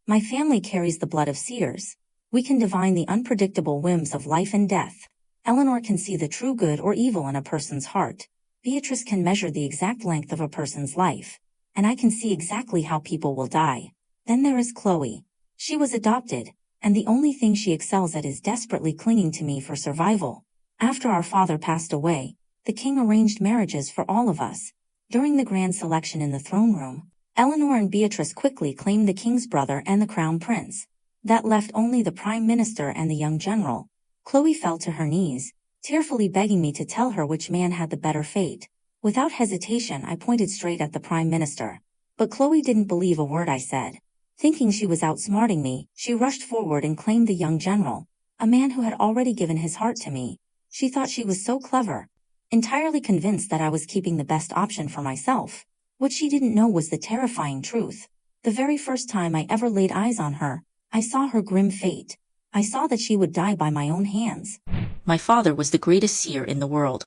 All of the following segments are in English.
My family carries the blood of seers. We can divine the unpredictable whims of life and death. Eleanor can see the true good or evil in a person's heart. Beatrice can measure the exact length of a person's life. And I can see exactly how people will die. Then there is Chloe. She was adopted, and the only thing she excels at is desperately clinging to me for survival. After our father passed away, the king arranged marriages for all of us. During the grand selection in the throne room, Eleanor and Beatrice quickly claimed the king's brother and the crown prince. That left only the prime minister and the young general. Chloe fell to her knees, tearfully begging me to tell her which man had the better fate. Without hesitation, I pointed straight at the prime minister. But Chloe didn't believe a word I said. Thinking she was outsmarting me, she rushed forward and claimed the young general, a man who had already given his heart to me. She thought she was so clever, entirely convinced that I was keeping the best option for myself. What she didn't know was the terrifying truth. The very first time I ever laid eyes on her, I saw her grim fate. I saw that she would die by my own hands. My father was the greatest seer in the world.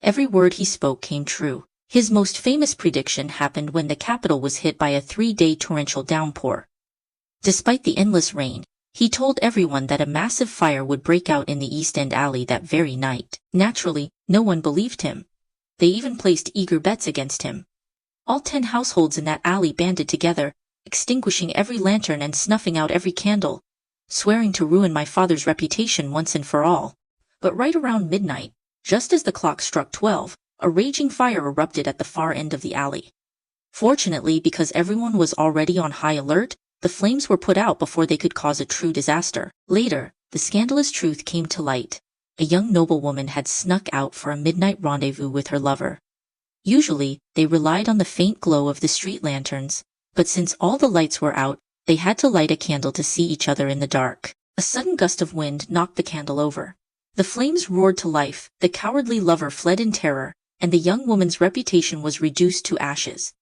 Every word he spoke came true. His most famous prediction happened when the capital was hit by a 3-day torrential downpour. Despite the endless rain, he told everyone that a massive fire would break out in the East End alley that very night. Naturally, no one believed him. They even placed eager bets against him. All 10 households in that alley banded together, extinguishing every lantern and snuffing out every candle, swearing to ruin my father's reputation once and for all. But right around midnight, just as the clock struck 12, a raging fire erupted at the far end of the alley. Fortunately, because everyone was already on high alert, the flames were put out before they could cause a true disaster. Later, the scandalous truth came to light. A young noblewoman had snuck out for a midnight rendezvous with her lover. Usually, they relied on the faint glow of the street lanterns, but since all the lights were out, they had to light a candle to see each other in the dark. A sudden gust of wind knocked the candle over. The flames roared to life, the cowardly lover fled in terror, and the young woman's reputation was reduced to ashes.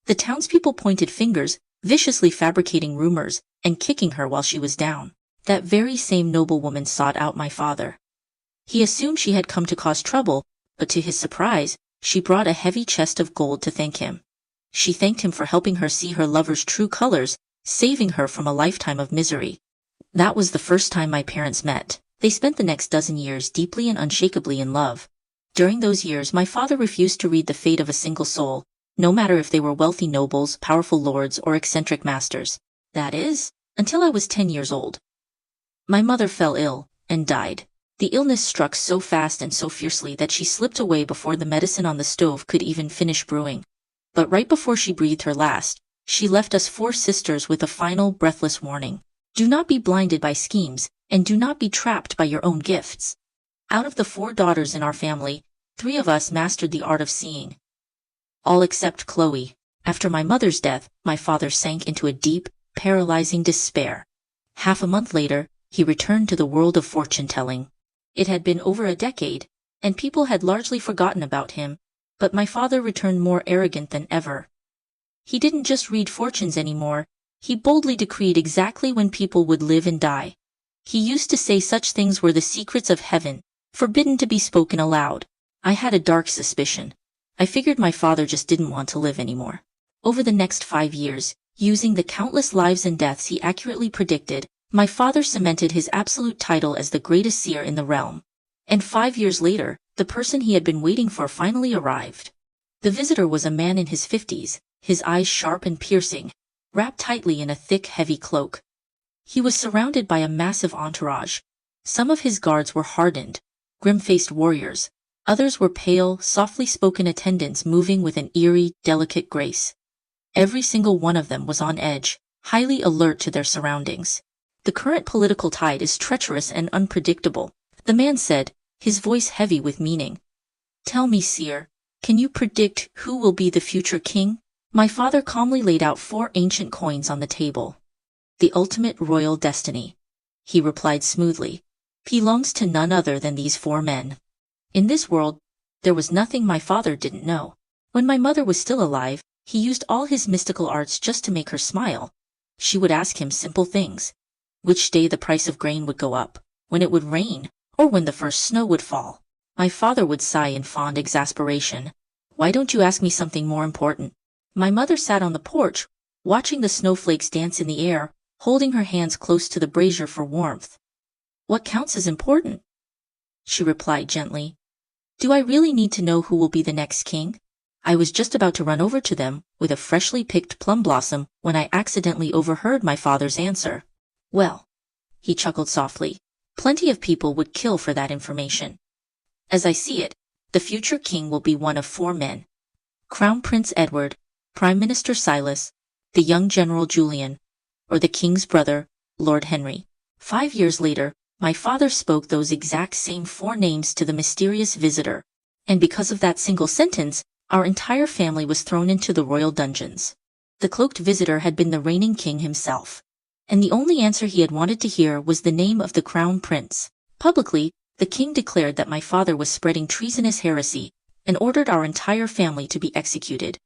The townspeople pointed fingers, viciously fabricating rumors, and kicking her while she was down. That very same noblewoman sought out my father. He assumed she had come to cause trouble, but to his surprise, she brought a heavy chest of gold to thank him. She thanked him for helping her see her lover's true colors, saving her from a lifetime of misery. That was the first time my parents met. They spent the next dozen years deeply and unshakably in love. During those years, my father refused to read the fate of a single soul, no matter if they were wealthy nobles, powerful lords, or eccentric masters. That is, until I was 10 years old. My mother fell ill, and died. The illness struck so fast and so fiercely that she slipped away before the medicine on the stove could even finish brewing. But right before she breathed her last, she left us 4 sisters with a final, breathless warning. Do not be blinded by schemes, and do not be trapped by your own gifts. Out of the 4 daughters in our family, 3 of us mastered the art of seeing. All except Chloe. After my mother's death, my father sank into a deep, paralyzing despair. Half a month later, he returned to the world of fortune-telling. It had been over a decade, and people had largely forgotten about him, but my father returned more arrogant than ever. He didn't just read fortunes anymore, he boldly decreed exactly when people would live and die. He used to say such things were the secrets of heaven, forbidden to be spoken aloud. I had a dark suspicion. I figured my father just didn't want to live anymore. Over the next 5 years, using the countless lives and deaths he accurately predicted, my father cemented his absolute title as the greatest seer in the realm. And 5 years later, the person he had been waiting for finally arrived. The visitor was a man in his 50s, his eyes sharp and piercing, wrapped tightly in a thick, heavy cloak. He was surrounded by a massive entourage. Some of his guards were hardened, grim-faced warriors. Others were pale, softly spoken attendants moving with an eerie, delicate grace. Every single one of them was on edge, highly alert to their surroundings. The current political tide is treacherous and unpredictable, the man said, his voice heavy with meaning. Tell me, Seer, can you predict who will be the future king? My father calmly laid out 4 ancient coins on the table. The ultimate royal destiny, he replied smoothly, belongs to none other than these 4 men. In this world, there was nothing my father didn't know. When my mother was still alive, he used all his mystical arts just to make her smile. She would ask him simple things. Which day the price of grain would go up, when it would rain, or when the first snow would fall. My father would sigh in fond exasperation. Why don't you ask me something more important? My mother sat on the porch, watching the snowflakes dance in the air, holding her hands close to the brazier for warmth. "What counts as important?" she replied gently. "Do I really need to know who will be the next king?" I was just about to run over to them with a freshly picked plum blossom when I accidentally overheard my father's answer. "Well," he chuckled softly, "plenty of people would kill for that information. As I see it, the future king will be one of 4 men. Crown Prince Edward, Prime Minister Silas, the young General Julian, or the king's brother, Lord Henry." 5 years later, my father spoke those exact same 4 names to the mysterious visitor, and because of that single sentence, our entire family was thrown into the royal dungeons. The cloaked visitor had been the reigning king himself, and the only answer he had wanted to hear was the name of the crown prince. Publicly, the king declared that my father was spreading treasonous heresy and ordered our entire family to be executed.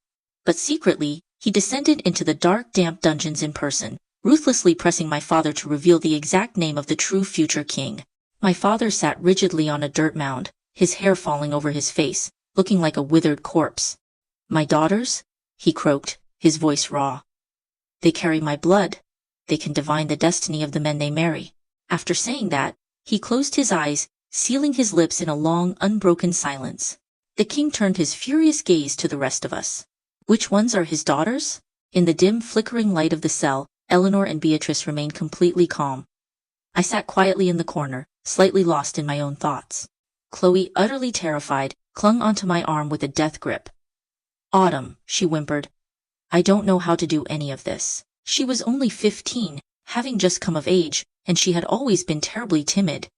But secretly, he descended into the dark, damp dungeons in person, ruthlessly pressing my father to reveal the exact name of the true future king. My father sat rigidly on a dirt mound, his hair falling over his face, looking like a withered corpse. "My daughters?" he croaked, his voice raw. "They carry my blood. They can divine the destiny of the men they marry." After saying that, he closed his eyes, sealing his lips in a long, unbroken silence. The king turned his furious gaze to the rest of us. "Which ones are his daughters?" In the dim, flickering light of the cell, Eleanor and Beatrice remained completely calm. I sat quietly in the corner, slightly lost in my own thoughts. Chloe, utterly terrified, clung onto my arm with a death grip. "Autumn," she whimpered. "I don't know how to do any of this." She was only 15, having just come of age, and she had always been terribly timid.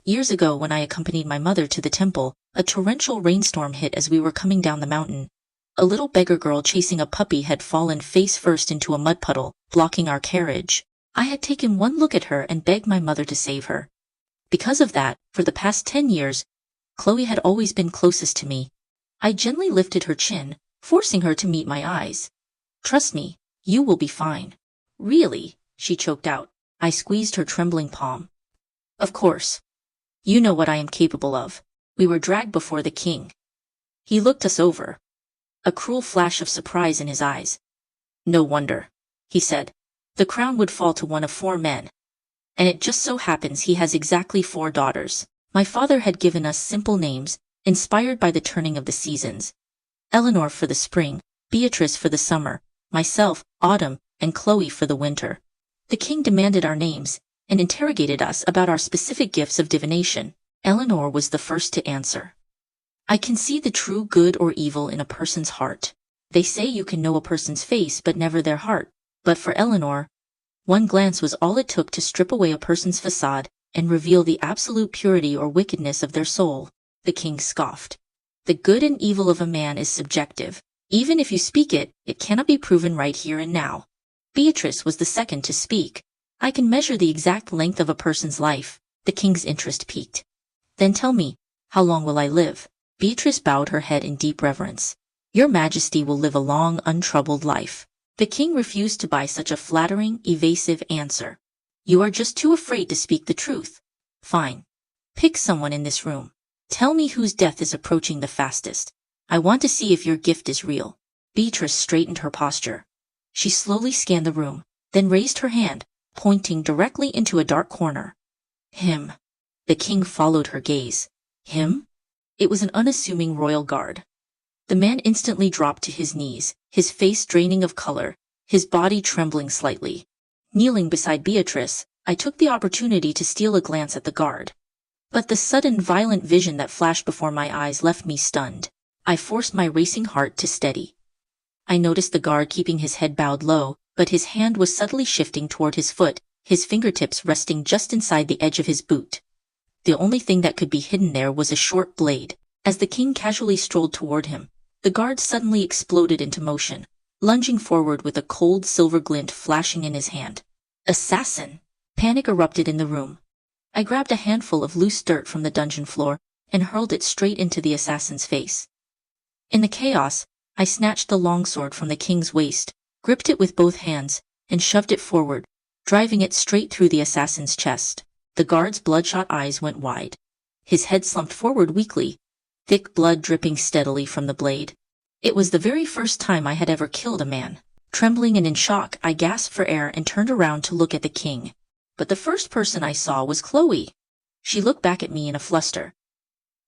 Years ago, when I accompanied my mother to the temple, a torrential rainstorm hit as we were coming down the mountain. A little beggar girl chasing a puppy had fallen face first into a mud puddle, blocking our carriage. I had taken one look at her and begged my mother to save her. Because of that, for the past 10 years, Chloe had always been closest to me. I gently lifted her chin, forcing her to meet my eyes. "Trust me, you will be fine." "Really?" she choked out. I squeezed her trembling palm. "Of course. You know what I am capable of." We were dragged before the king. He looked us over, a cruel flash of surprise in his eyes. "No wonder," he said. "The crown would fall to one of 4 men. And it just so happens he has exactly 4 daughters." My father had given us simple names, inspired by the turning of the seasons. Eleanor for the spring, Beatrice for the summer, myself, autumn, and Chloe for the winter. The king demanded our names, and interrogated us about our specific gifts of divination. Eleanor was the first to answer. "I can see the true good or evil in a person's heart. They say you can know a person's face but never their heart." But for Eleanor, one glance was all it took to strip away a person's facade and reveal the absolute purity or wickedness of their soul. The king scoffed. "The good and evil of a man is subjective. Even if you speak it, it cannot be proven right here and now." Beatrice was the second to speak. "I can measure the exact length of a person's life." The king's interest piqued. "Then tell me, how long will I live?" Beatrice bowed her head in deep reverence. "Your Majesty will live a long, untroubled life." The king refused to buy such a flattering, evasive answer. "You are just too afraid to speak the truth. Fine. Pick someone in this room. Tell me whose death is approaching the fastest. I want to see if your gift is real." Beatrice straightened her posture. She slowly scanned the room, then raised her hand, pointing directly into a dark corner. "Him." The king followed her gaze. "Him?" It was an unassuming royal guard. The man instantly dropped to his knees, his face draining of color, his body trembling slightly. Kneeling beside Beatrice, I took the opportunity to steal a glance at the guard. But the sudden violent vision that flashed before my eyes left me stunned. I forced my racing heart to steady. I noticed the guard keeping his head bowed low, but his hand was subtly shifting toward his foot, his fingertips resting just inside the edge of his boot. The only thing that could be hidden there was a short blade. As the king casually strolled toward him, the guard suddenly exploded into motion, lunging forward with a cold silver glint flashing in his hand. "Assassin!" Panic erupted in the room. I grabbed a handful of loose dirt from the dungeon floor and hurled it straight into the assassin's face. In the chaos, I snatched the longsword from the king's waist, gripped it with both hands, and shoved it forward, driving it straight through the assassin's chest. The guard's bloodshot eyes went wide. His head slumped forward weakly, thick blood dripping steadily from the blade. It was the very first time I had ever killed a man. Trembling and in shock, I gasped for air and turned around to look at the king. But the first person I saw was Chloe. She looked back at me in a fluster.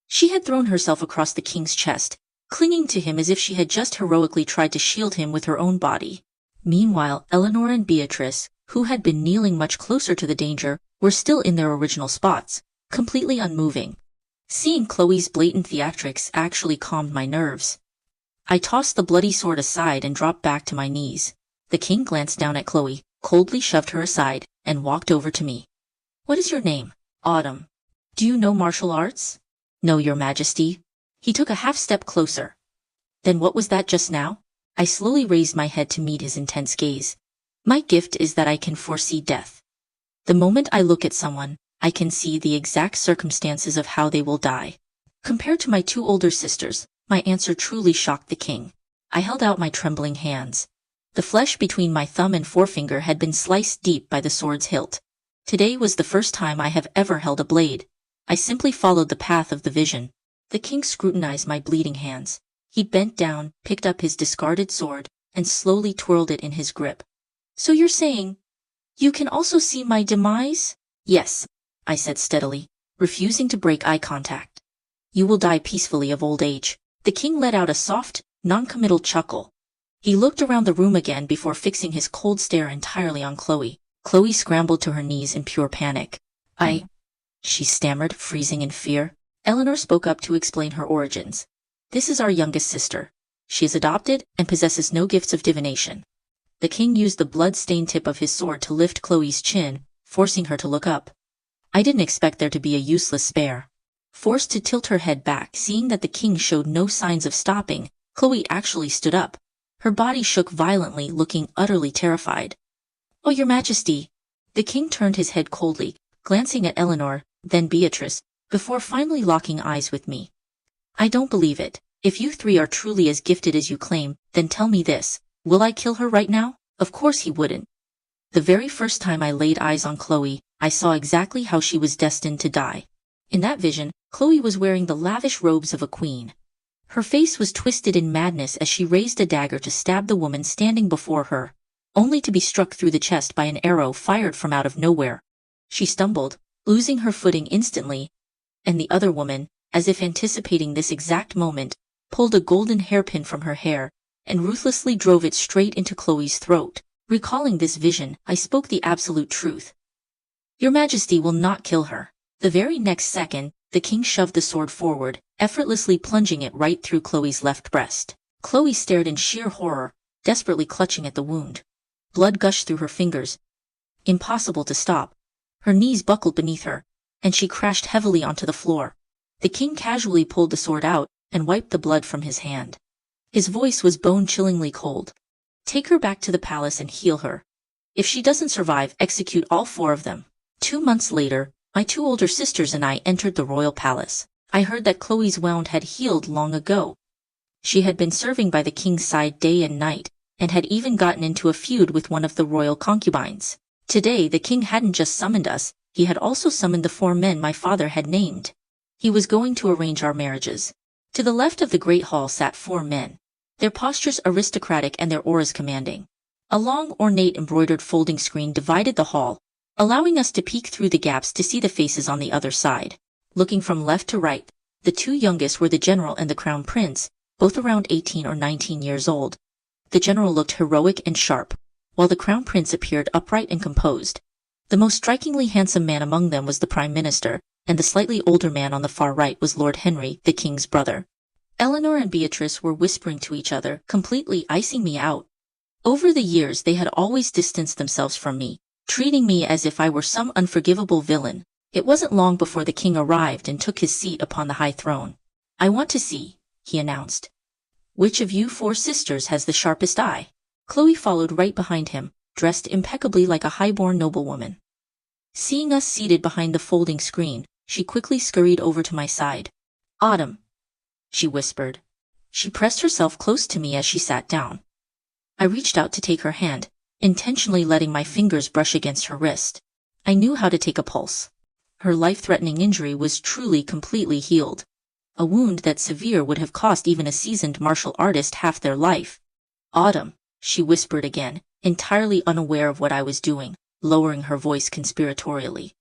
She had thrown herself across the king's chest, clinging to him as if she had just heroically tried to shield him with her own body. Meanwhile, Eleanor and Beatrice, who had been kneeling much closer to the danger, were still in their original spots, completely unmoving. Seeing Chloe's blatant theatrics actually calmed my nerves. I tossed the bloody sword aside and dropped back to my knees. The king glanced down at Chloe, coldly shoved her aside, and walked over to me. "What is your name?" "Autumn." "Do you know martial arts?" "No, your majesty." He took a half-step closer. "Then what was that just now?" I slowly raised my head to meet his intense gaze. "My gift is that I can foresee death. The moment I look at someone, I can see the exact circumstances of how they will die." Compared to my two older sisters, my answer truly shocked the king. I held out my trembling hands. The flesh between my thumb and forefinger had been sliced deep by the sword's hilt. Today was the first time I have ever held a blade. I simply followed the path of the vision. The king scrutinized my bleeding hands. He bent down, picked up his discarded sword, and slowly twirled it in his grip. "So you're saying you can also see my demise?" "Yes," I said steadily, refusing to break eye contact. "You will die peacefully of old age." The king let out a soft, non-committal chuckle. He looked around the room again before fixing his cold stare entirely on Chloe. Chloe scrambled to her knees in pure panic. She stammered, freezing in fear. Eleanor spoke up to explain her origins. "This is our youngest sister. She is adopted and possesses no gifts of divination." The king used the blood-stained tip of his sword to lift Chloe's chin, forcing her to look up. I didn't expect there to be a useless spare. Forced to tilt her head back, seeing that the king showed no signs of stopping, Chloe actually stood up. Her body shook violently, looking utterly terrified. "Oh, your majesty!" The king turned his head coldly, glancing at Eleanor, then Beatrice, before finally locking eyes with me. "I don't believe it. If you three are truly as gifted as you claim, then tell me this. Will I kill her right now?" Of course he wouldn't. The very first time I laid eyes on Chloe, I saw exactly how she was destined to die. In that vision, Chloe was wearing the lavish robes of a queen. Her face was twisted in madness as she raised a dagger to stab the woman standing before her, only to be struck through the chest by an arrow fired from out of nowhere. She stumbled, losing her footing instantly, and the other woman, as if anticipating this exact moment, pulled a golden hairpin from her hair and ruthlessly drove it straight into Chloe's throat. Recalling this vision, I spoke the absolute truth. "Your majesty will not kill her." The very next second, the king shoved the sword forward, effortlessly plunging it right through Chloe's left breast. Chloe stared in sheer horror, desperately clutching at the wound. Blood gushed through her fingers. Impossible to stop. Her knees buckled beneath her, and she crashed heavily onto the floor. The king casually pulled the sword out and wiped the blood from his hand. His voice was bone-chillingly cold. "Take her back to the palace and heal her. If she doesn't survive, execute all 4 of them." 2 months later, my 2 older sisters and I entered the royal palace. I heard that Chloe's wound had healed long ago. She had been serving by the king's side day and night, and had even gotten into a feud with one of the royal concubines. Today, the king hadn't just summoned us, he had also summoned the 4 men my father had named. He was going to arrange our marriages. To the left of the great hall sat 4 men, their postures aristocratic and their auras commanding. A long, ornate embroidered folding screen divided the hall, allowing us to peek through the gaps to see the faces on the other side. Looking from left to right, the 2 youngest were the general and the crown prince, both around 18 or 19 years old. The general looked heroic and sharp, while the crown prince appeared upright and composed. The most strikingly handsome man among them was the prime minister, and the slightly older man on the far right was Lord Henry, the king's brother. Eleanor and Beatrice were whispering to each other, completely icing me out. Over the years they had always distanced themselves from me, treating me as if I were some unforgivable villain. It wasn't long before the king arrived and took his seat upon the high throne. "I want to see," he announced, "which of you 4 sisters has the sharpest eye." Chloe followed right behind him, dressed impeccably like a high-born noblewoman. Seeing us seated behind the folding screen, she quickly scurried over to my side. "Autumn," she whispered. She pressed herself close to me as she sat down. I reached out to take her hand, intentionally letting my fingers brush against her wrist. I knew how to take a pulse. Her life-threatening injury was truly completely healed. A wound that severe would have cost even a seasoned martial artist half their life. "Autumn," she whispered again, entirely unaware of what I was doing, lowering her voice conspiratorially.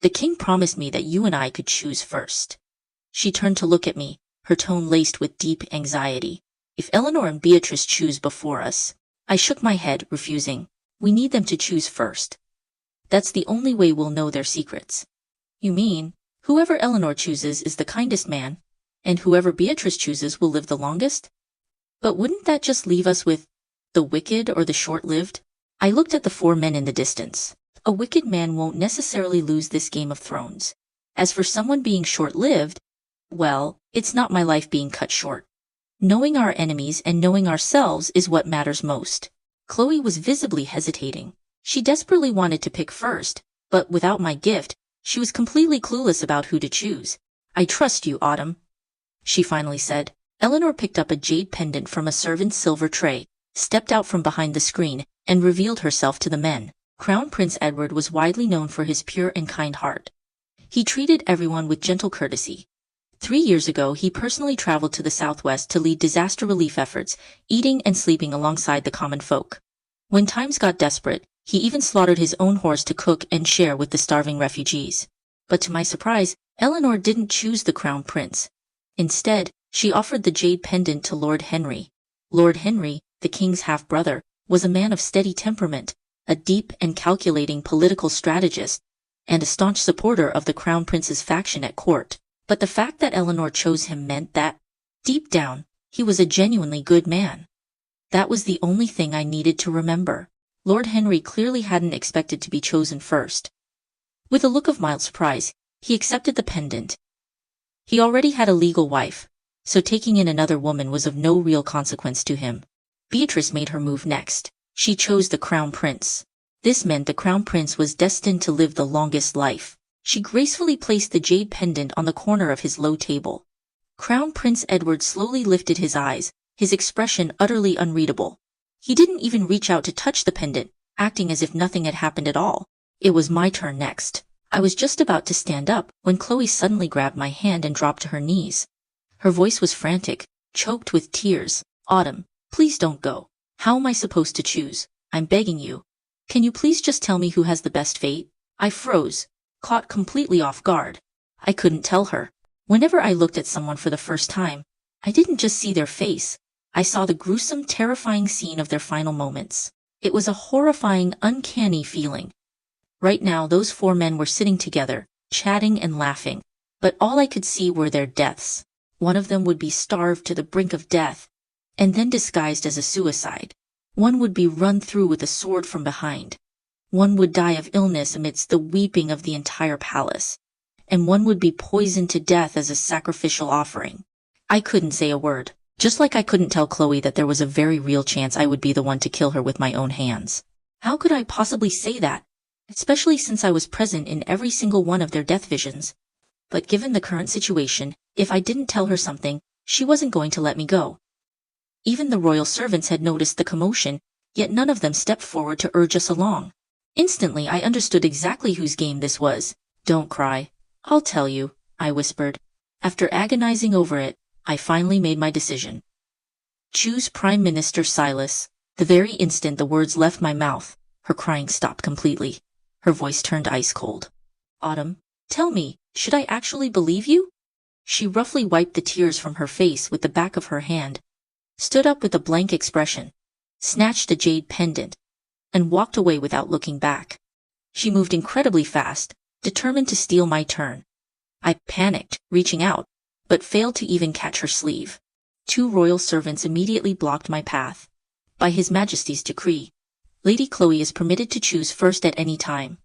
The king promised me that you and I could choose first. She turned to look at me, her tone laced with deep anxiety. If Eleanor and Beatrice choose before us. I shook my head, refusing. We need them to choose first. That's the only way we'll know their secrets. You mean, whoever Eleanor chooses is the kindest man, and whoever Beatrice chooses will live the longest? But wouldn't that just leave us with the wicked or the short-lived? I looked at the four men in the distance. A wicked man won't necessarily lose this Game of Thrones. As for someone being short-lived, well, it's not my life being cut short. Knowing our enemies and knowing ourselves is what matters most. Chloe was visibly hesitating. She desperately wanted to pick first, but without my gift, she was completely clueless about who to choose. I trust you, Autumn, she finally said. Eleanor picked up a jade pendant from a servant's silver tray, stepped out from behind the screen, and revealed herself to the men. Crown Prince Edward was widely known for his pure and kind heart. He treated everyone with gentle courtesy. 3 years ago, he personally traveled to the southwest to lead disaster relief efforts, eating and sleeping alongside the common folk. When times got desperate, he even slaughtered his own horse to cook and share with the starving refugees. But to my surprise, Eleanor didn't choose the crown prince. Instead, she offered the jade pendant to Lord Henry. Lord Henry, the king's half-brother, was a man of steady temperament, a deep and calculating political strategist, and a staunch supporter of the crown prince's faction at court. But the fact that Eleanor chose him meant that, deep down, he was a genuinely good man. That was the only thing I needed to remember. Lord Henry clearly hadn't expected to be chosen first. With a look of mild surprise, he accepted the pendant. He already had a legal wife, so taking in another woman was of no real consequence to him. Beatrice made her move next. She chose the crown prince. This meant the crown prince was destined to live the longest life. She gracefully placed the jade pendant on the corner of his low table. Crown Prince Edward slowly lifted his eyes, his expression utterly unreadable. He didn't even reach out to touch the pendant, acting as if nothing had happened at all. It was my turn next. I was just about to stand up when Chloe suddenly grabbed my hand and dropped to her knees. Her voice was frantic, choked with tears. Autumn, please don't go. How am I supposed to choose? I'm begging you. Can you please just tell me who has the best fate? I froze, caught completely off guard. I couldn't tell her. Whenever I looked at someone for the first time, I didn't just see their face. I saw the gruesome, terrifying scene of their final moments. It was a horrifying, uncanny feeling. Right now, those four men were sitting together, chatting and laughing, but all I could see were their deaths. One of them would be starved to the brink of death, and then disguised as a suicide. One would be run through with a sword from behind. One would die of illness amidst the weeping of the entire palace, and one would be poisoned to death as a sacrificial offering. I couldn't say a word, just like I couldn't tell Chloe that there was a very real chance I would be the one to kill her with my own hands. How could I possibly say that, especially since I was present in every single one of their death visions? But given the current situation, if I didn't tell her something, she wasn't going to let me go. Even the royal servants had noticed the commotion, yet none of them stepped forward to urge us along. Instantly, I understood exactly whose game this was. Don't cry. I'll tell you, I whispered. After agonizing over it, I finally made my decision. Choose Prime Minister Silas. The very instant the words left my mouth, her crying stopped completely. Her voice turned ice cold. Autumn, tell me, should I actually believe you? She roughly wiped the tears from her face with the back of her hand, stood up with a blank expression, snatched the jade pendant, and walked away without looking back. She moved incredibly fast, determined to steal my turn. I panicked, reaching out, but failed to even catch her sleeve. 2 royal servants immediately blocked my path. By His Majesty's decree, Lady Chloe is permitted to choose first at any time.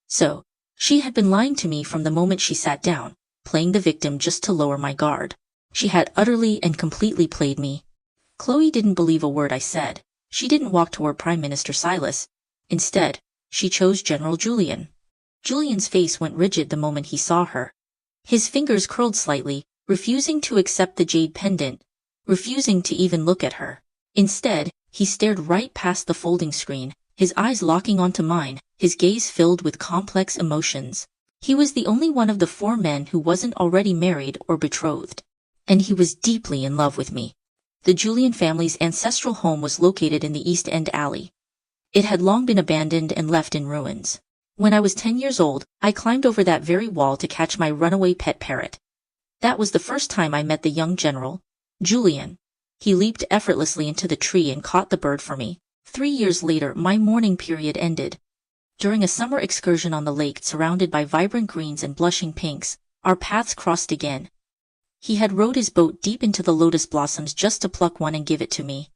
So, she had been lying to me from the moment she sat down, playing the victim just to lower my guard. She had utterly and completely played me. Chloe didn't believe a word I said. She didn't walk toward Prime Minister Silas. Instead, she chose General Julian. Julian's face went rigid the moment he saw her. His fingers curled slightly, refusing to accept the jade pendant, refusing to even look at her. Instead, he stared right past the folding screen, his eyes locking onto mine, his gaze filled with complex emotions. He was the only one of the 4 men who wasn't already married or betrothed. And he was deeply in love with me. The Julian family's ancestral home was located in the East End alley. It had long been abandoned and left in ruins. When I was 10 years old, I climbed over that very wall to catch my runaway pet parrot. That was the first time I met the young general, Julian. He leaped effortlessly into the tree and caught the bird for me. 3 years later, my mourning period ended. During a summer excursion on the lake surrounded by vibrant greens and blushing pinks, our paths crossed again. He had rowed his boat deep into the lotus blossoms just to pluck one and give it to me.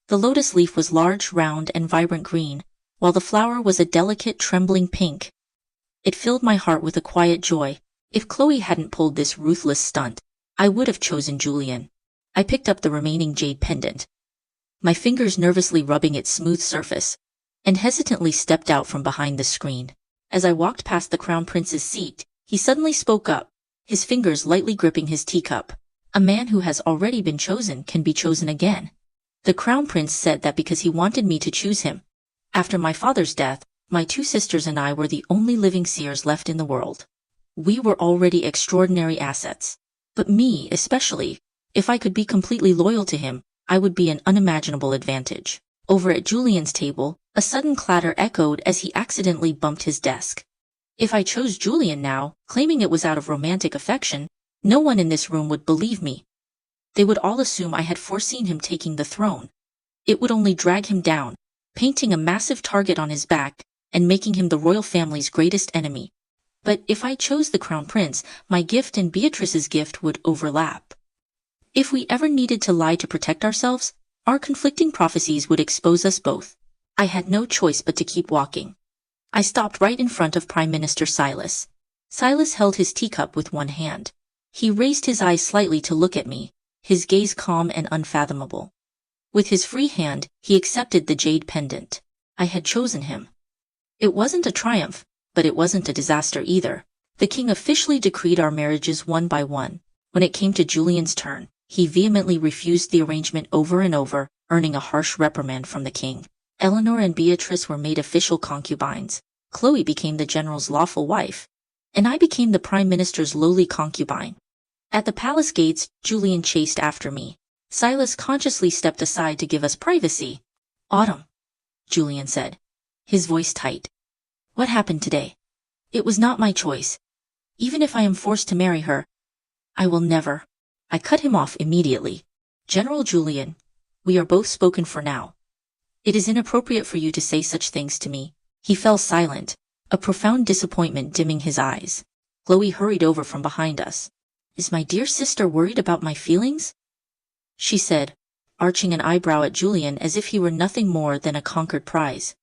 The lotus leaf was large, round, and vibrant green, while the flower was a delicate, trembling pink. It filled my heart with a quiet joy. If Chloe hadn't pulled this ruthless stunt, I would have chosen Julian. I picked up the remaining jade pendant, my fingers nervously rubbing its smooth surface, and hesitantly stepped out from behind the screen. As I walked past the crown prince's seat, he suddenly spoke up, his fingers lightly gripping his teacup. A man who has already been chosen can be chosen again. The crown prince said that because he wanted me to choose him. After my father's death, my 2 sisters and I were the only living seers left in the world. We were already extraordinary assets. But me, especially, if I could be completely loyal to him, I would be an unimaginable advantage. Over at Julian's table, a sudden clatter echoed as he accidentally bumped his desk. If I chose Julian now, claiming it was out of romantic affection, no one in this room would believe me. They would all assume I had foreseen him taking the throne. It would only drag him down, painting a massive target on his back and making him the royal family's greatest enemy. But if I chose the crown prince, my gift and Beatrice's gift would overlap. If we ever needed to lie to protect ourselves, our conflicting prophecies would expose us both. I had no choice but to keep walking. I stopped right in front of Prime Minister Silas. Silas held his teacup with one hand. He raised his eyes slightly to look at me, his gaze calm and unfathomable. With his free hand, he accepted the jade pendant. I had chosen him. It wasn't a triumph, but it wasn't a disaster either. The king officially decreed our marriages one by one. When it came to Julian's turn, he vehemently refused the arrangement over and over, earning a harsh reprimand from the king. Eleanor and Beatrice were made official concubines. Chloe became the general's lawful wife, and I became the prime minister's lowly concubine. At the palace gates, Julian chased after me. Silas consciously stepped aside to give us privacy. "Autumn," Julian said, his voice tight. "What happened today? It was not my choice. Even if I am forced to marry her, I will never." I cut him off immediately. "General Julian, we are both spoken for now. It is inappropriate for you to say such things to me." He fell silent, a profound disappointment dimming his eyes. Chloe hurried over from behind us. "Is my dear sister worried about my feelings?" she said, arching an eyebrow at Julian as if he were nothing more than a conquered prize.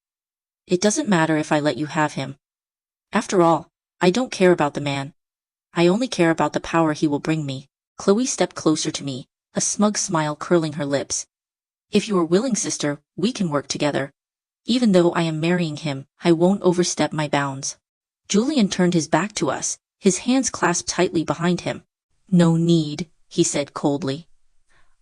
"It doesn't matter if I let you have him. After all, I don't care about the man. I only care about the power he will bring me." Chloe stepped closer to me, a smug smile curling her lips. "If you are willing, sister, we can work together. Even though I am marrying him, I won't overstep my bounds." Julian turned his back to us, his hands clasped tightly behind him. "No need," he said coldly.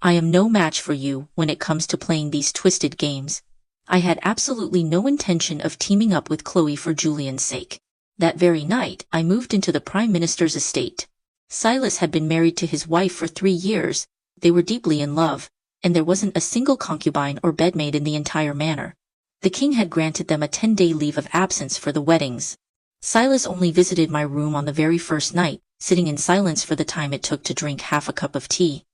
"I am no match for you when it comes to playing these twisted games." I had absolutely no intention of teaming up with Chloe for Julian's sake. That very night, I moved into the Prime Minister's estate. Silas had been married to his wife for 3 years. They were deeply in love, and there wasn't a single concubine or bedmaid in the entire manor. The king had granted them a 10-day leave of absence for the weddings. Silas only visited my room on the very first night, sitting in silence for the time it took to drink half a cup of tea.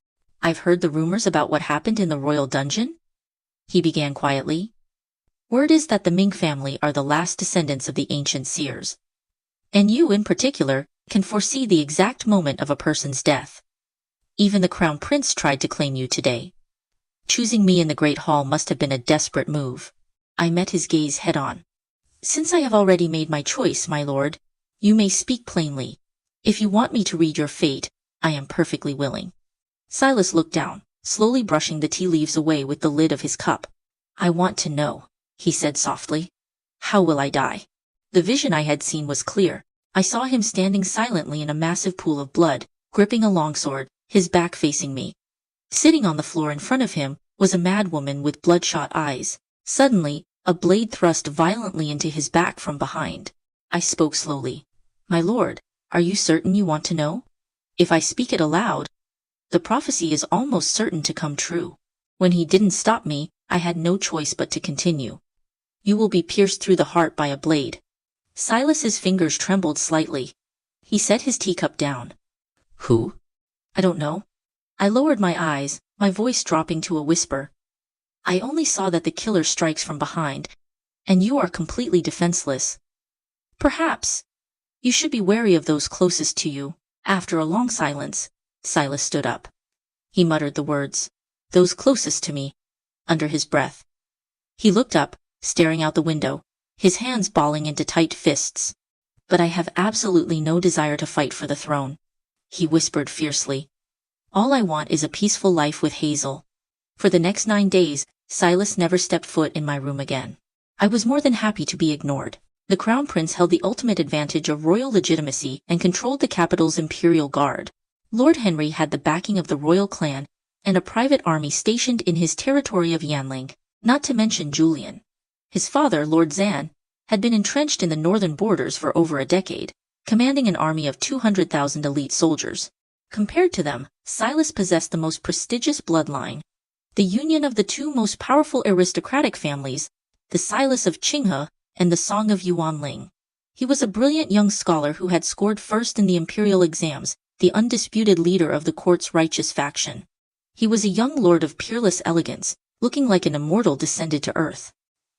"I've heard the rumors about what happened in the royal dungeon," he began quietly. "Word is that the Ming family are the last descendants of the ancient seers. And you, in particular, can foresee the exact moment of a person's death. Even the crown prince tried to claim you today. Choosing me in the Great Hall must have been a desperate move." I met his gaze head-on. "Since I have already made my choice, my lord, you may speak plainly. If you want me to read your fate, I am perfectly willing." Silas looked down, slowly brushing the tea leaves away with the lid of his cup. "I want to know," he said softly. "How will I die?" The vision I had seen was clear. I saw him standing silently in a massive pool of blood, gripping a longsword, his back facing me. Sitting on the floor in front of him was a mad woman with bloodshot eyes. Suddenly, a blade thrust violently into his back from behind. I spoke slowly. "My lord, are you certain you want to know? If I speak it aloud, The prophecy is almost certain to come true. When he didn't stop me, I had no choice but to continue. You will be pierced through the heart by a blade. Silas's fingers trembled slightly. He set his teacup down. Who? I don't know. I lowered my eyes, my voice dropping to a whisper. I only saw that the killer strikes from behind, and you are completely defenseless. Perhaps. You should be wary of those closest to you. After a long silence, Silas stood up. He muttered the words, "Those closest to me," under his breath. He looked up, staring out the window, his hands balling into tight fists. But I have absolutely no desire to fight for the throne, he whispered fiercely. All I want is a peaceful life with Hazel. For the next 9 days, Silas never stepped foot in my room again. I was more than happy to be ignored. The Crown Prince held the ultimate advantage of royal legitimacy and controlled the capital's imperial guard. Lord Henry had the backing of the royal clan and a private army stationed in his territory of Yanling, not to mention Julian. His father, Lord Zan, had been entrenched in the northern borders for over a decade, commanding an army of 200,000 elite soldiers. Compared to them, Silas possessed the most prestigious bloodline. The union of the two most powerful aristocratic families, the Silas of Qinghe and the Song of Yuanling. He was a brilliant young scholar who had scored first in the imperial exams, the undisputed leader of the court's righteous faction. He was a young lord of peerless elegance, looking like an immortal descended to earth.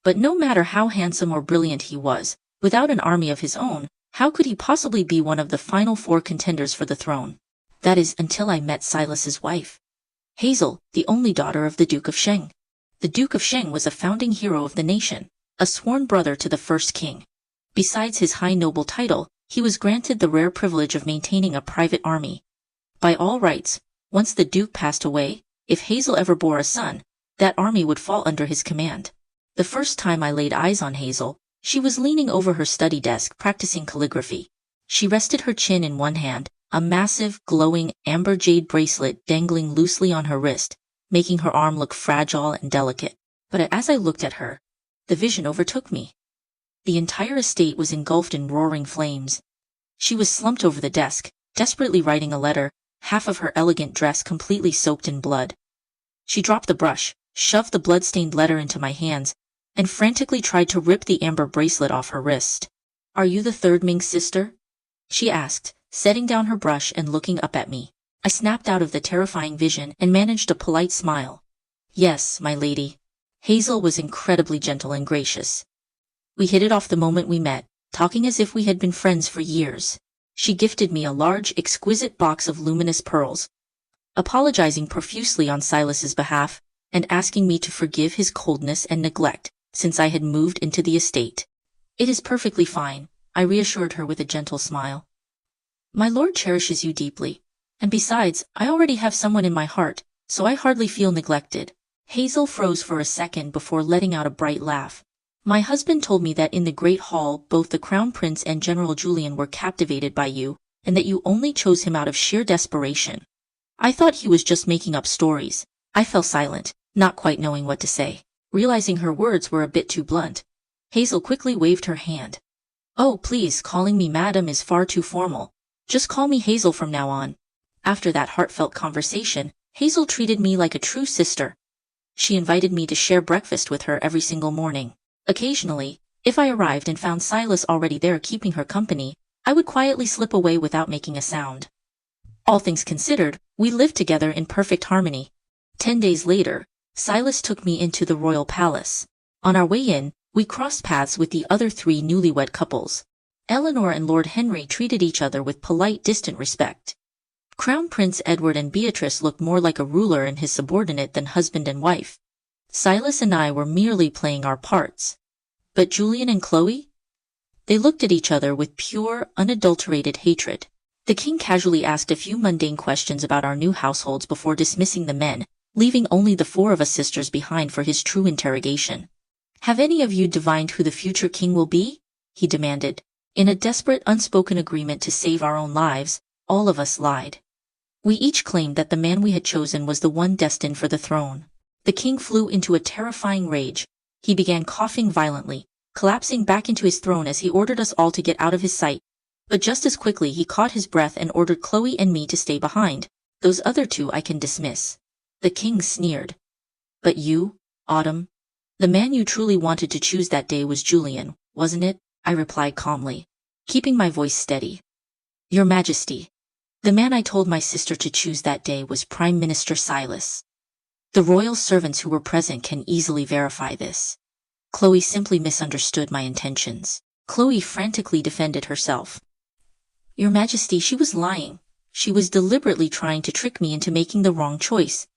But no matter how handsome or brilliant he was, without an army of his own, how could he possibly be one of the final 4 contenders for the throne? That is, until I met Silas's wife, Hazel, the only daughter of the Duke of Sheng. The Duke of Sheng was a founding hero of the nation, a sworn brother to the first king. Besides his high noble title, he was granted the rare privilege of maintaining a private army. By all rights, once the Duke passed away, if Hazel ever bore a son, that army would fall under his command. The first time I laid eyes on Hazel, she was leaning over her study desk practicing calligraphy. She rested her chin in one hand, a massive, glowing, amber jade bracelet dangling loosely on her wrist, making her arm look fragile and delicate. But as I looked at her, the vision overtook me. The entire estate was engulfed in roaring flames. She was slumped over the desk, desperately writing a letter, half of her elegant dress completely soaked in blood. She dropped the brush, shoved the blood-stained letter into my hands, and frantically tried to rip the amber bracelet off her wrist. "Are you the third Ming's sister?" she asked, setting down her brush and looking up at me. I snapped out of the terrifying vision and managed a polite smile. "Yes, my lady." Hazel was incredibly gentle and gracious. We hit it off the moment we met, talking as if we had been friends for years. She gifted me a large, exquisite box of luminous pearls, apologizing profusely on Silas's behalf, and asking me to forgive his coldness and neglect, since I had moved into the estate. "It is perfectly fine," I reassured her with a gentle smile. "My lord cherishes you deeply, and besides, I already have someone in my heart, so I hardly feel neglected." Hazel froze for a second before letting out a bright laugh. "My husband told me that in the Great Hall both the Crown Prince and General Julian were captivated by you, and that you only chose him out of sheer desperation. I thought he was just making up stories." I fell silent, not quite knowing what to say. Realizing her words were a bit too blunt, Hazel quickly waved her hand. "Oh, please, calling me madam is far too formal. Just call me Hazel from now on." After that heartfelt conversation, Hazel treated me like a true sister. She invited me to share breakfast with her every single morning. Occasionally, if I arrived and found Silas already there keeping her company, I would quietly slip away without making a sound. All things considered, we lived together in perfect harmony. 10 days later, Silas took me into the royal palace. On our way in, we crossed paths with the other 3 newlywed couples. Eleanor and Lord Henry treated each other with polite, distant respect. Crown Prince Edward and Beatrice looked more like a ruler and his subordinate than husband and wife. Silas and I were merely playing our parts. But Julian and Chloe? They looked at each other with pure, unadulterated hatred. The king casually asked a few mundane questions about our new households before dismissing the men, leaving only the 4 of us sisters behind for his true interrogation. "Have any of you divined who the future king will be?" he demanded. In a desperate, unspoken agreement to save our own lives, all of us lied. We each claimed that the man we had chosen was the one destined for the throne. The king flew into a terrifying rage. He began coughing violently, collapsing back into his throne as he ordered us all to get out of his sight. But just as quickly he caught his breath and ordered Chloe and me to stay behind. Those other two I can dismiss." The king sneered. "But you, Autumn? The man you truly wanted to choose that day was Julian, wasn't it?" I replied calmly, keeping my voice steady. "Your Majesty, the man I told my sister to choose that day was Prime Minister Silas. The royal servants who were present can easily verify this." Chloe simply misunderstood my intentions. Chloe frantically defended herself. "Your Majesty, she was lying. She was deliberately trying to trick me into making the wrong choice.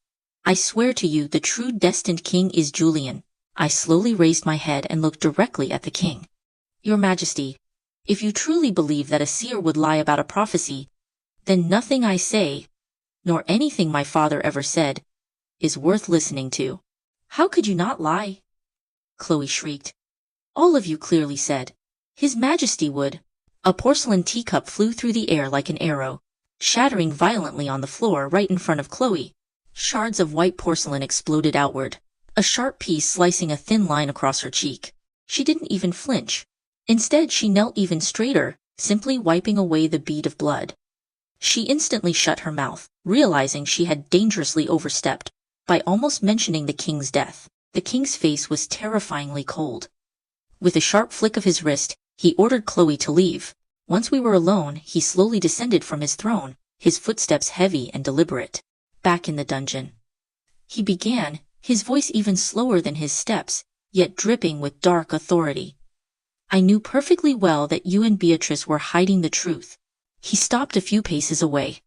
I swear to you, the true destined king is Julian." I slowly raised my head and looked directly at the king. "Your Majesty, if you truly believe that a seer would lie about a prophecy, then nothing I say, nor anything my father ever said, is worth listening to." "How could you not lie?" Chloe shrieked. "All of you clearly said His Majesty would." A porcelain teacup flew through the air like an arrow, shattering violently on the floor right in front of Chloe. Shards of white porcelain exploded outward, a sharp piece slicing a thin line across her cheek. She didn't even flinch. Instead, she knelt even straighter, simply wiping away the bead of blood. She instantly shut her mouth, realizing she had dangerously overstepped by almost mentioning the king's death. The king's face was terrifyingly cold. With a sharp flick of his wrist, he ordered Chloe to leave. Once we were alone, he slowly descended from his throne, his footsteps heavy and deliberate. "Back in the dungeon," he began, his voice even slower than his steps, yet dripping with dark authority. "I knew perfectly well that you and Beatrice were hiding the truth." He stopped a few paces away.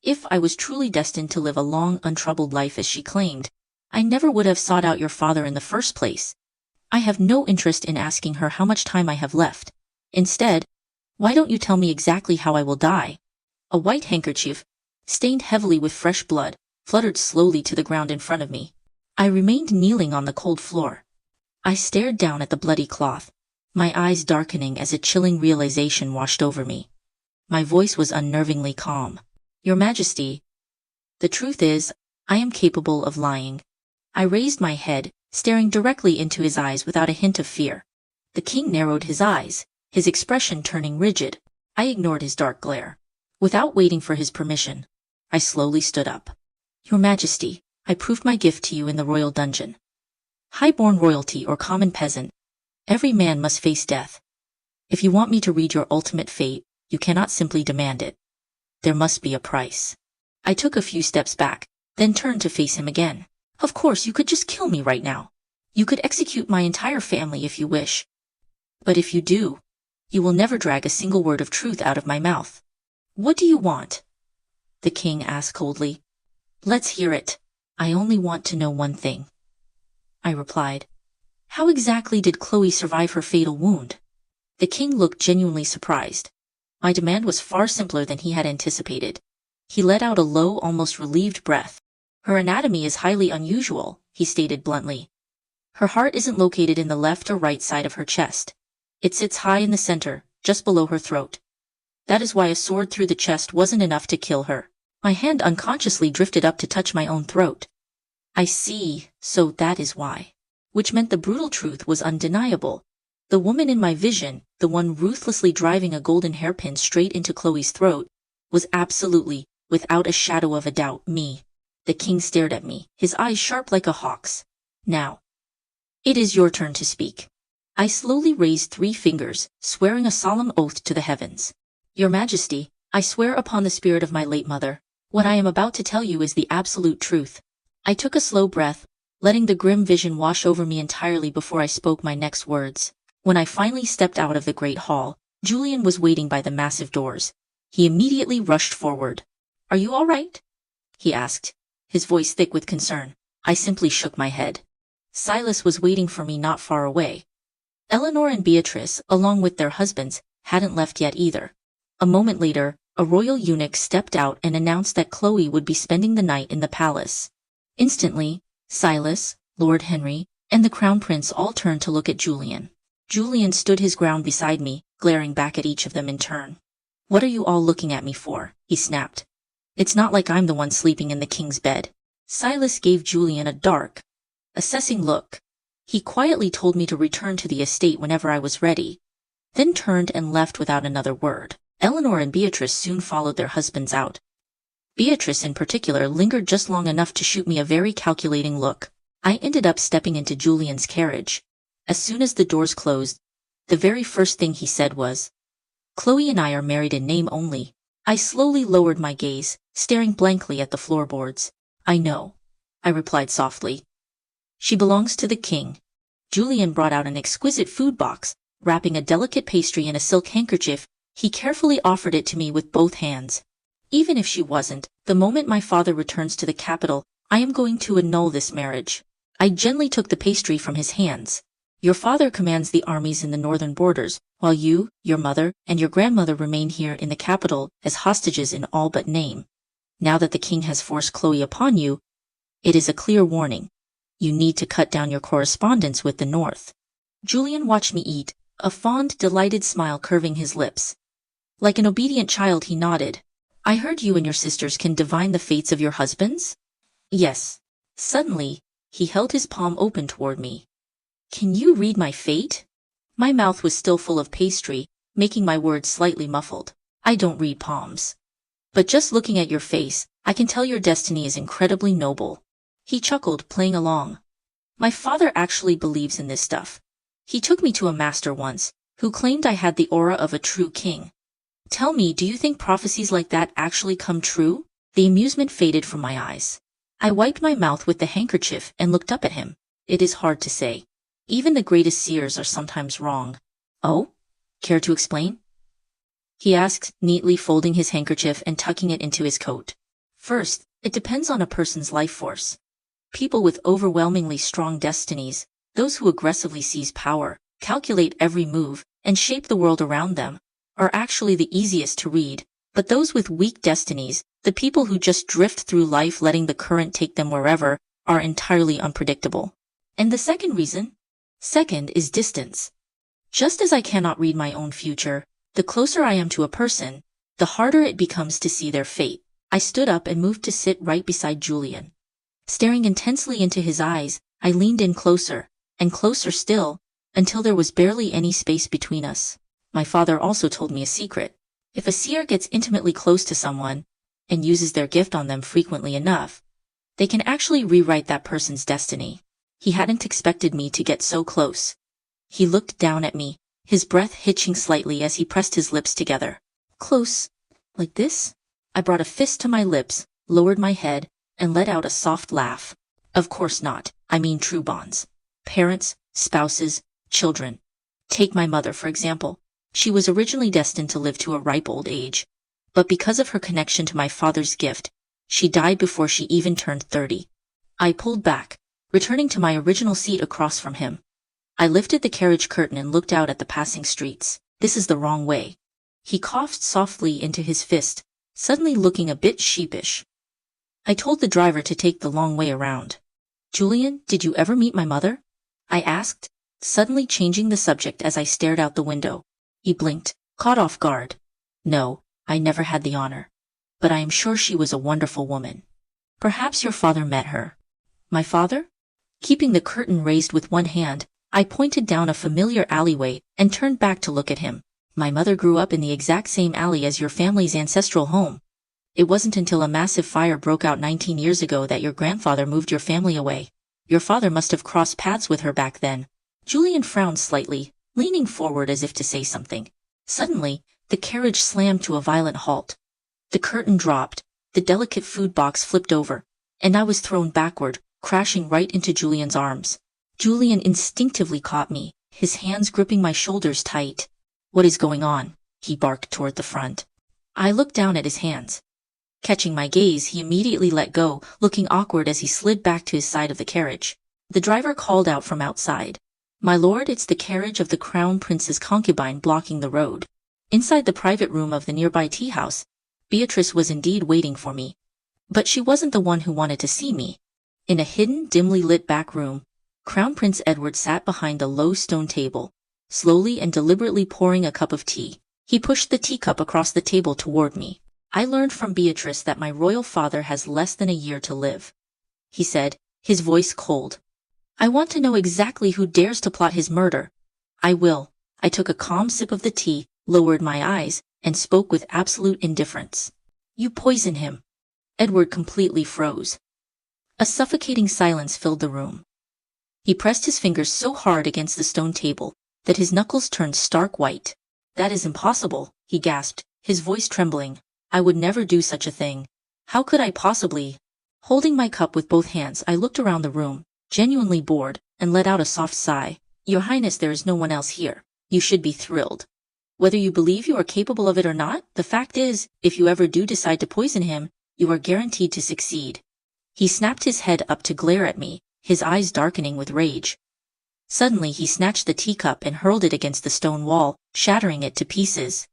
"If I was truly destined to live a long, untroubled life as she claimed, I never would have sought out your father in the first place. I have no interest in asking her how much time I have left. Instead, why don't you tell me exactly how I will die?" A white handkerchief, stained heavily with fresh blood, fluttered slowly to the ground in front of me. I remained kneeling on the cold floor. I stared down at the bloody cloth, my eyes darkening as a chilling realization washed over me. My voice was unnervingly calm. "Your Majesty, the truth is, I am capable of lying." I raised my head, staring directly into his eyes without a hint of fear. The king narrowed his eyes, his expression turning rigid. I ignored his dark glare. Without waiting for his permission, I slowly stood up. "Your Majesty, I proved my gift to you in the royal dungeon. High-born royalty or common peasant, every man must face death. If you want me to read your ultimate fate, you cannot simply demand it. There must be a price." I took a few steps back, then turned to face him again. "Of course, you could just kill me right now. You could execute my entire family if you wish. But if you do, you will never drag a single word of truth out of my mouth." "What do you want?" the king asked coldly. "Let's hear it." "I only want to know one thing," I replied. "How exactly did Chloe survive her fatal wound?" The king looked genuinely surprised. My demand was far simpler than he had anticipated. He let out a low, almost relieved breath. "Her anatomy is highly unusual," he stated bluntly. "Her heart isn't located in the left or right side of her chest. It sits high in the center, just below her throat. That is why a sword through the chest wasn't enough to kill her." My hand unconsciously drifted up to touch my own throat. "I see, so that is why." Which meant the brutal truth was undeniable. The woman in my vision, the one ruthlessly driving a golden hairpin straight into Chloe's throat, was absolutely, without a shadow of a doubt, me. The king stared at me, his eyes sharp like a hawk's. "Now, it is your turn to speak." I slowly raised 3 fingers, swearing a solemn oath to the heavens. "Your Majesty, I swear upon the spirit of my late mother, what I am about to tell you is the absolute truth." I took a slow breath, letting the grim vision wash over me entirely before I spoke my next words. When I finally stepped out of the great hall, Julian was waiting by the massive doors. He immediately rushed forward. "Are you all right?" he asked, his voice thick with concern. I simply shook my head. Silas was waiting for me not far away. Eleanor and Beatrice, along with their husbands, hadn't left yet either. A moment later, a royal eunuch stepped out and announced that Chloe would be spending the night in the palace. Instantly, Silas, Lord Henry, and the Crown Prince all turned to look at Julian. Julian stood his ground beside me, glaring back at each of them in turn. "What are you all looking at me for?" he snapped. "It's not like I'm the one sleeping in the king's bed." Silas gave Julian a dark, assessing look. He quietly told me to return to the estate whenever I was ready, then turned and left without another word. Eleanor and Beatrice soon followed their husbands out. Beatrice in particular lingered just long enough to shoot me a very calculating look. I ended up stepping into Julian's carriage. As soon as the doors closed, the very first thing he said was, "Chloe and I are married in name only." I slowly lowered my gaze, staring blankly at the floorboards. "I know," I replied softly. "She belongs to the king." Julian brought out an exquisite food box, wrapping a delicate pastry in a silk handkerchief. He carefully offered it to me with both hands. "Even if she wasn't, the moment my father returns to the capital, I am going to annul this marriage." I gently took the pastry from his hands. "Your father commands the armies in the northern borders, while you, your mother, and your grandmother remain here in the capital as hostages in all but name. Now that the king has forced Chloe upon you, it is a clear warning. You need to cut down your correspondence with the north." Julian watched me eat, a fond, delighted smile curving his lips. Like an obedient child he nodded. "I heard you and your sisters can divine the fates of your husbands?" "Yes." Suddenly, he held his palm open toward me. "Can you read my fate?" My mouth was still full of pastry, making my words slightly muffled. "I don't read palms. But just looking at your face, I can tell your destiny is incredibly noble." He chuckled, playing along. "My father actually believes in this stuff. He took me to a master once, who claimed I had the aura of a true king. Tell me, do you think prophecies like that actually come true?" The amusement faded from my eyes. I wiped my mouth with the handkerchief and looked up at him. "It is hard to say. Even the greatest seers are sometimes wrong." "Oh? Care to explain?" he asked, neatly folding his handkerchief and tucking it into his coat. "First, it depends on a person's life force. People with overwhelmingly strong destinies, those who aggressively seize power, calculate every move, and shape the world around them, are actually the easiest to read. But those with weak destinies, the people who just drift through life letting the current take them wherever, are entirely unpredictable." "And the second reason?" "Second is distance. Just as I cannot read my own future, the closer I am to a person, the harder it becomes to see their fate." I stood up and moved to sit right beside Julian. Staring intensely into his eyes, I leaned in closer, and closer still, until there was barely any space between us. My father also told me a secret. If a seer gets intimately close to someone, and uses their gift on them frequently enough, they can actually rewrite that person's destiny. He hadn't expected me to get so close. He looked down at me, his breath hitching slightly as he pressed his lips together. "Close? Like this?" I brought a fist to my lips, lowered my head, and let out a soft laugh. "Of course not. I mean true bonds. Parents, spouses, children. Take my mother, for example. She was originally destined to live to a ripe old age, but because of her connection to my father's gift, she died before she even turned 30. I pulled back, returning to my original seat across from him. I lifted the carriage curtain and looked out at the passing streets. "This is the wrong way." He coughed softly into his fist, suddenly looking a bit sheepish. I told the driver to take the long way around. "Julian, did you ever meet my mother?" I asked, suddenly changing the subject as I stared out the window. He blinked, caught off guard. "No, I never had the honor. But I am sure she was a wonderful woman. Perhaps your father met her." "My father?" Keeping the curtain raised with one hand, I pointed down a familiar alleyway and turned back to look at him. "My mother grew up in the exact same alley as your family's ancestral home. It wasn't until a massive fire broke out 19 years ago that your grandfather moved your family away. Your father must have crossed paths with her back then." Julian frowned slightly, leaning forward as if to say something. Suddenly, the carriage slammed to a violent halt. The curtain dropped, the delicate food box flipped over, and I was thrown backward, crashing right into Julian's arms. Julian instinctively caught me, his hands gripping my shoulders tight. "What is going on?" he barked toward the front. I looked down at his hands. Catching my gaze, he immediately let go, looking awkward as he slid back to his side of the carriage. The driver called out from outside. "My lord, it's the carriage of the crown prince's concubine blocking the road." Inside the private room of the nearby tea house, Beatrice was indeed waiting for me. But she wasn't the one who wanted to see me. In a hidden, dimly lit back room, Crown Prince Edward sat behind a low stone table, slowly and deliberately pouring a cup of tea. He pushed the teacup across the table toward me. "I learned from Beatrice that my royal father has less than a year to live," he said, his voice cold. "I want to know exactly who dares to plot his murder." "I will." I took a calm sip of the tea, lowered my eyes, and spoke with absolute indifference. "You poison him." Edward completely froze. A suffocating silence filled the room. He pressed his fingers so hard against the stone table that his knuckles turned stark white. "That is impossible," he gasped, his voice trembling. "I would never do such a thing. How could I possibly?" Holding my cup with both hands, I looked around the room, genuinely bored, and let out a soft sigh. "Your Highness, there is no one else here. You should be thrilled. Whether you believe you are capable of it or not, the fact is, if you ever do decide to poison him, you are guaranteed to succeed." He snapped his head up to glare at me, his eyes darkening with rage. Suddenly he snatched the teacup and hurled it against the stone wall, shattering it to pieces.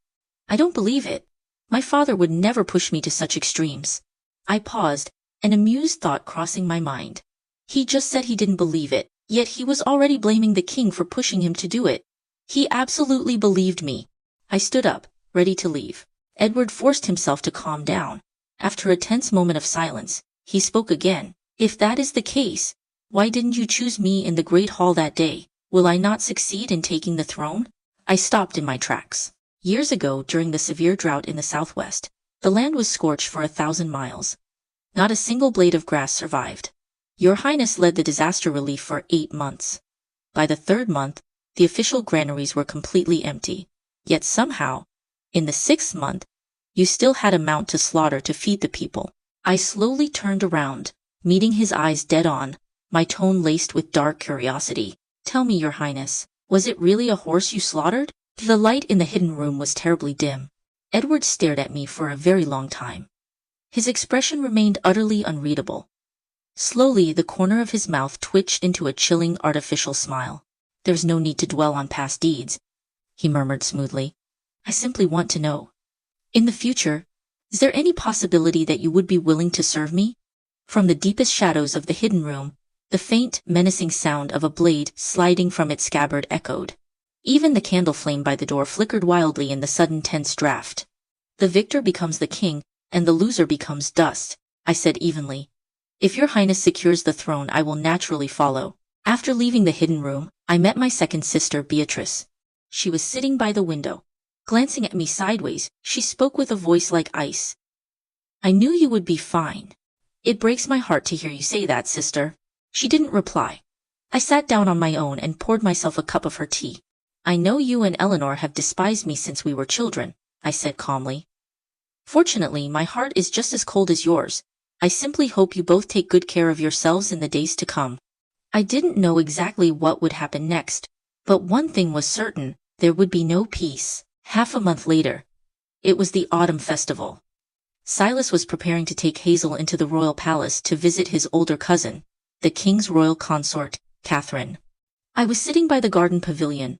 "I don't believe it. My father would never push me to such extremes." I paused, an amused thought crossing my mind. He just said he didn't believe it, yet he was already blaming the king for pushing him to do it. He absolutely believed me. I stood up, ready to leave. Edward forced himself to calm down. After a tense moment of silence, he spoke again. "If that is the case, why didn't you choose me in the Great Hall that day? Will I not succeed in taking the throne?" I stopped in my tracks. Years ago, during the severe drought in the southwest, the land was scorched for 1,000 miles. Not a single blade of grass survived. Your Highness led the disaster relief for 8 months. By the 3rd month, the official granaries were completely empty. Yet somehow, in the 6th month, you still had a mount to slaughter to feed the people. I slowly turned around, meeting his eyes dead on, my tone laced with dark curiosity. "Tell me, Your Highness, was it really a horse you slaughtered?" The light in the hidden room was terribly dim. Edward stared at me for a very long time. His expression remained utterly unreadable. Slowly, the corner of his mouth twitched into a chilling artificial smile. "There's no need to dwell on past deeds," he murmured smoothly. "I simply want to know. In the future, is there any possibility that you would be willing to serve me?" From the deepest shadows of the hidden room, the faint, menacing sound of a blade sliding from its scabbard echoed. Even the candle flame by the door flickered wildly in the sudden tense draft. "The victor becomes the king, and the loser becomes dust," I said evenly. "If Your Highness secures the throne, I will naturally follow." After leaving the hidden room, I met my second sister, Beatrice. She was sitting by the window. Glancing at me sideways, she spoke with a voice like ice. "I knew you would be fine. It breaks my heart to hear you say that, sister." She didn't reply. I sat down on my own and poured myself a cup of her tea. "I know you and Eleanor have despised me since we were children," I said calmly. "Fortunately, my heart is just as cold as yours. I simply hope you both take good care of yourselves in the days to come." I didn't know exactly what would happen next, but one thing was certain, there would be no peace. Half a month later. It was the autumn festival. Silas was preparing to take Hazel into the royal palace to visit his older cousin, the king's royal consort, Catherine. I was sitting by the garden pavilion,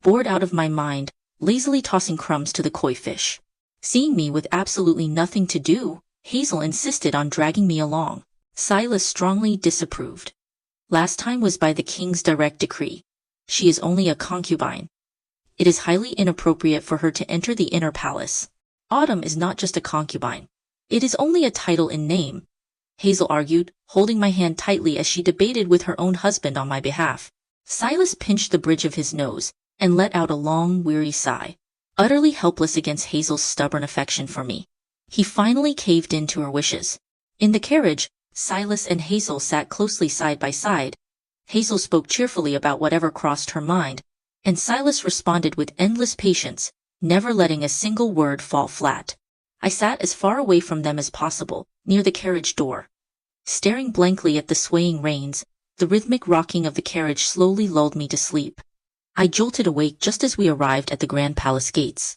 bored out of my mind, lazily tossing crumbs to the koi fish. Seeing me with absolutely nothing to do, Hazel insisted on dragging me along. Silas strongly disapproved. "Last time was by the king's direct decree. She is only a concubine. It is highly inappropriate for her to enter the inner palace. Autumn is not just a concubine. It is only a title in name," Hazel argued, holding my hand tightly as she debated with her own husband on my behalf. Silas pinched the bridge of his nose and let out a long, weary sigh. Utterly helpless against Hazel's stubborn affection for me, he finally caved in to her wishes. In the carriage, Silas and Hazel sat closely side by side. Hazel spoke cheerfully about whatever crossed her mind, and Silas responded with endless patience, never letting a single word fall flat. I sat as far away from them as possible, near the carriage door. Staring blankly at the swaying reins, the rhythmic rocking of the carriage slowly lulled me to sleep. I jolted awake just as we arrived at the Grand Palace gates.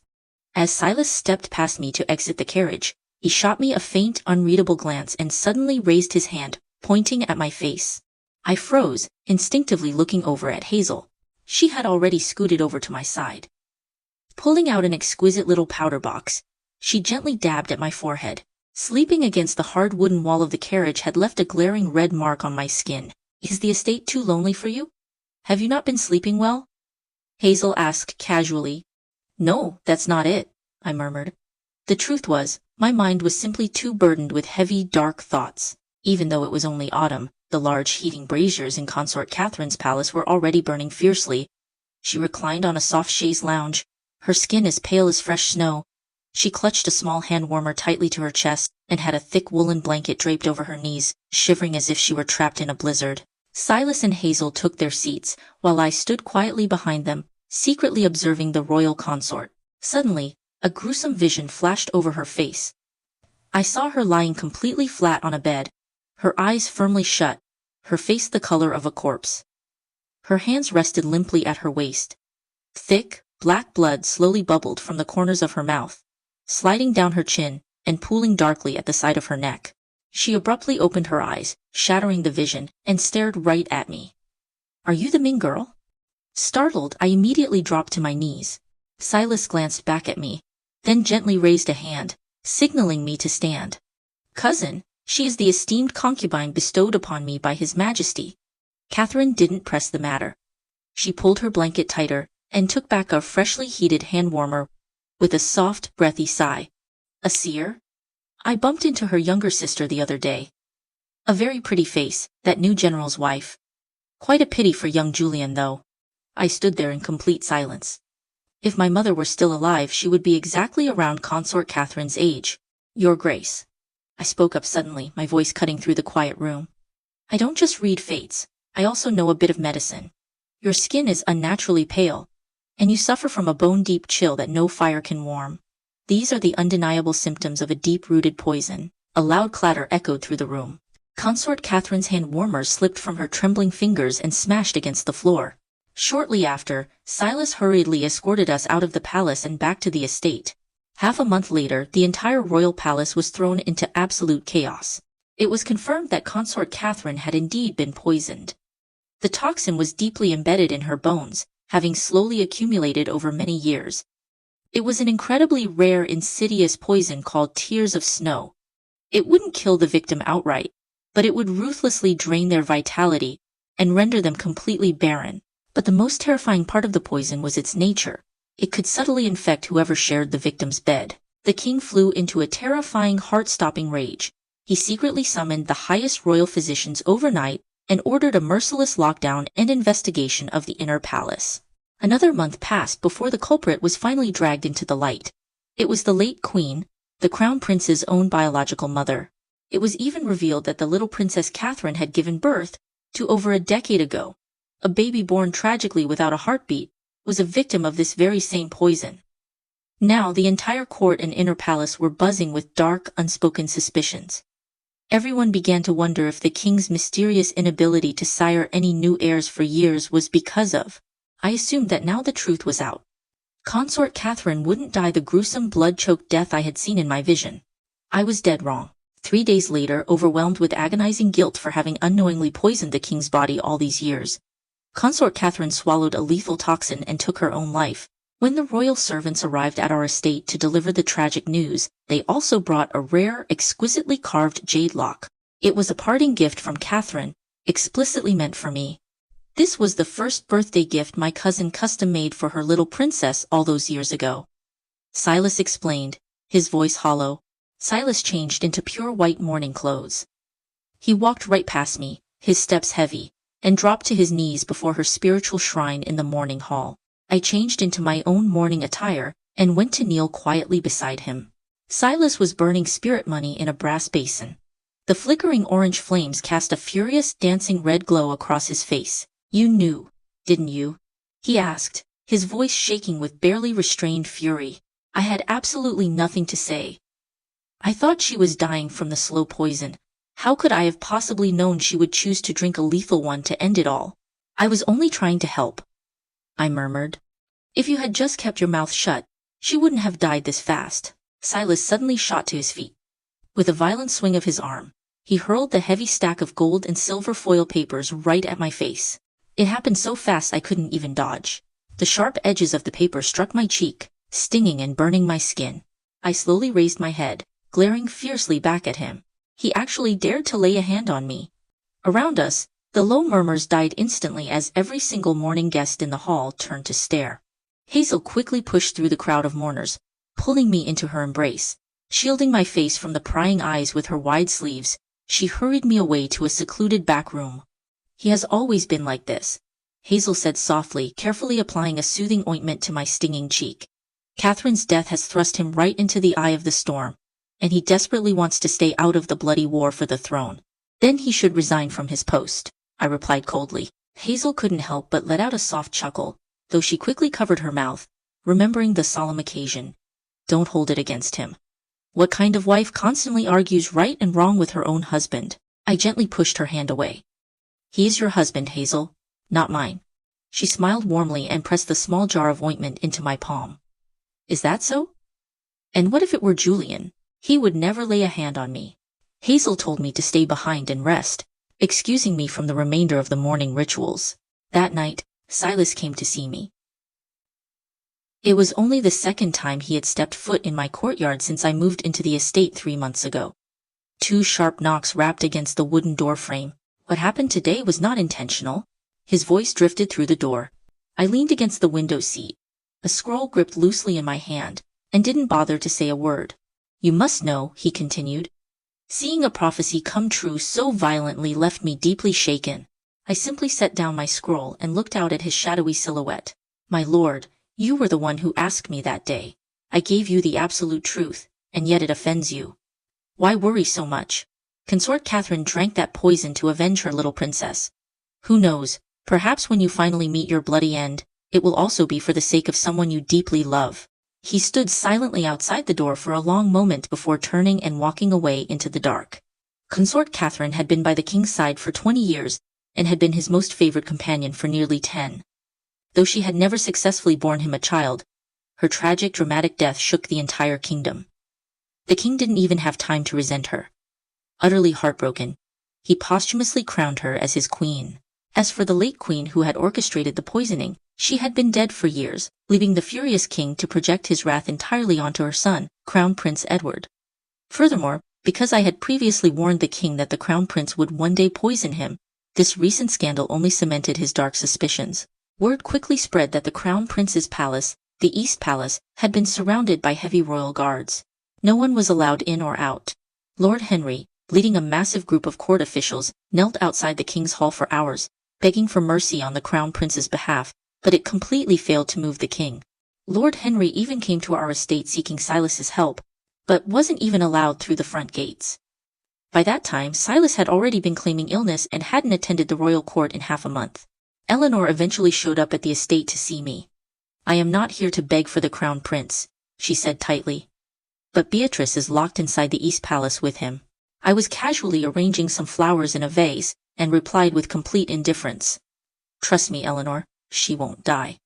As Silas stepped past me to exit the carriage, he shot me a faint, unreadable glance and suddenly raised his hand, pointing at my face. I froze, instinctively looking over at Hazel. She had already scooted over to my side. Pulling out an exquisite little powder box, she gently dabbed at my forehead. Sleeping against the hard wooden wall of the carriage had left a glaring red mark on my skin. "Is the estate too lonely for you? Have you not been sleeping well?" Hazel asked casually. "No, that's not it," I murmured. The truth was, my mind was simply too burdened with heavy, dark thoughts. Even though it was only autumn, the large heating braziers in Consort Catherine's palace were already burning fiercely. She reclined on a soft chaise lounge, her skin as pale as fresh snow, She clutched a small hand warmer tightly to her chest and had a thick woolen blanket draped over her knees, shivering as if she were trapped in a blizzard. Silas and Hazel took their seats, while I stood quietly behind them, secretly observing the royal consort. Suddenly, a gruesome vision flashed over her face. I saw her lying completely flat on a bed, her eyes firmly shut, her face the color of a corpse. Her hands rested limply at her waist. Thick, black blood slowly bubbled from the corners of her mouth, sliding down her chin and pooling darkly at the side of her neck. She abruptly opened her eyes, shattering the vision, and stared right at me. "Are you the Ming girl?" Startled, I immediately dropped to my knees. Silas glanced back at me, then gently raised a hand, signaling me to stand. "Cousin, she is the esteemed concubine bestowed upon me by His Majesty." Catherine didn't press the matter. She pulled her blanket tighter and took back a freshly heated hand warmer with a soft, breathy sigh. "A seer? I bumped into her younger sister the other day. A very pretty face, that new general's wife. Quite a pity for young Julian, though." I stood there in complete silence. If my mother were still alive, she would be exactly around Consort Catherine's age. "Your Grace," I spoke up suddenly, my voice cutting through the quiet room. "I don't just read fates, I also know a bit of medicine. Your skin is unnaturally pale, and you suffer from a bone-deep chill that no fire can warm. These are the undeniable symptoms of a deep-rooted poison." A loud clatter echoed through the room. Consort Catherine's hand warmer slipped from her trembling fingers and smashed against the floor. Shortly after, Silas hurriedly escorted us out of the palace and back to the estate. Half a month later, the entire royal palace was thrown into absolute chaos. It was confirmed that Consort Catherine had indeed been poisoned. The toxin was deeply embedded in her bones, having slowly accumulated over many years. It was an incredibly rare, insidious poison called tears of snow. It wouldn't kill the victim outright, but it would ruthlessly drain their vitality and render them completely barren. But the most terrifying part of the poison was its nature. It could subtly infect whoever shared the victim's bed. The king flew into a terrifying, heart-stopping rage. He secretly summoned the highest royal physicians overnight and ordered a merciless lockdown and investigation of the inner palace. Another month passed before the culprit was finally dragged into the light. It was the late queen, the crown prince's own biological mother. It was even revealed that the little Princess Catherine had given birth to over a decade ago. A baby born tragically without a heartbeat was a victim of this very same poison. Now the entire court and inner palace were buzzing with dark, unspoken suspicions. Everyone began to wonder if the king's mysterious inability to sire any new heirs for years was because of. I assumed that now the truth was out. Consort Catherine wouldn't die the gruesome blood-choked death I had seen in my vision. I was dead wrong. 3 days later, overwhelmed with agonizing guilt for having unknowingly poisoned the king's body all these years, Consort Catherine swallowed a lethal toxin and took her own life. When the royal servants arrived at our estate to deliver the tragic news, they also brought a rare, exquisitely carved jade lock. It was a parting gift from Catherine, explicitly meant for me. This was the first birthday gift my cousin custom-made for her little princess all those years ago. Silas explained, his voice hollow. Silas changed into pure white mourning clothes. He walked right past me, his steps heavy, and dropped to his knees before her spiritual shrine in the mourning hall. I changed into my own mourning attire and went to kneel quietly beside him. Silas was burning spirit money in a brass basin. The flickering orange flames cast a furious, dancing red glow across his face. "You knew, didn't you?" he asked, his voice shaking with barely restrained fury. I had absolutely nothing to say. "I thought she was dying from the slow poison. How could I have possibly known she would choose to drink a lethal one to end it all?" "I was only trying to help," I murmured. "If you had just kept your mouth shut, she wouldn't have died this fast." Silas suddenly shot to his feet. With a violent swing of his arm, he hurled the heavy stack of gold and silver foil papers right at my face. It happened so fast I couldn't even dodge. The sharp edges of the paper struck my cheek, stinging and burning my skin. I slowly raised my head, glaring fiercely back at him. He actually dared to lay a hand on me. Around us, the low murmurs died instantly as every single mourning guest in the hall turned to stare. Hazel quickly pushed through the crowd of mourners, pulling me into her embrace. Shielding my face from the prying eyes with her wide sleeves, she hurried me away to a secluded back room. "He has always been like this," Hazel said softly, carefully applying a soothing ointment to my stinging cheek. Catherine's death has thrust him right into the eye of the storm, and he desperately wants to stay out of the bloody war for the throne. Then he should resign from his post, I replied coldly. Hazel couldn't help but let out a soft chuckle, though she quickly covered her mouth, remembering the solemn occasion. Don't hold it against him. What kind of wife constantly argues right and wrong with her own husband? I gently pushed her hand away. He is your husband, Hazel, not mine. She smiled warmly and pressed the small jar of ointment into my palm. Is that so? And what if it were Julian? He would never lay a hand on me. Hazel told me to stay behind and rest, excusing me from the remainder of the morning rituals. That night, Silas came to see me. It was only the second time he had stepped foot in my courtyard since I moved into the estate 3 months ago. 2 sharp knocks rapped against the wooden door frame. What happened today was not intentional. His voice drifted through the door. I leaned against the window seat, a scroll gripped loosely in my hand, and didn't bother to say a word. You must know, he continued. Seeing a prophecy come true so violently left me deeply shaken. I simply set down my scroll and looked out at his shadowy silhouette. My lord, you were the one who asked me that day. I gave you the absolute truth, and yet it offends you. Why worry so much? Consort Catherine drank that poison to avenge her little princess. Who knows, perhaps when you finally meet your bloody end, it will also be for the sake of someone you deeply love. He stood silently outside the door for a long moment before turning and walking away into the dark. Consort Catherine had been by the king's side for 20 years, and had been his most favored companion for nearly 10. Though she had never successfully borne him a child, her tragic, dramatic death shook the entire kingdom. The king didn't even have time to resent her. Utterly heartbroken, he posthumously crowned her as his queen. As for the late queen who had orchestrated the poisoning, she had been dead for years, leaving the furious king to project his wrath entirely onto her son, Crown Prince Edward. Furthermore, because I had previously warned the king that the Crown Prince would one day poison him, this recent scandal only cemented his dark suspicions. Word quickly spread that the Crown Prince's palace, the East Palace, had been surrounded by heavy royal guards. No one was allowed in or out. Lord Henry, leading a massive group of court officials, knelt outside the king's hall for hours, begging for mercy on the Crown Prince's behalf, but it completely failed to move the king. Lord Henry even came to our estate seeking Silas's help, but wasn't even allowed through the front gates. By that time, Silas had already been claiming illness and hadn't attended the royal court in half a month. Eleanor eventually showed up at the estate to see me. I am not here to beg for the Crown Prince, she said tightly. But Beatrice is locked inside the East Palace with him. I was casually arranging some flowers in a vase, and replied with complete indifference. Trust me, Eleanor, she won't die.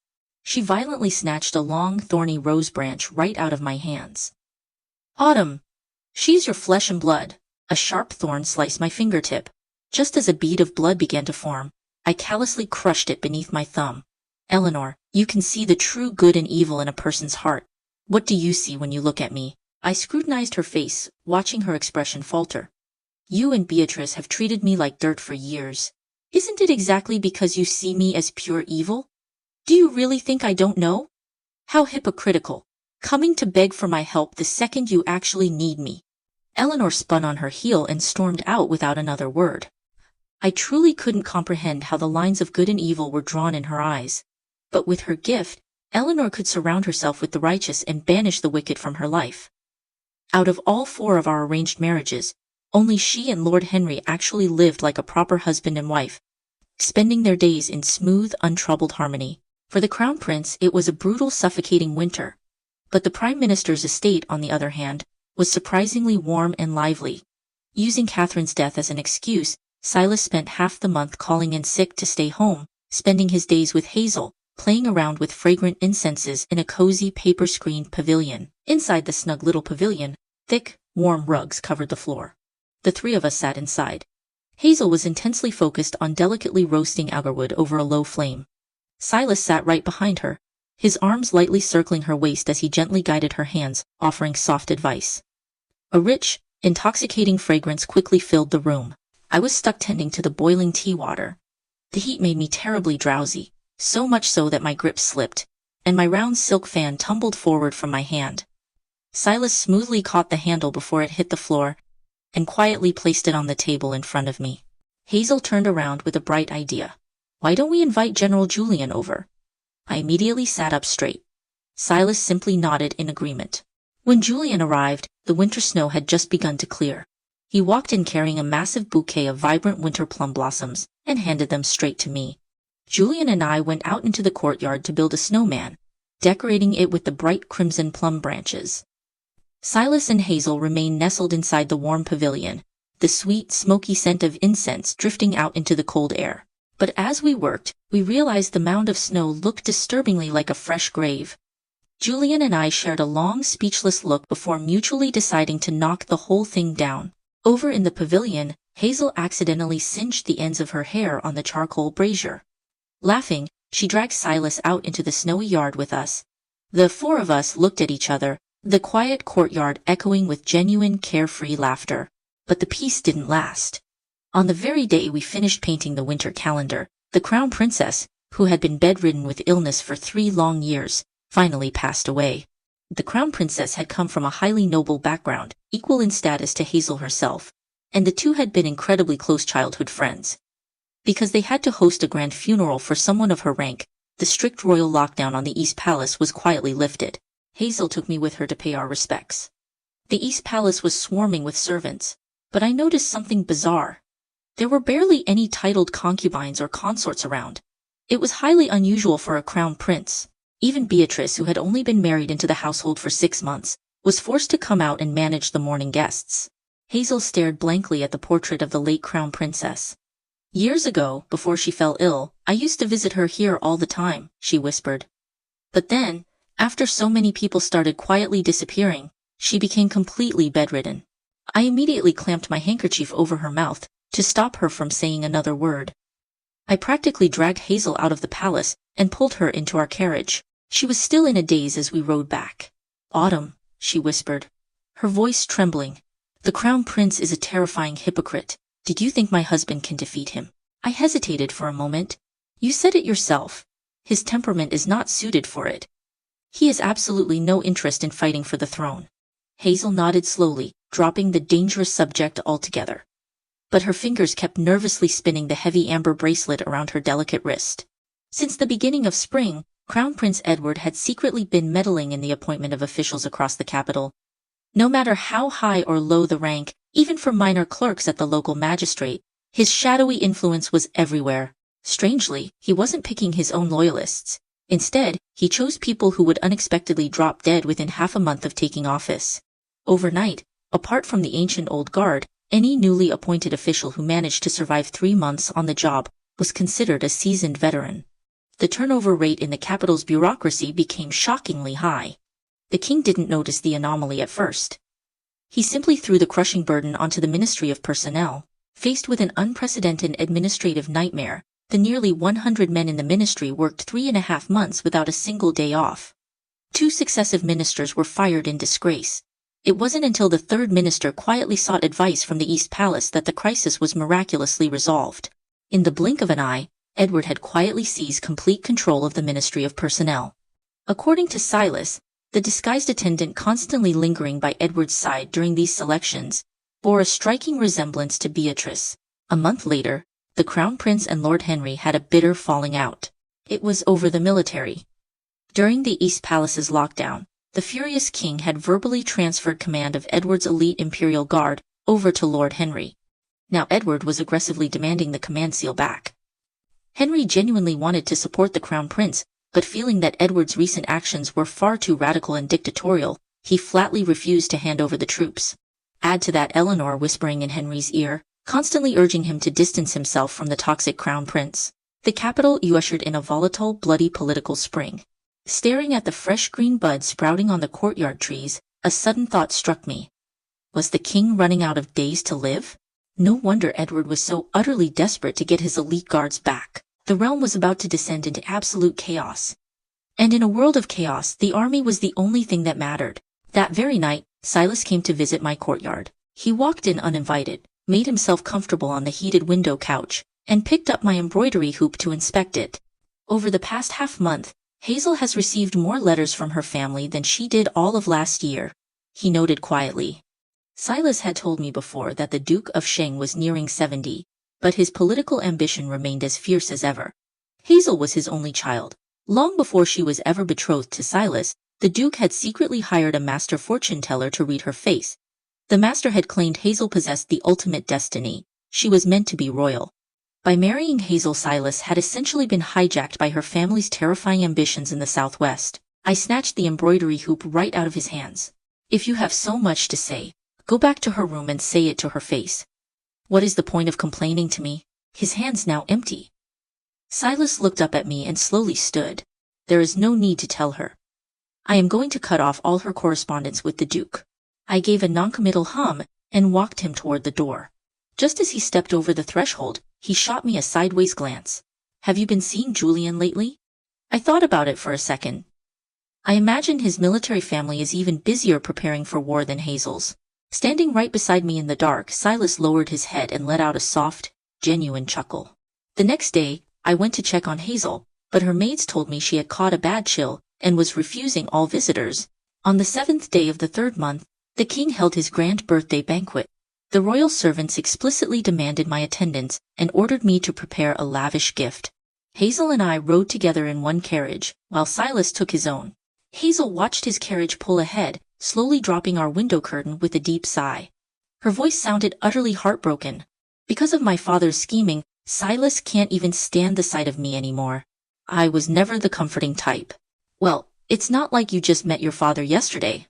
She violently snatched a long, thorny rose branch right out of my hands. Autumn! She's your flesh and blood. A sharp thorn sliced my fingertip. Just as a bead of blood began to form, I callously crushed it beneath my thumb. Eleanor, you can see the true good and evil in a person's heart. What do you see when you look at me? I scrutinized her face, watching her expression falter. You and Beatrice have treated me like dirt for years. Isn't it exactly because you see me as pure evil? Do you really think I don't know? How hypocritical, coming to beg for my help the second you actually need me. Eleanor spun on her heel and stormed out without another word. I truly couldn't comprehend how the lines of good and evil were drawn in her eyes. But with her gift, Eleanor could surround herself with the righteous and banish the wicked from her life. Out of all 4 of our arranged marriages, only she and Lord Henry actually lived like a proper husband and wife, spending their days in smooth, untroubled harmony. For the Crown Prince, it was a brutal, suffocating winter. But the Prime Minister's estate, on the other hand, was surprisingly warm and lively. Using Catherine's death as an excuse, Silas spent half the month calling in sick to stay home, spending his days with Hazel, playing around with fragrant incenses in a cozy, paper-screened pavilion. Inside the snug little pavilion, thick, warm rugs covered the floor. The 3 of us sat inside. Hazel was intensely focused on delicately roasting agarwood over a low flame. Silas sat right behind her, his arms lightly circling her waist as he gently guided her hands, offering soft advice. A rich, intoxicating fragrance quickly filled the room. I was stuck tending to the boiling tea water. The heat made me terribly drowsy, so much so that my grip slipped, and my round silk fan tumbled forward from my hand. Silas smoothly caught the handle before it hit the floor, and quietly placed it on the table in front of me. Hazel turned around with a bright idea. Why don't we invite General Julian over? I immediately sat up straight. Silas simply nodded in agreement. When Julian arrived, the winter snow had just begun to clear. He walked in carrying a massive bouquet of vibrant winter plum blossoms and handed them straight to me. Julian and I went out into the courtyard to build a snowman, decorating it with the bright crimson plum branches. Silas and Hazel remained nestled inside the warm pavilion, the sweet, smoky scent of incense drifting out into the cold air. But as we worked, we realized the mound of snow looked disturbingly like a fresh grave. Julian and I shared a long, speechless look before mutually deciding to knock the whole thing down. Over in the pavilion, Hazel accidentally singed the ends of her hair on the charcoal brazier. Laughing, she dragged Silas out into the snowy yard with us. The four of us looked at each other, the quiet courtyard echoing with genuine, carefree laughter. But the peace didn't last. On the very day we finished painting the winter calendar, the crown princess, who had been bedridden with illness for 3 long years, finally passed away. The crown princess had come from a highly noble background, equal in status to Hazel herself, and the two had been incredibly close childhood friends. Because they had to host a grand funeral for someone of her rank, the strict royal lockdown on the East Palace was quietly lifted. Hazel took me with her to pay our respects. The East Palace was swarming with servants, but I noticed something bizarre. There were barely any titled concubines or consorts around. It was highly unusual for a crown prince. Even Beatrice, who had only been married into the household for 6 months, was forced to come out and manage the mourning guests. Hazel stared blankly at the portrait of the late crown princess. "Years ago, before she fell ill, I used to visit her here all the time," she whispered. "But then, after so many people started quietly disappearing, she became completely bedridden." I immediately clamped my handkerchief over her mouth to stop her from saying another word. I practically dragged Hazel out of the palace and pulled her into our carriage. She was still in a daze as we rode back. "Autumn," she whispered, her voice trembling. "The crown prince is a terrifying hypocrite. Did you think my husband can defeat him?" I hesitated for a moment. "You said it yourself. His temperament is not suited for it. He has absolutely no interest in fighting for the throne." Hazel nodded slowly, dropping the dangerous subject altogether. But her fingers kept nervously spinning the heavy amber bracelet around her delicate wrist. Since the beginning of spring, Crown Prince Edward had secretly been meddling in the appointment of officials across the capital. No matter how high or low the rank, even for minor clerks at the local magistrate, his shadowy influence was everywhere. Strangely, he wasn't picking his own loyalists. Instead, he chose people who would unexpectedly drop dead within half a month of taking office. Overnight, apart from the ancient old guard, any newly appointed official who managed to survive 3 months on the job was considered a seasoned veteran. The turnover rate in the capital's bureaucracy became shockingly high. The king didn't notice the anomaly at first. He simply threw the crushing burden onto the Ministry of Personnel. Faced with an unprecedented administrative nightmare, the nearly 100 men in the ministry worked 3.5 months without a single day off. 2 successive ministers were fired in disgrace. It wasn't until the 3rd minister quietly sought advice from the East Palace that the crisis was miraculously resolved. In the blink of an eye, Edward had quietly seized complete control of the Ministry of Personnel. According to Silas, the disguised attendant constantly lingering by Edward's side during these selections, bore a striking resemblance to Beatrice. A month later, the Crown Prince and Lord Henry had a bitter falling out. It was over the military. During the East Palace's lockdown, the furious king had verbally transferred command of Edward's elite imperial guard over to Lord Henry. Now Edward was aggressively demanding the command seal back. Henry genuinely wanted to support the crown prince, but feeling that Edward's recent actions were far too radical and dictatorial, he flatly refused to hand over the troops. Add to that Eleanor whispering in Henry's ear, constantly urging him to distance himself from the toxic crown prince. The capital ushered in a volatile, bloody political spring. Staring at the fresh green buds sprouting on the courtyard trees, a sudden thought struck me. Was the king running out of days to live? No wonder Edward was so utterly desperate to get his elite guards back. The realm was about to descend into absolute chaos. And in a world of chaos, the army was the only thing that mattered. That very night, Silas came to visit my courtyard. He walked in uninvited, made himself comfortable on the heated window couch, and picked up my embroidery hoop to inspect it. Over the past half-month, Hazel has received more letters from her family than she did all of last year, he noted quietly. Silas had told me before that the Duke of Sheng was nearing 70, but his political ambition remained as fierce as ever. Hazel was his only child. Long before she was ever betrothed to Silas, The Duke had secretly hired a master fortune teller to read her face. The master had claimed Hazel possessed the ultimate destiny. She was meant to be royal. By marrying Hazel, Silas had essentially been hijacked by her family's terrifying ambitions in the Southwest. I snatched the embroidery hoop right out of his hands. If you have so much to say, go back to her room and say it to her face. What is the point of complaining to me? His hands now empty. Silas looked up at me and slowly stood. There is no need to tell her. I am going to cut off all her correspondence with the Duke. I gave a noncommittal hum and walked him toward the door. Just as he stepped over the threshold, he shot me a sideways glance. Have you been seeing Julian lately? I thought about it for a second. I imagine his military family is even busier preparing for war than Hazel's. Standing right beside me in the dark, Silas lowered his head and let out a soft, genuine chuckle. The next day, I went to check on Hazel, but her maids told me she had caught a bad chill and was refusing all visitors. On the 7th day of the 3rd month, the king held his grand birthday banquet. The royal servants explicitly demanded my attendance and ordered me to prepare a lavish gift. Hazel and I rode together in one carriage, while Silas took his own. Hazel watched his carriage pull ahead, slowly dropping our window curtain with a deep sigh. Her voice sounded utterly heartbroken. Because of my father's scheming, Silas can't even stand the sight of me anymore. I was never the comforting type. Well, it's not like you just met your father yesterday,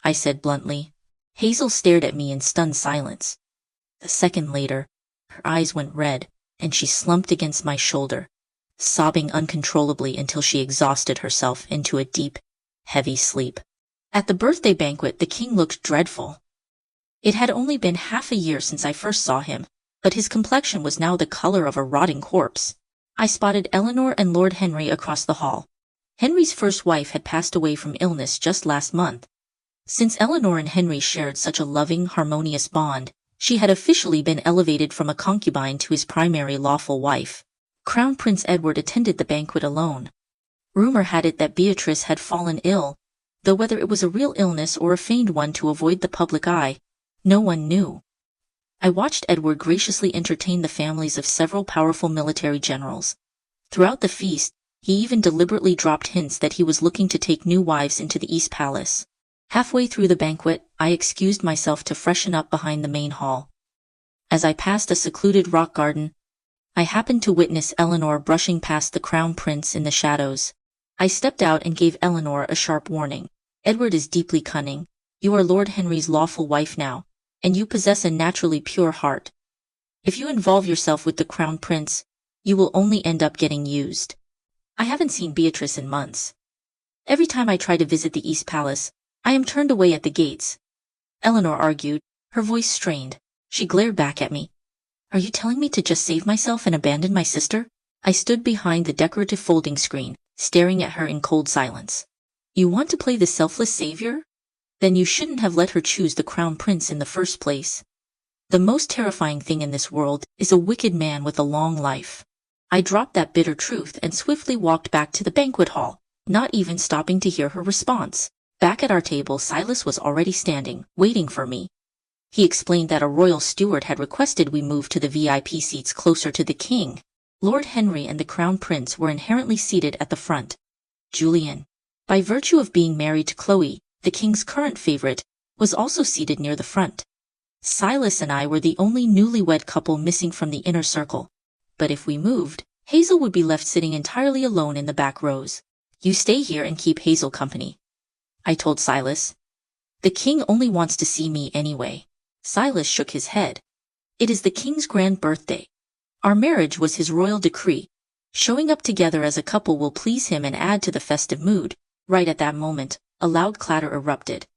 I said bluntly. Hazel stared at me in stunned silence. A second later, her eyes went red, and she slumped against my shoulder, sobbing uncontrollably until she exhausted herself into a deep, heavy sleep. At the birthday banquet, the king looked dreadful. It had only been half a year since I first saw him, but his complexion was now the color of a rotting corpse. I spotted Eleanor and Lord Henry across the hall. Henry's first wife had passed away from illness just last month. Since Eleanor and Henry shared such a loving, harmonious bond, she had officially been elevated from a concubine to his primary lawful wife. Crown Prince Edward attended the banquet alone. Rumor had it that Beatrice had fallen ill, though whether it was a real illness or a feigned one to avoid the public eye, no one knew. I watched Edward graciously entertain the families of several powerful military generals. Throughout the feast, he even deliberately dropped hints that he was looking to take new wives into the East Palace. Halfway through the banquet, I excused myself to freshen up behind the main hall. As I passed a secluded rock garden, I happened to witness Eleanor brushing past the crown prince in the shadows. I stepped out and gave Eleanor a sharp warning. Edward is deeply cunning. You are Lord Henry's lawful wife now, and you possess a naturally pure heart. If you involve yourself with the crown prince, you will only end up getting used. I haven't seen Beatrice in months. Every time I try to visit the East Palace, I am turned away at the gates. Eleanor argued, her voice strained. She glared back at me. Are you telling me to just save myself and abandon my sister? I stood behind the decorative folding screen, staring at her in cold silence. You want to play the selfless savior? Then you shouldn't have let her choose the crown prince in the first place. The most terrifying thing in this world is a wicked man with a long life. I dropped that bitter truth and swiftly walked back to the banquet hall, not even stopping to hear her response. Back at our table, Silas was already standing, waiting for me. He explained that a royal steward had requested we move to the VIP seats closer to the king. Lord Henry and the crown prince were inherently seated at the front. Julian, by virtue of being married to Chloe, the king's current favorite, was also seated near the front. Silas and I were the only newlywed couple missing from the inner circle. But if we moved, Hazel would be left sitting entirely alone in the back rows. You stay here and keep Hazel company, I told Silas. The king only wants to see me anyway. Silas shook his head. It is the king's grand birthday. Our marriage was his royal decree. Showing up together as a couple will please him and add to the festive mood. Right at that moment, a loud clatter erupted.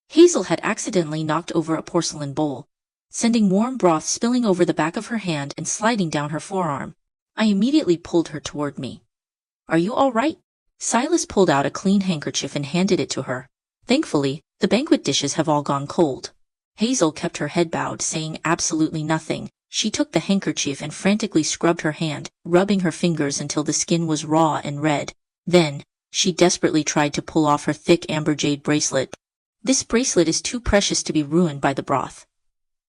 Hazel had accidentally knocked over a porcelain bowl, sending warm broth spilling over the back of her hand and sliding down her forearm. I immediately pulled her toward me. Are you all right? Silas pulled out a clean handkerchief and handed it to her. Thankfully, the banquet dishes have all gone cold. Hazel kept her head bowed, saying absolutely nothing. She took the handkerchief and frantically scrubbed her hand, rubbing her fingers until the skin was raw and red. Then, she desperately tried to pull off her thick amber jade bracelet. This bracelet is too precious to be ruined by the broth,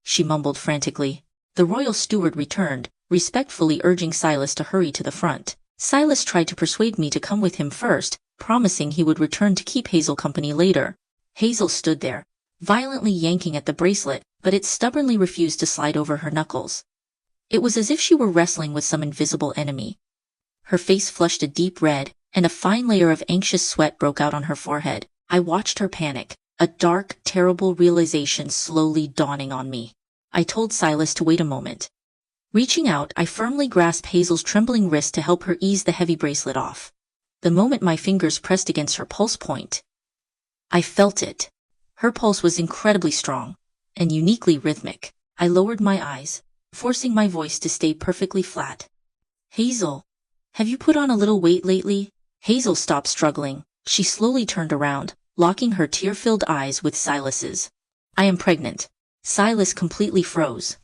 she mumbled frantically. The royal steward returned, respectfully urging Silas to hurry to the front. Silas tried to persuade me to come with him first, promising he would return to keep Hazel company later. Hazel stood there, violently yanking at the bracelet, but it stubbornly refused to slide over her knuckles. It was as if she were wrestling with some invisible enemy. Her face flushed a deep red, and a fine layer of anxious sweat broke out on her forehead. I watched her panic, a dark, terrible realization slowly dawning on me. I told Silas to wait a moment. Reaching out, I firmly grasped Hazel's trembling wrist to help her ease the heavy bracelet off. The moment my fingers pressed against her pulse point, I felt it. Her pulse was incredibly strong, and uniquely rhythmic. I lowered my eyes, forcing my voice to stay perfectly flat. Hazel, have you put on a little weight lately? Hazel stopped struggling. She slowly turned around, locking her tear-filled eyes with Silas's. I am pregnant. Silas completely froze.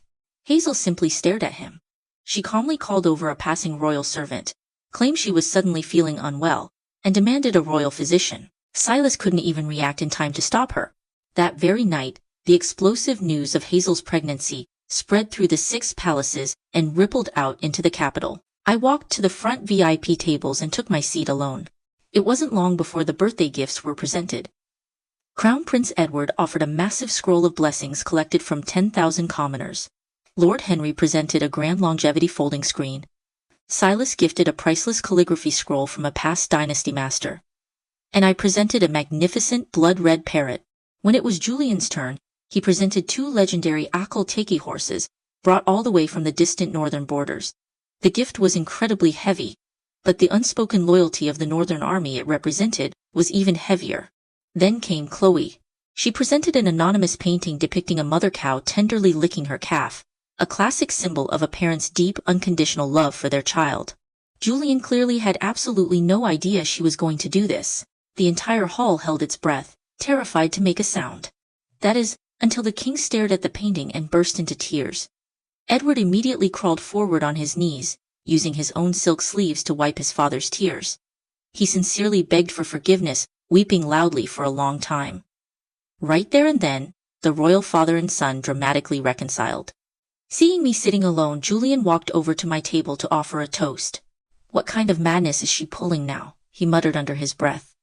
Hazel simply stared at him. She calmly called over a passing royal servant, claimed she was suddenly feeling unwell, and demanded a royal physician. Silas couldn't even react in time to stop her. That very night, the explosive news of Hazel's pregnancy spread through the 6 palaces and rippled out into the capital. I walked to the front VIP tables and took my seat alone. It wasn't long before the birthday gifts were presented. Crown Prince Edward offered a massive scroll of blessings collected from 10,000 commoners. Lord Henry presented a grand longevity folding screen. Silas gifted a priceless calligraphy scroll from a past dynasty master. And I presented a magnificent blood-red parrot. When it was Julian's turn, he presented 2 legendary Akhal-Teki horses, brought all the way from the distant northern borders. The gift was incredibly heavy, but the unspoken loyalty of the northern army it represented was even heavier. Then came Chloe. She presented an anonymous painting depicting a mother cow tenderly licking her calf, a classic symbol of a parent's deep, unconditional love for their child. Julian clearly had absolutely no idea she was going to do this. The entire hall held its breath, terrified to make a sound. That is, until the king stared at the painting and burst into tears. Edward immediately crawled forward on his knees, using his own silk sleeves to wipe his father's tears. He sincerely begged for forgiveness, weeping loudly for a long time. Right there and then, the royal father and son dramatically reconciled. Seeing me sitting alone, Julian walked over to my table to offer a toast. "What kind of madness is she pulling now?" he muttered under his breath.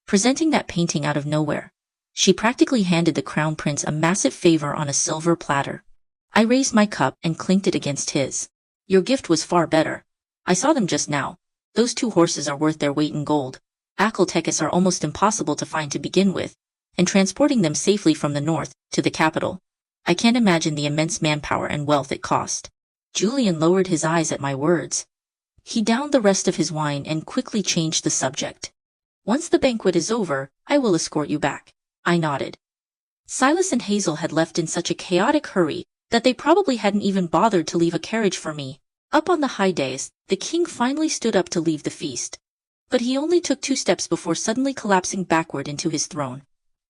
Presenting that painting out of nowhere, she practically handed the crown prince a massive favor on a silver platter. I raised my cup and clinked it against his. "Your gift was far better. I saw them just now. Those 2 horses are worth their weight in gold. Akhal-Tekis are almost impossible to find to begin with, and transporting them safely from the north to the capital. I can't imagine the immense manpower and wealth it cost." Julian lowered his eyes at my words. He downed the rest of his wine and quickly changed the subject. "Once the banquet is over, I will escort you back." I nodded. Silas and Hazel had left in such a chaotic hurry that they probably hadn't even bothered to leave a carriage for me. Up on the high dais, the king finally stood up to leave the feast. But he only took 2 steps before suddenly collapsing backward into his throne.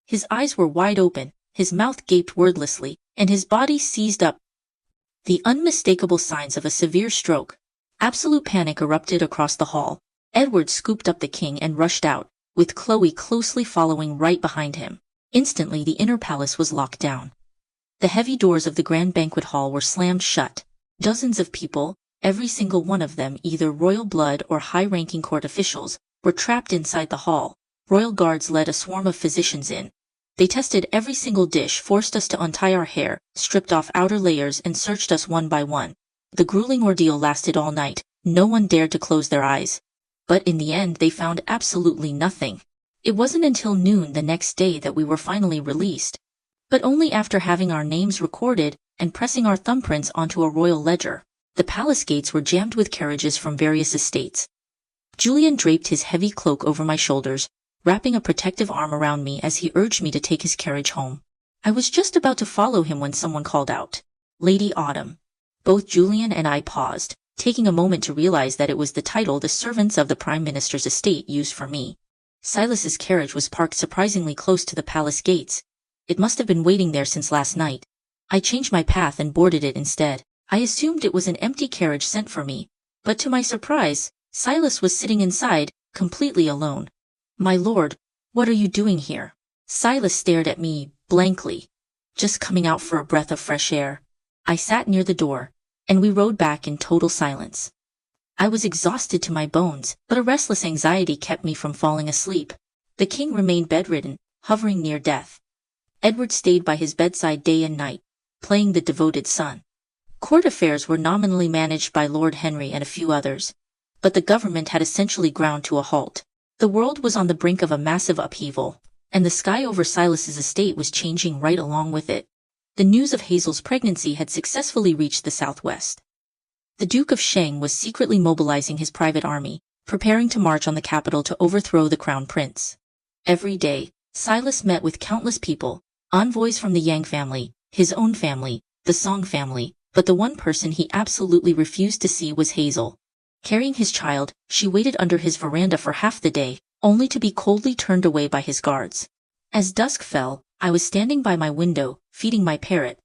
His eyes were wide open, his mouth gaped wordlessly, and his body seized up. The unmistakable signs of a severe stroke. Absolute panic erupted across the hall. Edward scooped up the king and rushed out, with Chloe closely following right behind him. Instantly the inner palace was locked down. The heavy doors of the grand banquet hall were slammed shut. Dozens of people, every single one of them either royal blood or high-ranking court officials, were trapped inside the hall. Royal guards led a swarm of physicians in. They tested every single dish, forced us to untie our hair, stripped off outer layers, and searched us one by one. The grueling ordeal lasted all night. No one dared to close their eyes. But in the end they found absolutely nothing. It wasn't until noon the next day that we were finally released. But only after having our names recorded and pressing our thumbprints onto a royal ledger. The palace gates were jammed with carriages from various estates. Julian draped his heavy cloak over my shoulders, wrapping a protective arm around me as he urged me to take his carriage home. I was just about to follow him when someone called out, "Lady Autumn." Both Julian and I paused, taking a moment to realize that it was the title the servants of the Prime Minister's estate used for me. Silas's carriage was parked surprisingly close to the palace gates. It must have been waiting there since last night. I changed my path and boarded it instead. I assumed it was an empty carriage sent for me, but to my surprise, Silas was sitting inside, completely alone. "My lord, what are you doing here?" Silas stared at me, blankly. "Just coming out for a breath of fresh air." I sat near the door, and we rode back in total silence. I was exhausted to my bones, but a restless anxiety kept me from falling asleep. The king remained bedridden, hovering near death. Edward stayed by his bedside day and night, playing the devoted son. Court affairs were nominally managed by Lord Henry and a few others, but the government had essentially ground to a halt. The world was on the brink of a massive upheaval, and the sky over Silas's estate was changing right along with it. The news of Hazel's pregnancy had successfully reached the southwest. The Duke of Shang was secretly mobilizing his private army, preparing to march on the capital to overthrow the crown prince. Every day, Silas met with countless people, envoys from the Yang family, his own family, the Song family, but the one person he absolutely refused to see was Hazel. Carrying his child, she waited under his veranda for half the day, only to be coldly turned away by his guards. As dusk fell, I was standing by my window, feeding my parrot.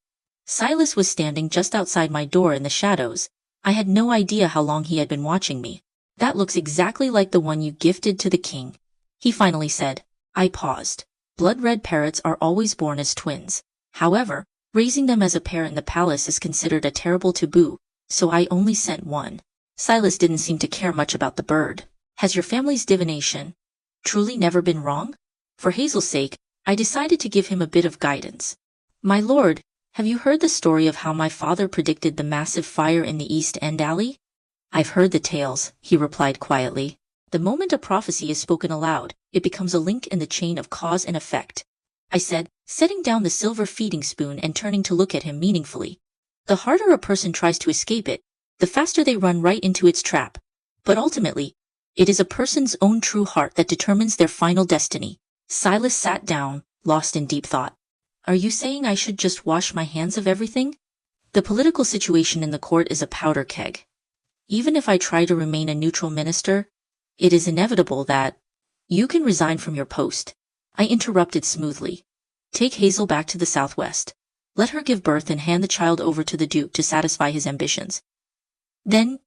Silas was standing just outside my door in the shadows. I had no idea how long he had been watching me. "That looks exactly like the one you gifted to the king," he finally said. I paused. Blood-red parrots are always born as twins. However, raising them as a pair in the palace is considered a terrible taboo, so I only sent one. Silas didn't seem to care much about the bird. "Has your family's divination truly never been wrong?" For Hazel's sake, I decided to give him a bit of guidance. "My lord, have you heard the story of how my father predicted the massive fire in the East End alley?" "I've heard the tales," he replied quietly. "The moment a prophecy is spoken aloud, it becomes a link in the chain of cause and effect," I said, setting down the silver feeding spoon and turning to look at him meaningfully. "The harder a person tries to escape it, the faster they run right into its trap. But ultimately, it is a person's own true heart that determines their final destiny." Silas sat down, lost in deep thought. "Are you saying I should just wash my hands of everything? The political situation in the court is a powder keg. Even if I try to remain a neutral minister, it is inevitable that—" "You can resign from your post," I interrupted smoothly. "Take Hazel back to the southwest. Let her give birth and hand the child over to the Duke to satisfy his ambitions. Then,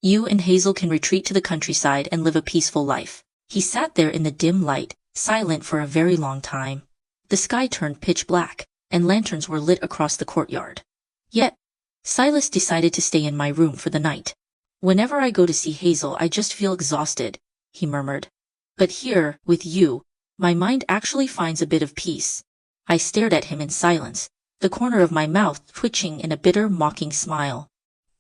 you and Hazel can retreat to the countryside and live a peaceful life." He sat there in the dim light, silent for a very long time. The sky turned pitch black, and lanterns were lit across the courtyard. Yet, Silas decided to stay in my room for the night. "Whenever I go to see Hazel, I just feel exhausted," he murmured. "But here, with you, my mind actually finds a bit of peace." I stared at him in silence, the corner of my mouth twitching in a bitter, mocking smile.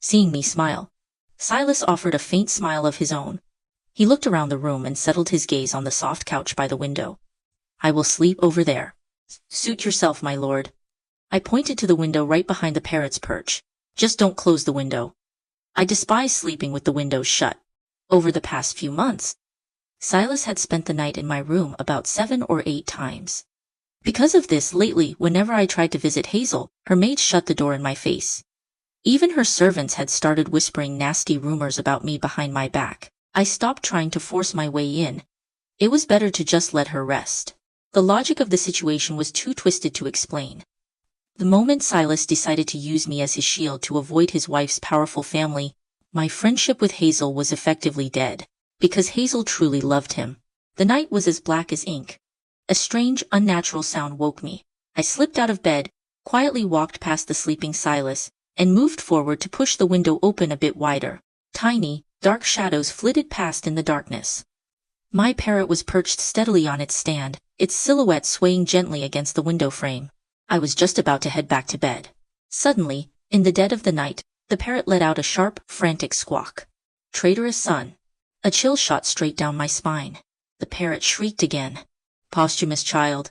Seeing me smile, Silas offered a faint smile of his own. He looked around the room and settled his gaze on the soft couch by the window. "I will sleep over there." "Suit yourself, my lord." I pointed to the window right behind the parrot's perch. "Just don't close the window." I despise sleeping with the windows shut. Over the past few months, Silas had spent the night in my room about 7 or 8 times. Because of this, lately, whenever I tried to visit Hazel, her maids shut the door in my face. Even her servants had started whispering nasty rumors about me behind my back. I stopped trying to force my way in. It was better to just let her rest. The logic of the situation was too twisted to explain. The moment Silas decided to use me as his shield to avoid his wife's powerful family, my friendship with Hazel was effectively dead. Because Hazel truly loved him. The night was as black as ink. A strange, unnatural sound woke me. I slipped out of bed, quietly walked past the sleeping Silas, and moved forward to push the window open a bit wider. Tiny, dark shadows flitted past in the darkness. My parrot was perched steadily on its stand, its silhouette swaying gently against the window frame. I was just about to head back to bed. Suddenly, in the dead of the night, the parrot let out a sharp, frantic squawk. "Traitorous son." A chill shot straight down my spine. The parrot shrieked again. "Posthumous child."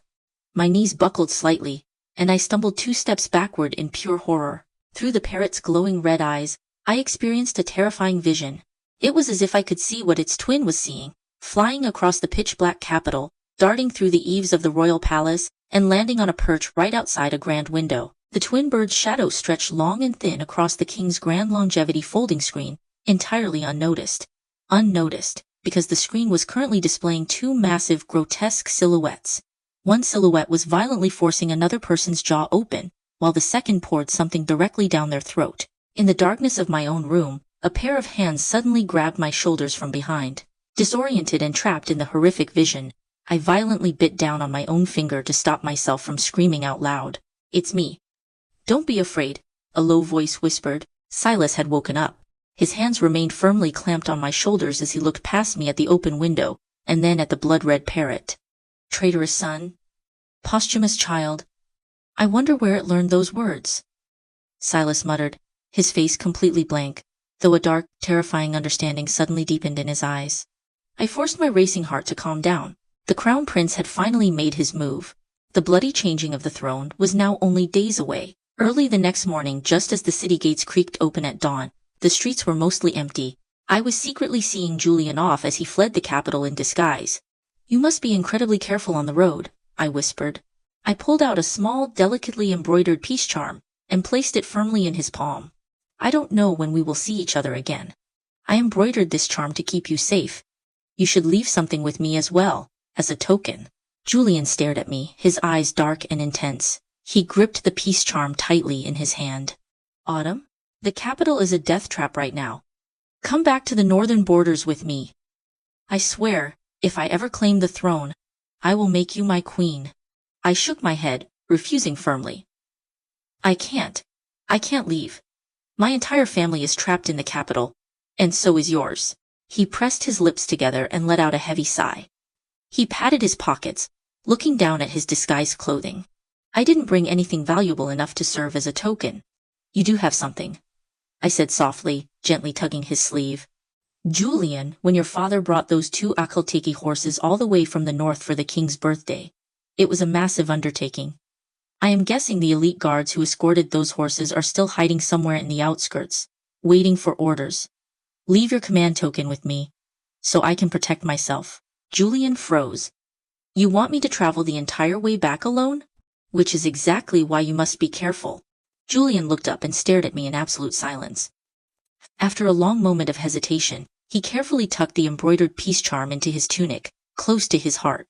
My knees buckled slightly, and I stumbled 2 steps backward in pure horror. Through the parrot's glowing red eyes, I experienced a terrifying vision. It was as if I could see what its twin was seeing, flying across the pitch-black capital, darting through the eaves of the royal palace, and landing on a perch right outside a grand window. The twin bird's shadow stretched long and thin across the king's grand longevity folding screen, entirely unnoticed. Unnoticed, because the screen was currently displaying 2 massive, grotesque silhouettes. One silhouette was violently forcing another person's jaw open, while the second poured something directly down their throat. In the darkness of my own room, a pair of hands suddenly grabbed my shoulders from behind. Disoriented and trapped in the horrific vision, I violently bit down on my own finger to stop myself from screaming out loud. "It's me." "Don't be afraid," a low voice whispered. Silas had woken up. His hands remained firmly clamped on my shoulders as he looked past me at the open window, and then at the blood-red parrot. Traitorous son. Posthumous child. I wonder where it learned those words. Silas muttered, his face completely blank, though a dark, terrifying understanding suddenly deepened in his eyes. I forced my racing heart to calm down. The crown prince had finally made his move. The bloody changing of the throne was now only days away. Early the next morning, just as the city gates creaked open at dawn, the streets were mostly empty. I was secretly seeing Julian off as he fled the capital in disguise. You must be incredibly careful on the road, I whispered. I pulled out a small, delicately embroidered peace charm and placed it firmly in his palm. I don't know when we will see each other again. I embroidered this charm to keep you safe. You should leave something with me as well, as a token. Julian stared at me, his eyes dark and intense. He gripped the peace charm tightly in his hand. Autumn? The capital is a death trap right now. Come back to the northern borders with me. I swear, if I ever claim the throne, I will make you my queen. I shook my head, refusing firmly. I can't leave. My entire family is trapped in the capital, and so is yours. He pressed his lips together and let out a heavy sigh. He patted his pockets, looking down at his disguised clothing. I didn't bring anything valuable enough to serve as a token. You do have something, I said softly, gently tugging his sleeve. Julian, when your father brought those 2 Akalteki horses all the way from the north for the king's birthday, it was a massive undertaking. I am guessing the elite guards who escorted those horses are still hiding somewhere in the outskirts, waiting for orders. Leave your command token with me, so I can protect myself. Julian froze. You want me to travel the entire way back alone? Which is exactly why you must be careful. Julian looked up and stared at me in absolute silence. After a long moment of hesitation, he carefully tucked the embroidered peace charm into his tunic, close to his heart.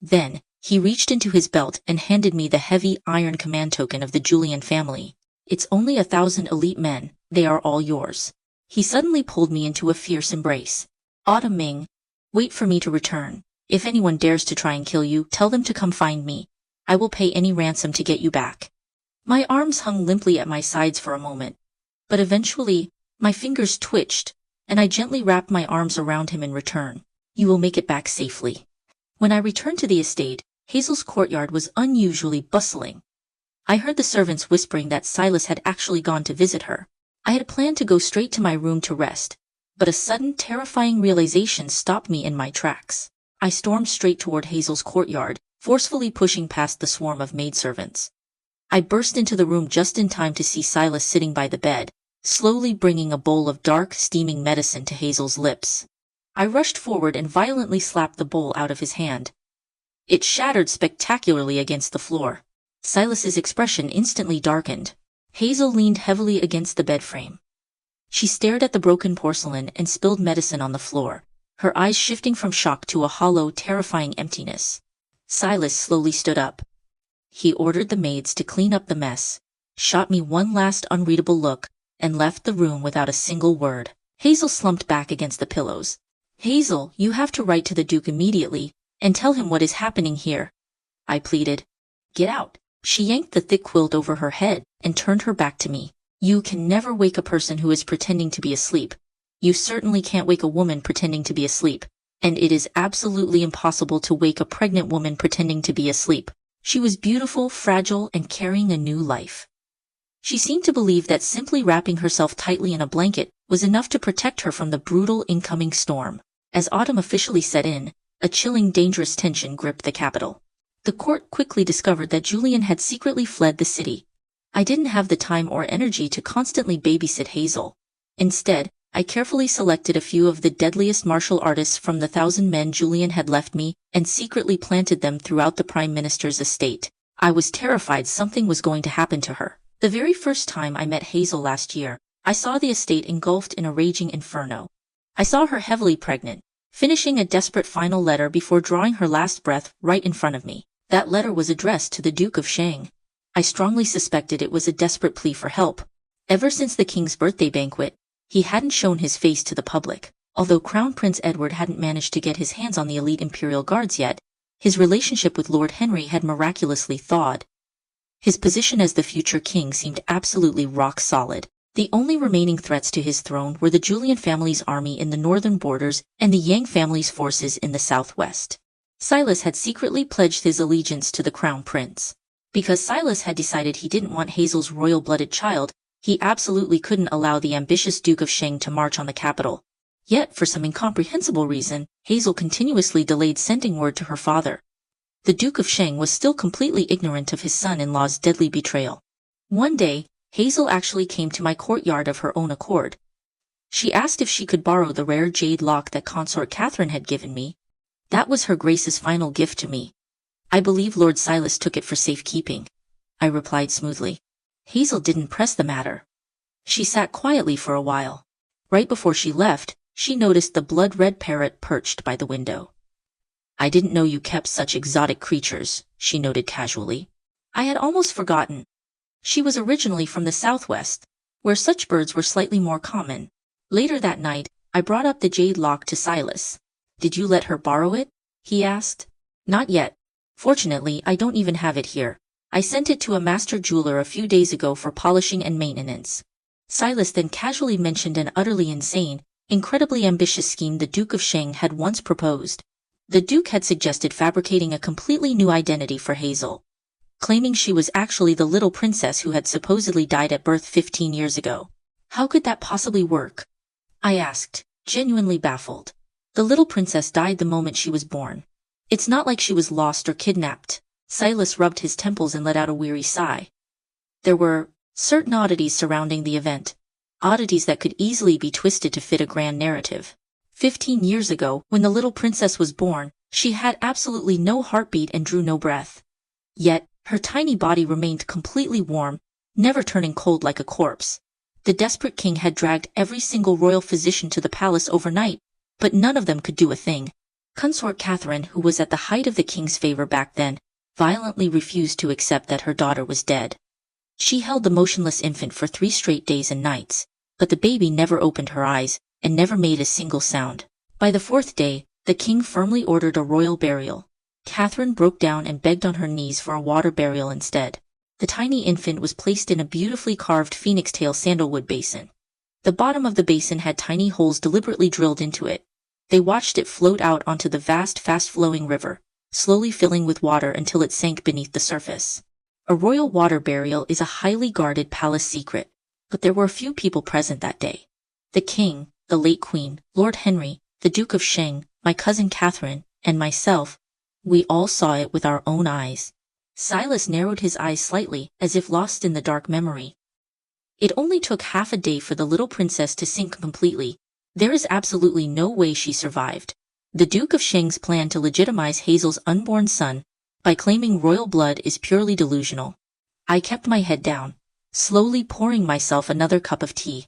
Then, he reached into his belt and handed me the heavy iron command token of the Julian family. It's only 1,000 elite men, they are all yours. He suddenly pulled me into a fierce embrace. Autumn Ming, wait for me to return. If anyone dares to try and kill you, tell them to come find me. I will pay any ransom to get you back. My arms hung limply at my sides for a moment, but eventually, my fingers twitched, and I gently wrapped my arms around him in return. You will make it back safely. When I returned to the estate, Hazel's courtyard was unusually bustling. I heard the servants whispering that Silas had actually gone to visit her. I had planned to go straight to my room to rest, but a sudden terrifying realization stopped me in my tracks. I stormed straight toward Hazel's courtyard, forcefully pushing past the swarm of maidservants. I burst into the room just in time to see Silas sitting by the bed, slowly bringing a bowl of dark, steaming medicine to Hazel's lips. I rushed forward and violently slapped the bowl out of his hand. It shattered spectacularly against the floor. Silas's expression instantly darkened. Hazel leaned heavily against the bed frame. She stared at the broken porcelain and spilled medicine on the floor, her eyes shifting from shock to a hollow, terrifying emptiness. Silas slowly stood up. He ordered the maids to clean up the mess, shot me one last unreadable look, and left the room without a single word. Hazel slumped back against the pillows. Hazel, you have to write to the Duke immediately, and tell him what is happening here, I pleaded. Get out. She yanked the thick quilt over her head and turned her back to me. You can never wake a person who is pretending to be asleep. You certainly can't wake a woman pretending to be asleep, and it is absolutely impossible to wake a pregnant woman pretending to be asleep. She was beautiful, fragile, and carrying a new life. She seemed to believe that simply wrapping herself tightly in a blanket was enough to protect her from the brutal incoming storm. As autumn officially set in, a chilling, dangerous tension gripped the capital. The court quickly discovered that Julian had secretly fled the city. I didn't have the time or energy to constantly babysit Hazel. Instead, I carefully selected a few of the deadliest martial artists from the 1,000 men Julian had left me and secretly planted them throughout the Prime Minister's estate. I was terrified something was going to happen to her. The very first time I met Hazel last year, I saw the estate engulfed in a raging inferno. I saw her heavily pregnant, finishing a desperate final letter before drawing her last breath right in front of me. That letter was addressed to the Duke of Shang. I strongly suspected it was a desperate plea for help. Ever since the king's birthday banquet, he hadn't shown his face to the public. Although Crown Prince Edward hadn't managed to get his hands on the elite imperial guards yet, his relationship with Lord Henry had miraculously thawed. His position as the future king seemed absolutely rock solid. The only remaining threats to his throne were the Julian family's army in the northern borders and the Yang family's forces in the southwest. Silas had secretly pledged his allegiance to the crown prince. Because Silas had decided he didn't want Hazel's royal-blooded child, he absolutely couldn't allow the ambitious Duke of Shang to march on the capital. Yet, for some incomprehensible reason, Hazel continuously delayed sending word to her father. The Duke of Shang was still completely ignorant of his son-in-law's deadly betrayal. One day, Hazel actually came to my courtyard of her own accord. She asked if she could borrow the rare jade lock that Consort Catherine had given me. That was her Grace's final gift to me. I believe Lord Silas took it for safekeeping, I replied smoothly. Hazel didn't press the matter. She sat quietly for a while. Right before she left, she noticed the blood-red parrot perched by the window. I didn't know you kept such exotic creatures, she noted casually. I had almost forgotten. She was originally from the southwest, where such birds were slightly more common. Later that night, I brought up the jade lock to Silas. Did you let her borrow it? He asked. Not yet. Fortunately, I don't even have it here. I sent it to a master jeweler a few days ago for polishing and maintenance. Silas then casually mentioned an utterly insane, incredibly ambitious scheme the Duke of Shang had once proposed. The Duke had suggested fabricating a completely new identity for Hazel, claiming she was actually the little princess who had supposedly died at birth 15 years ago. How could that possibly work? I asked, genuinely baffled. The little princess died the moment she was born. It's not like she was lost or kidnapped. Silas rubbed his temples and let out a weary sigh. There were certain oddities surrounding the event, oddities that could easily be twisted to fit a grand narrative. 15 years ago, when the little princess was born, she had absolutely no heartbeat and drew no breath. Yet, her tiny body remained completely warm, never turning cold like a corpse. The desperate king had dragged every single royal physician to the palace overnight, but none of them could do a thing. Consort Catherine, who was at the height of the king's favor back then, violently refused to accept that her daughter was dead. She held the motionless infant for 3 straight days and nights, but the baby never opened her eyes and never made a single sound. By the 4th day, the king firmly ordered a royal burial. Catherine broke down and begged on her knees for a water burial instead. The tiny infant was placed in a beautifully carved phoenix-tail sandalwood basin. The bottom of the basin had tiny holes deliberately drilled into it. They watched it float out onto the vast, fast-flowing river, slowly filling with water until it sank beneath the surface. A royal water burial is a highly guarded palace secret, but there were a few people present that day. The king, the late queen, Lord Henry, the Duke of Shang, my cousin Catherine, and myself. We all saw it with our own eyes. Silas narrowed his eyes slightly, as if lost in the dark memory. It only took half a day for the little princess to sink completely. There is absolutely no way she survived. The Duke of Shang's plan to legitimize Hazel's unborn son by claiming royal blood is purely delusional. I kept my head down, slowly pouring myself another cup of tea.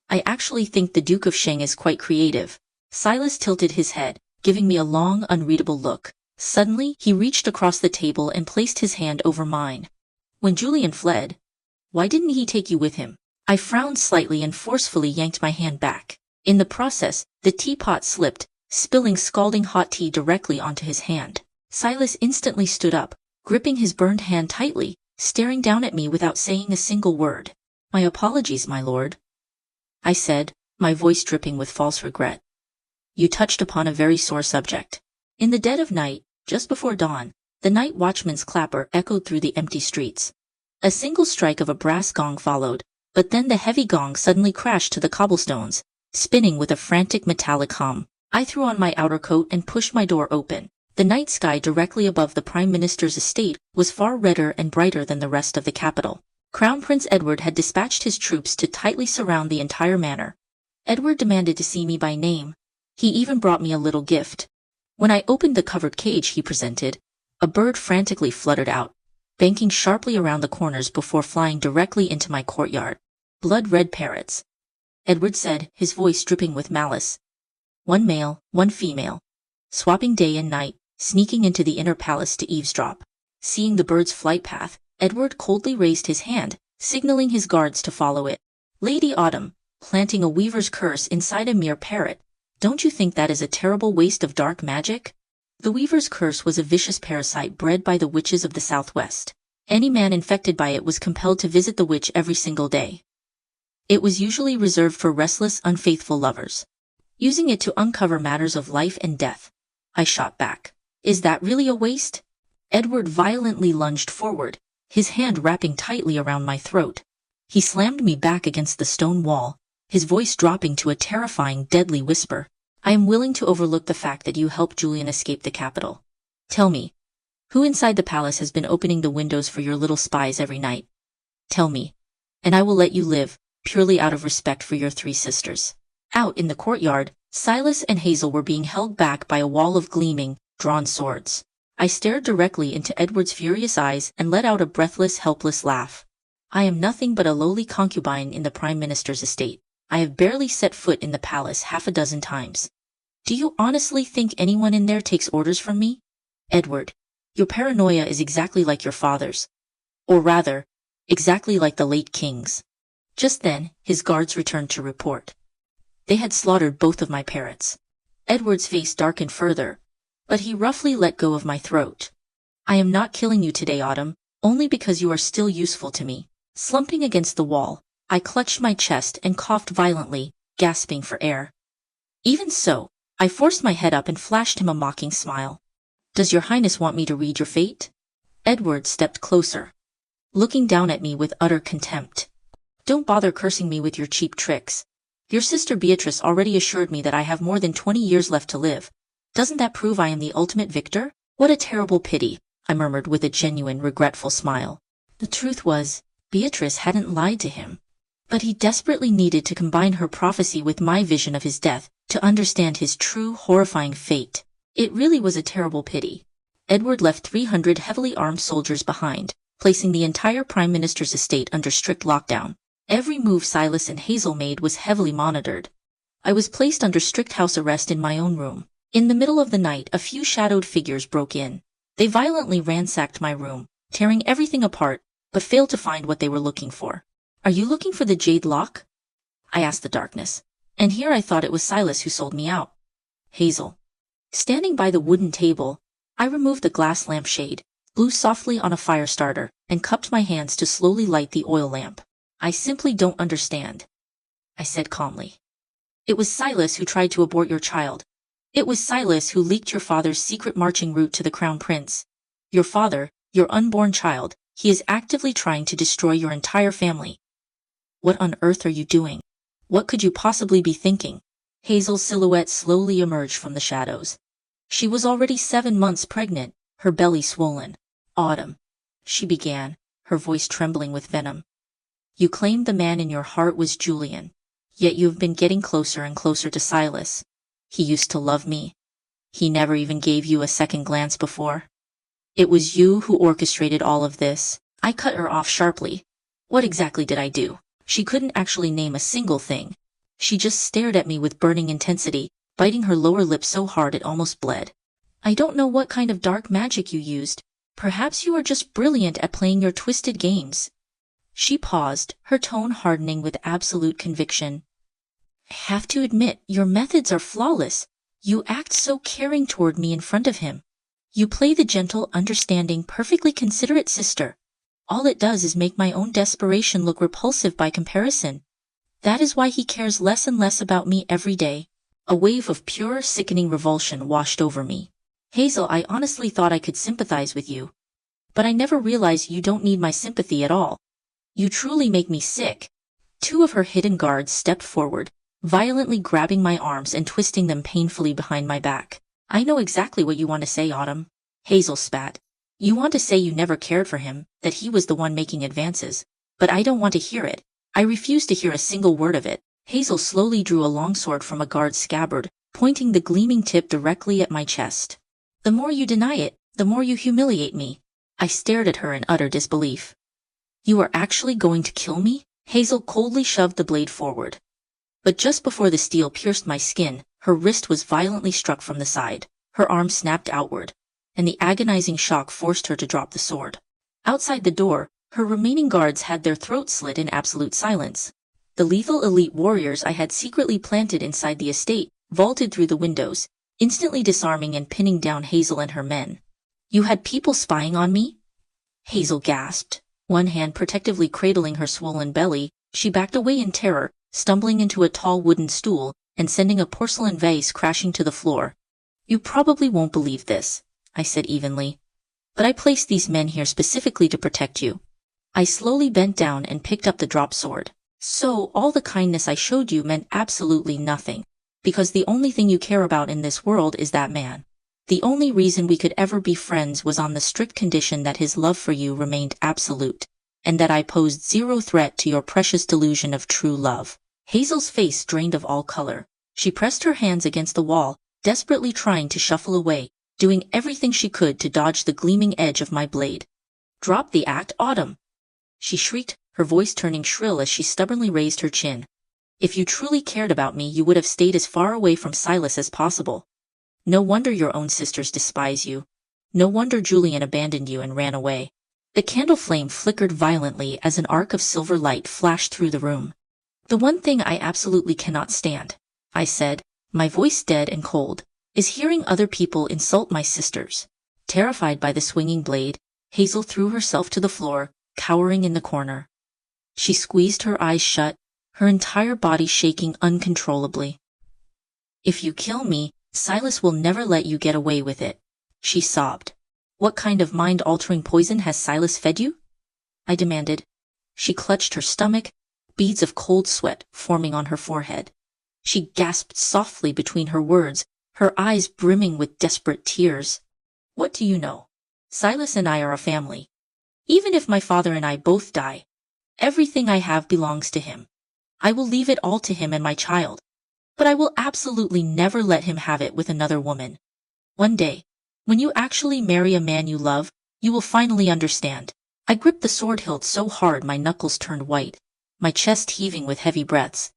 I actually think the Duke of Shang is quite creative. Silas tilted his head, giving me a long, unreadable look. Suddenly, he reached across the table and placed his hand over mine. When Julian fled, why didn't he take you with him? I frowned slightly and forcefully yanked my hand back. In the process, the teapot slipped, spilling scalding hot tea directly onto his hand. Silas instantly stood up, gripping his burned hand tightly, staring down at me without saying a single word. My apologies, my lord, I said, my voice dripping with false regret. You touched upon a very sore subject. In the dead of night, just before dawn, the night watchman's clapper echoed through the empty streets. A single strike of a brass gong followed, but then the heavy gong suddenly crashed to the cobblestones, spinning with a frantic metallic hum. I threw on my outer coat and pushed my door open. The night sky directly above the Prime Minister's estate was far redder and brighter than the rest of the capital. Crown Prince Edward had dispatched his troops to tightly surround the entire manor. Edward demanded to see me by name. He even brought me a little gift. When I opened the covered cage he presented, a bird frantically fluttered out, banking sharply around the corners before flying directly into my courtyard. Blood-red parrots, Edward said, his voice dripping with malice. 1 male, 1 female, swapping day and night, sneaking into the inner palace to eavesdrop. Seeing the bird's flight path, Edward coldly raised his hand, signaling his guards to follow it. Lady Autumn, planting a weaver's curse inside a mere parrot. Don't you think that is a terrible waste of dark magic? The weaver's curse was a vicious parasite bred by the witches of the southwest. Any man infected by it was compelled to visit the witch every single day. It was usually reserved for restless, unfaithful lovers, using it to uncover matters of life and death. I shot back. Is that really a waste? Edward violently lunged forward, his hand wrapping tightly around my throat. He slammed me back against the stone wall, his voice dropping to a terrifying, deadly whisper. I am willing to overlook the fact that you helped Julian escape the capital. Tell me, who inside the palace has been opening the windows for your little spies every night? Tell me, and I will let you live, purely out of respect for your 3 sisters. Out in the courtyard, Silas and Hazel were being held back by a wall of gleaming, drawn swords. I stared directly into Edward's furious eyes and let out a breathless, helpless laugh. I am nothing but a lowly concubine in the Prime Minister's estate. I have barely set foot in the palace half a dozen times. Do you honestly think anyone in there takes orders from me? Edward, your paranoia is exactly like your father's. Or rather, exactly like the late king's. Just then, his guards returned to report. They had slaughtered both of my parrots. Edward's face darkened further, but he roughly let go of my throat. I am not killing you today, Autumn, only because you are still useful to me. Slumping against the wall, I clutched my chest and coughed violently, gasping for air. Even so, I forced my head up and flashed him a mocking smile. Does your highness want me to read your fate? Edward stepped closer, looking down at me with utter contempt. Don't bother cursing me with your cheap tricks. Your sister Beatrice already assured me that I have more than 20 years left to live. Doesn't that prove I am the ultimate victor? What a terrible pity, I murmured with a genuine, regretful smile. The truth was, Beatrice hadn't lied to him. But he desperately needed to combine her prophecy with my vision of his death to understand his true, horrifying fate. It really was a terrible pity. Edward left 300 heavily armed soldiers behind, placing the entire Prime Minister's estate under strict lockdown. Every move Silas and Hazel made was heavily monitored. I was placed under strict house arrest in my own room. In the middle of the night, a few shadowed figures broke in. They violently ransacked my room, tearing everything apart, but failed to find what they were looking for. Are you looking for the jade lock? I asked the darkness. And here I thought it was Silas who sold me out. Hazel. Standing by the wooden table, I removed the glass lampshade, blew softly on a fire starter, and cupped my hands to slowly light the oil lamp. I simply don't understand, I said calmly. It was Silas who tried to abort your child. It was Silas who leaked your father's secret marching route to the Crown Prince. Your father, your unborn child, he is actively trying to destroy your entire family. What on earth are you doing? What could you possibly be thinking? Hazel's silhouette slowly emerged from the shadows. She was already 7 months pregnant, her belly swollen. Autumn, she began, her voice trembling with venom. You claimed the man in your heart was Julian, yet you have been getting closer and closer to Silas. He used to love me. He never even gave you a second glance before. It was you who orchestrated all of this. I cut her off sharply. What exactly did I do? She couldn't actually name a single thing. She just stared at me with burning intensity, biting her lower lip so hard it almost bled. I don't know what kind of dark magic you used. Perhaps you are just brilliant at playing your twisted games. She paused, her tone hardening with absolute conviction. I have to admit, your methods are flawless. You act so caring toward me in front of him. You play the gentle, understanding, perfectly considerate sister. All it does is make my own desperation look repulsive by comparison. That is why he cares less and less about me every day. A wave of pure, sickening revulsion washed over me. Hazel, I honestly thought I could sympathize with you. But I never realized you don't need my sympathy at all. You truly make me sick. 2 of her hidden guards stepped forward, violently grabbing my arms and twisting them painfully behind my back. I know exactly what you want to say, Autumn. Hazel spat. You want to say you never cared for him, that he was the one making advances. But I don't want to hear it. I refuse to hear a single word of it. Hazel slowly drew a long sword from a guard's scabbard, pointing the gleaming tip directly at my chest. The more you deny it, the more you humiliate me. I stared at her in utter disbelief. You are actually going to kill me? Hazel coldly shoved the blade forward. But just before the steel pierced my skin, her wrist was violently struck from the side. Her arm snapped outward, and the agonizing shock forced her to drop the sword. Outside the door, her remaining guards had their throats slit in absolute silence. The lethal elite warriors I had secretly planted inside the estate vaulted through the windows, instantly disarming and pinning down Hazel and her men. You had people spying on me? Hazel gasped, one hand protectively cradling her swollen belly, She backed away in terror, stumbling into a tall wooden stool and sending a porcelain vase crashing to the floor. "You probably won't believe this," I said evenly, "but I placed these men here specifically to protect you." I slowly bent down and picked up the drop sword. "So all the kindness I showed you meant absolutely nothing, because the only thing you care about in this world is that man. The only reason we could ever be friends was on the strict condition that his love for you remained absolute, and that I posed zero threat to your precious delusion of true love." Hazel's face drained of all color. She pressed her hands against the wall, desperately trying to shuffle away, doing everything she could to dodge the gleaming edge of my blade. "Drop the act, Autumn!" she shrieked, her voice turning shrill as she stubbornly raised her chin. "If you truly cared about me, you would have stayed as far away from Silas as possible. No wonder your own sisters despise you. No wonder Julian abandoned you and ran away." The candle flame flickered violently as an arc of silver light flashed through the room. "The one thing I absolutely cannot stand," I said, my voice dead and cold, "is hearing other people insult my sisters." Terrified by the swinging blade, Hazel threw herself to the floor, cowering in the corner. She squeezed her eyes shut, her entire body shaking uncontrollably. "If you kill me, Silas will never let you get away with it," she sobbed. "What kind of mind-altering poison has Silas fed you?" I demanded. She clutched her stomach, beads of cold sweat forming on her forehead. She gasped softly between her words, her eyes brimming with desperate tears. "What do you know? Silas and I are a family. Even if my father and I both die, everything I have belongs to him. I will leave it all to him and my child, but I will absolutely never let him have it with another woman. One day, when you actually marry a man you love, you will finally understand." I gripped the sword hilt so hard my knuckles turned white, my chest heaving with heavy breaths.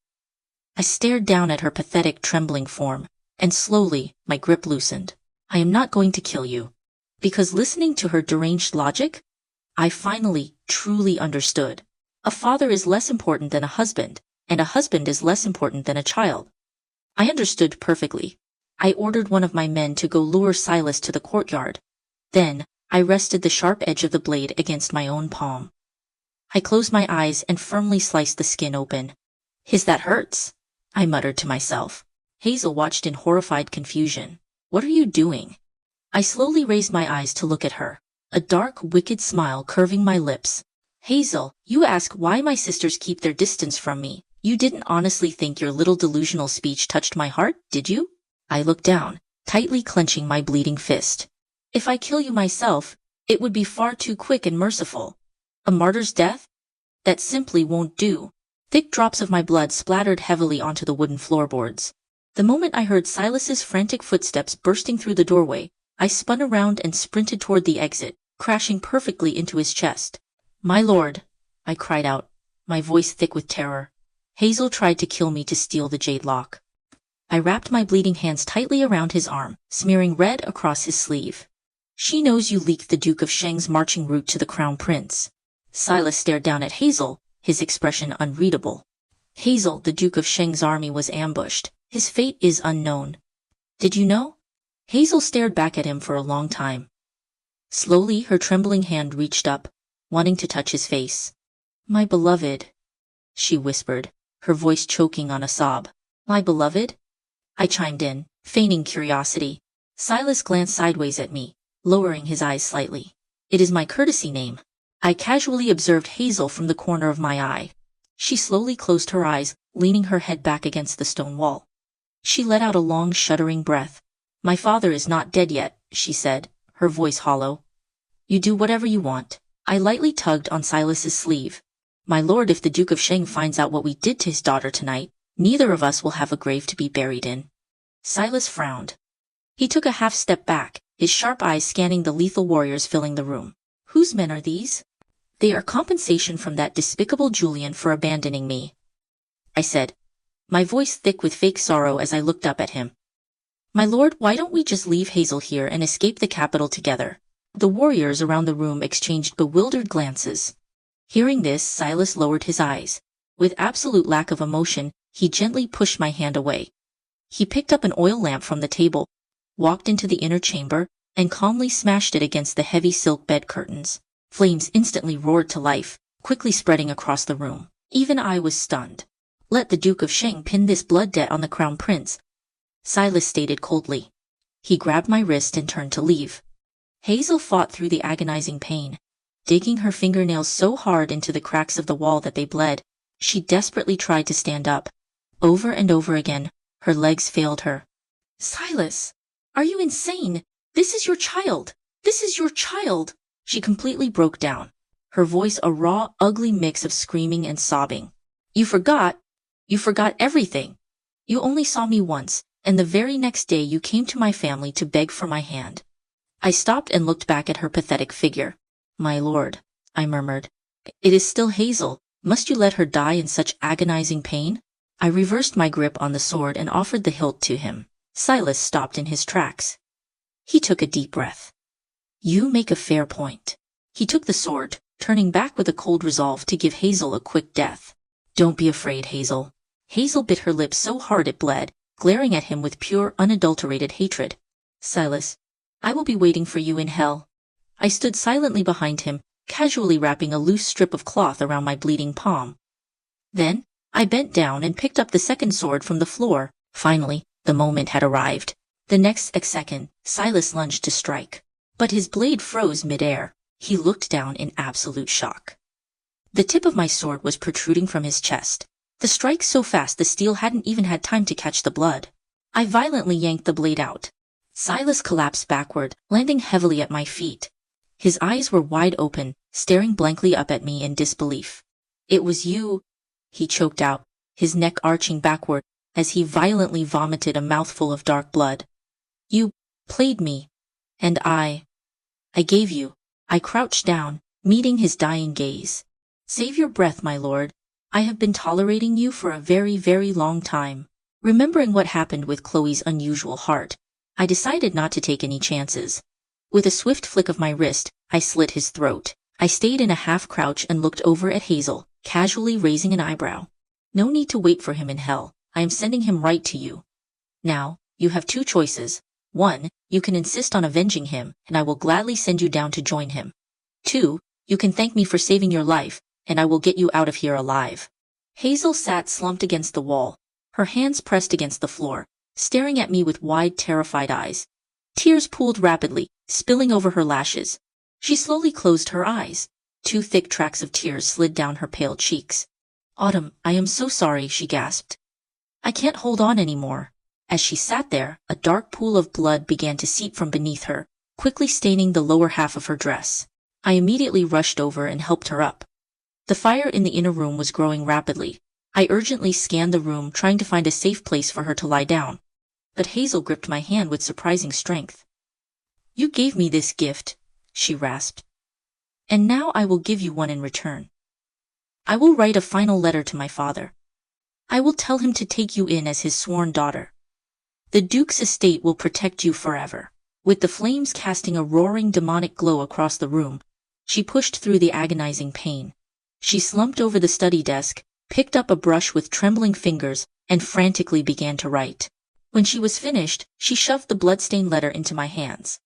I stared down at her pathetic, trembling form, and slowly my grip loosened. "I am not going to kill you." Because listening to her deranged logic, I finally, truly understood. A father is less important than a husband, and a husband is less important than a child. I understood perfectly. I ordered one of my men to go lure Silas to the courtyard. Then, I rested the sharp edge of the blade against my own palm. I closed my eyes and firmly sliced the skin open. That hurts," I muttered to myself. Hazel watched in horrified confusion. "What are you doing?" I slowly raised my eyes to look at her, a dark, wicked smile curving my lips. "Hazel, you ask why my sisters keep their distance from me. You didn't honestly think your little delusional speech touched my heart, did you?" I looked down, tightly clenching my bleeding fist. "If I kill you myself, it would be far too quick and merciful. A martyr's death? That simply won't do." Thick drops of my blood splattered heavily onto the wooden floorboards. The moment I heard Silas's frantic footsteps bursting through the doorway, I spun around and sprinted toward the exit, crashing perfectly into his chest. "My lord," I cried out, my voice thick with terror. "Hazel tried to kill me to steal the jade lock." I wrapped my bleeding hands tightly around his arm, smearing red across his sleeve. "She knows you leaked the Duke of Sheng's marching route to the Crown Prince." Silas stared down at Hazel, his expression unreadable. "Hazel, the Duke of Sheng's army was ambushed. His fate is unknown. Did you know?" Hazel stared back at him for a long time. Slowly, her trembling hand reached up, wanting to touch his face. "My beloved," she whispered, her voice choking on a sob. "My beloved?" I chimed in, feigning curiosity. Silas glanced sideways at me, lowering his eyes slightly. "It is my courtesy name." I casually observed Hazel from the corner of my eye. She slowly closed her eyes, leaning her head back against the stone wall. She let out a long, shuddering breath. "My father is not dead yet," she said, her voice hollow. "You do whatever you want." I lightly tugged on Silas's sleeve. "My lord, if the Duke of Sheng finds out what we did to his daughter tonight, neither of us will have a grave to be buried in." Silas frowned. He took a half step back, his sharp eyes scanning the lethal warriors filling the room. "Whose men are these?" "They are compensation from that despicable Julian for abandoning me," I said, my voice thick with fake sorrow as I looked up at him. "My lord, why don't we just leave Hazel here and escape the capital together?" The warriors around the room exchanged bewildered glances. Hearing this, Silas lowered his eyes. With absolute lack of emotion, he gently pushed my hand away. He picked up an oil lamp from the table, walked into the inner chamber, and calmly smashed it against the heavy silk bed curtains. Flames instantly roared to life, quickly spreading across the room. Even I was stunned. Let the Duke of Shang pin this blood debt on the Crown Prince, Silas stated coldly. He grabbed my wrist and turned to leave. Hazel fought through the agonizing pain, digging her fingernails so hard into the cracks of the wall that they bled. She desperately tried to stand up. Over and over again, her legs failed her. Silas, are you insane? This is your child. This is your child. She completely broke down, her voice a raw, ugly mix of screaming and sobbing. You forgot everything. You only saw me once, and the very next day you came to my family to beg for my hand. I stopped and looked back at her pathetic figure. My lord, I murmured. It is still Hazel. Must you let her die in such agonizing pain? I reversed my grip on the sword and offered the hilt to him. Silas stopped in his tracks. He took a deep breath. You make a fair point. He took the sword, turning back with a cold resolve to give Hazel a quick death. Don't be afraid, Hazel. Hazel bit her lip so hard it bled, glaring at him with pure, unadulterated hatred. Silas, I will be waiting for you in hell. I stood silently behind him, casually wrapping a loose strip of cloth around my bleeding palm. Then, I bent down and picked up the second sword from the floor. Finally, the moment had arrived. The next second, Silas lunged to strike. But his blade froze mid-air. He looked down in absolute shock. The tip of my sword was protruding from his chest. The strike so fast the steel hadn't even had time to catch the blood. I violently yanked the blade out. Silas collapsed backward, landing heavily at my feet. His eyes were wide open, staring blankly up at me in disbelief. It was you, he choked out, his neck arching backward as he violently vomited a mouthful of dark blood. You played me, and I gave you. I crouched down, meeting his dying gaze. Save your breath, my lord. I have been tolerating you for a very, very long time. Remembering what happened with Chloe's unusual heart, I decided not to take any chances. With a swift flick of my wrist, I slit his throat. I stayed in a half-crouch and looked over at Hazel, casually raising an eyebrow. No need to wait for him in hell. I am sending him right to you. Now, you have two choices. 1, you can insist on avenging him, and I will gladly send you down to join him. 2, you can thank me for saving your life, and I will get you out of here alive. Hazel sat slumped against the wall, her hands pressed against the floor, staring at me with wide, terrified eyes. Tears pooled rapidly, spilling over her lashes. She slowly closed her eyes. 2 thick tracks of tears slid down her pale cheeks. Autumn, I am so sorry, she gasped. I can't hold on anymore. As she sat there, a dark pool of blood began to seep from beneath her, quickly staining the lower half of her dress. I immediately rushed over and helped her up. The fire in the inner room was growing rapidly. I urgently scanned the room, trying to find a safe place for her to lie down. But Hazel gripped my hand with surprising strength. You gave me this gift, she rasped. And now I will give you one in return. I will write a final letter to my father. I will tell him to take you in as his sworn daughter. The Duke's estate will protect you forever. With the flames casting a roaring demonic glow across the room, she pushed through the agonizing pain. She slumped over the study desk, picked up a brush with trembling fingers, and frantically began to write. When she was finished, she shoved the blood-stained letter into my hands.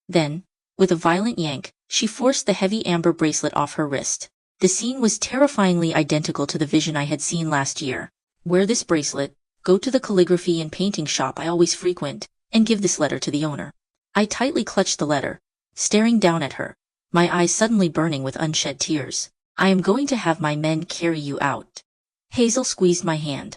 Then, with a violent yank, she forced the heavy amber bracelet off her wrist. The scene was terrifyingly identical to the vision I had seen last year. Wear this bracelet, go to the calligraphy and painting shop I always frequent, and give this letter to the owner. I tightly clutched the letter, staring down at her, my eyes suddenly burning with unshed tears. I am going to have my men carry you out. Hazel squeezed my hand.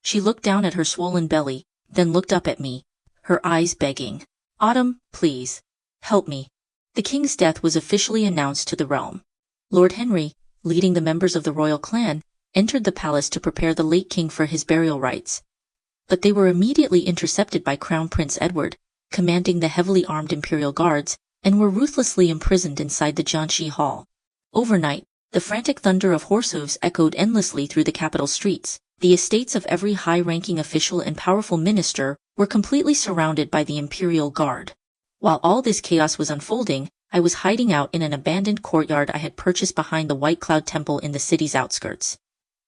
She looked down at her swollen belly, then looked up at me, her eyes begging. Autumn, please, help me. The king's death was officially announced to the realm. Lord Henry, leading the members of the royal clan, entered the palace to prepare the late king for his burial rites. But they were immediately intercepted by Crown Prince Edward, commanding the heavily armed imperial guards, and were ruthlessly imprisoned inside the Jianshi Hall. Overnight, the frantic thunder of horse hooves echoed endlessly through the capital streets. The estates of every high-ranking official and powerful minister were completely surrounded by the imperial guard. While all this chaos was unfolding, I was hiding out in an abandoned courtyard I had purchased behind the White Cloud Temple in the city's outskirts.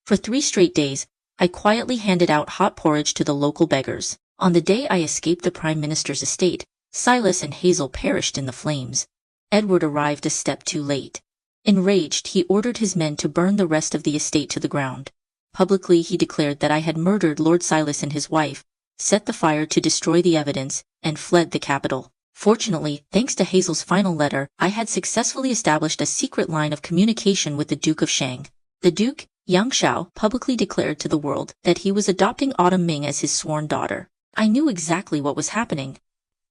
For 3 straight days, I quietly handed out hot porridge to the local beggars. On the day I escaped the Prime Minister's estate, Silas and Hazel perished in the flames. Edward arrived a step too late. Enraged, he ordered his men to burn the rest of the estate to the ground. Publicly, he declared that I had murdered Lord Silas and his wife, set the fire to destroy the evidence, and fled the capital. Fortunately, thanks to Hazel's final letter, I had successfully established a secret line of communication with the Duke of Shang. The Duke, Yang Shao, publicly declared to the world that he was adopting Autumn Ming as his sworn daughter. I knew exactly what was happening.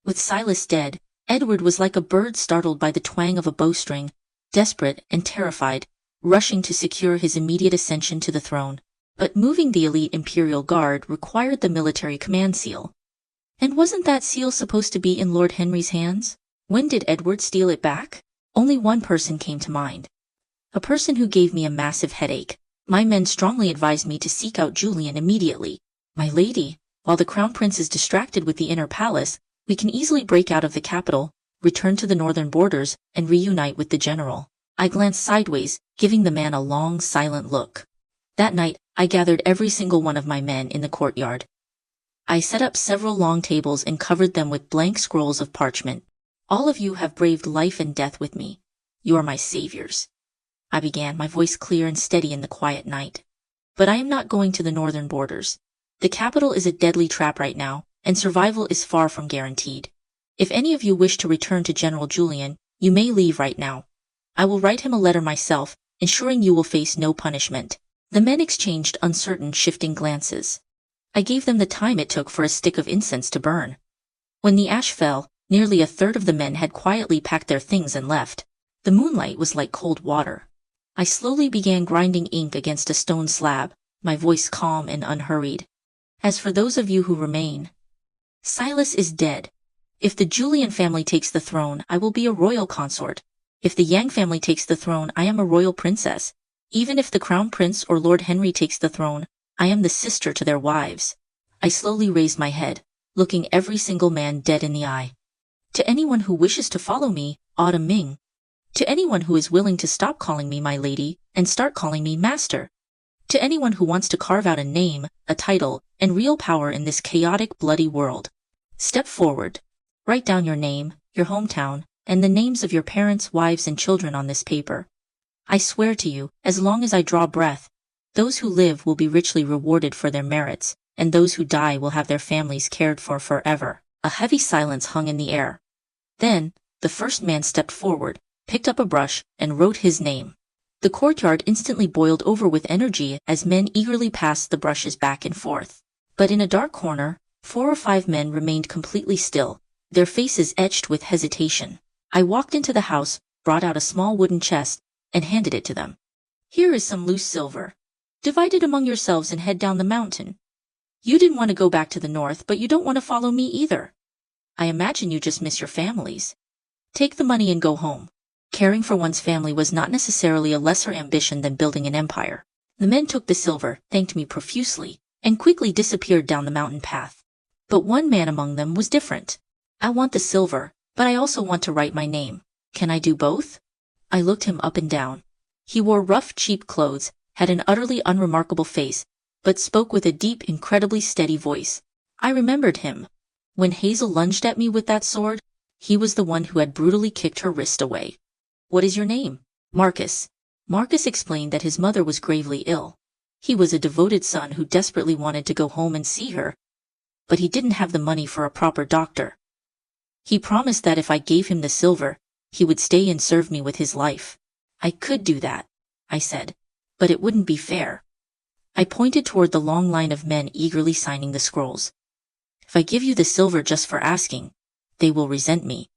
With Silas dead, Edward was like a bird startled by the twang of a bowstring, desperate and terrified, rushing to secure his immediate ascension to the throne. But moving the elite Imperial Guard required the military command seal. And wasn't that seal supposed to be in Lord Henry's hands? When did Edward steal it back? Only one person came to mind. A person who gave me a massive headache. My men strongly advised me to seek out Julian immediately. My lady, while the Crown Prince is distracted with the inner palace, we can easily break out of the capital, return to the northern borders, and reunite with the general. I glanced sideways, giving the man a long, silent look. That night, I gathered every single one of my men in the courtyard. I set up several long tables and covered them with blank scrolls of parchment. All of you have braved life and death with me. You are my saviors. I began, my voice clear and steady in the quiet night. But I am not going to the northern borders. The capital is a deadly trap right now, and survival is far from guaranteed. If any of you wish to return to General Julian, you may leave right now. I will write him a letter myself, ensuring you will face no punishment. The men exchanged uncertain, shifting glances. I gave them the time it took for a stick of incense to burn. When the ash fell, nearly a third of the men had quietly packed their things and left. The moonlight was like cold water. I slowly began grinding ink against a stone slab, my voice calm and unhurried. As for those of you who remain, Silas is dead. If the Julian family takes the throne, I will be a royal consort. If the Yang family takes the throne, I am a royal princess. Even if the Crown Prince or Lord Henry takes the throne, I am the sister to their wives. I slowly raised my head, looking every single man dead in the eye. To anyone who wishes to follow me, Autumn Ming. To anyone who is willing to stop calling me my lady and start calling me master. To anyone who wants to carve out a name, a title, and real power in this chaotic, bloody world. Step forward. Write down your name, your hometown, and the names of your parents, wives, and children on this paper. I swear to you, as long as I draw breath, those who live will be richly rewarded for their merits, and those who die will have their families cared for forever. A heavy silence hung in the air. Then, the first man stepped forward, picked up a brush, and wrote his name. The courtyard instantly boiled over with energy as men eagerly passed the brushes back and forth. But in a dark corner, 4 or 5 men remained completely still, their faces etched with hesitation. I walked into the house, brought out a small wooden chest, and handed it to them. Here is some loose silver. Divide it among yourselves and head down the mountain. You didn't want to go back to the north, but you don't want to follow me either. I imagine you just miss your families. Take the money and go home. Caring for one's family was not necessarily a lesser ambition than building an empire. The men took the silver, thanked me profusely, and quickly disappeared down the mountain path. But one man among them was different. I want the silver, but I also want to write my name. Can I do both? I looked him up and down. He wore rough, cheap clothes, had an utterly unremarkable face, but spoke with a deep, incredibly steady voice. I remembered him. When Hazel lunged at me with that sword, he was the one who had brutally kicked her wrist away. What is your name? Marcus. Marcus explained that his mother was gravely ill. He was a devoted son who desperately wanted to go home and see her, but he didn't have the money for a proper doctor. He promised that if I gave him the silver, he would stay and serve me with his life. I could do that, I said, but it wouldn't be fair. I pointed toward the long line of men eagerly signing the scrolls. If I give you the silver just for asking, they will resent me.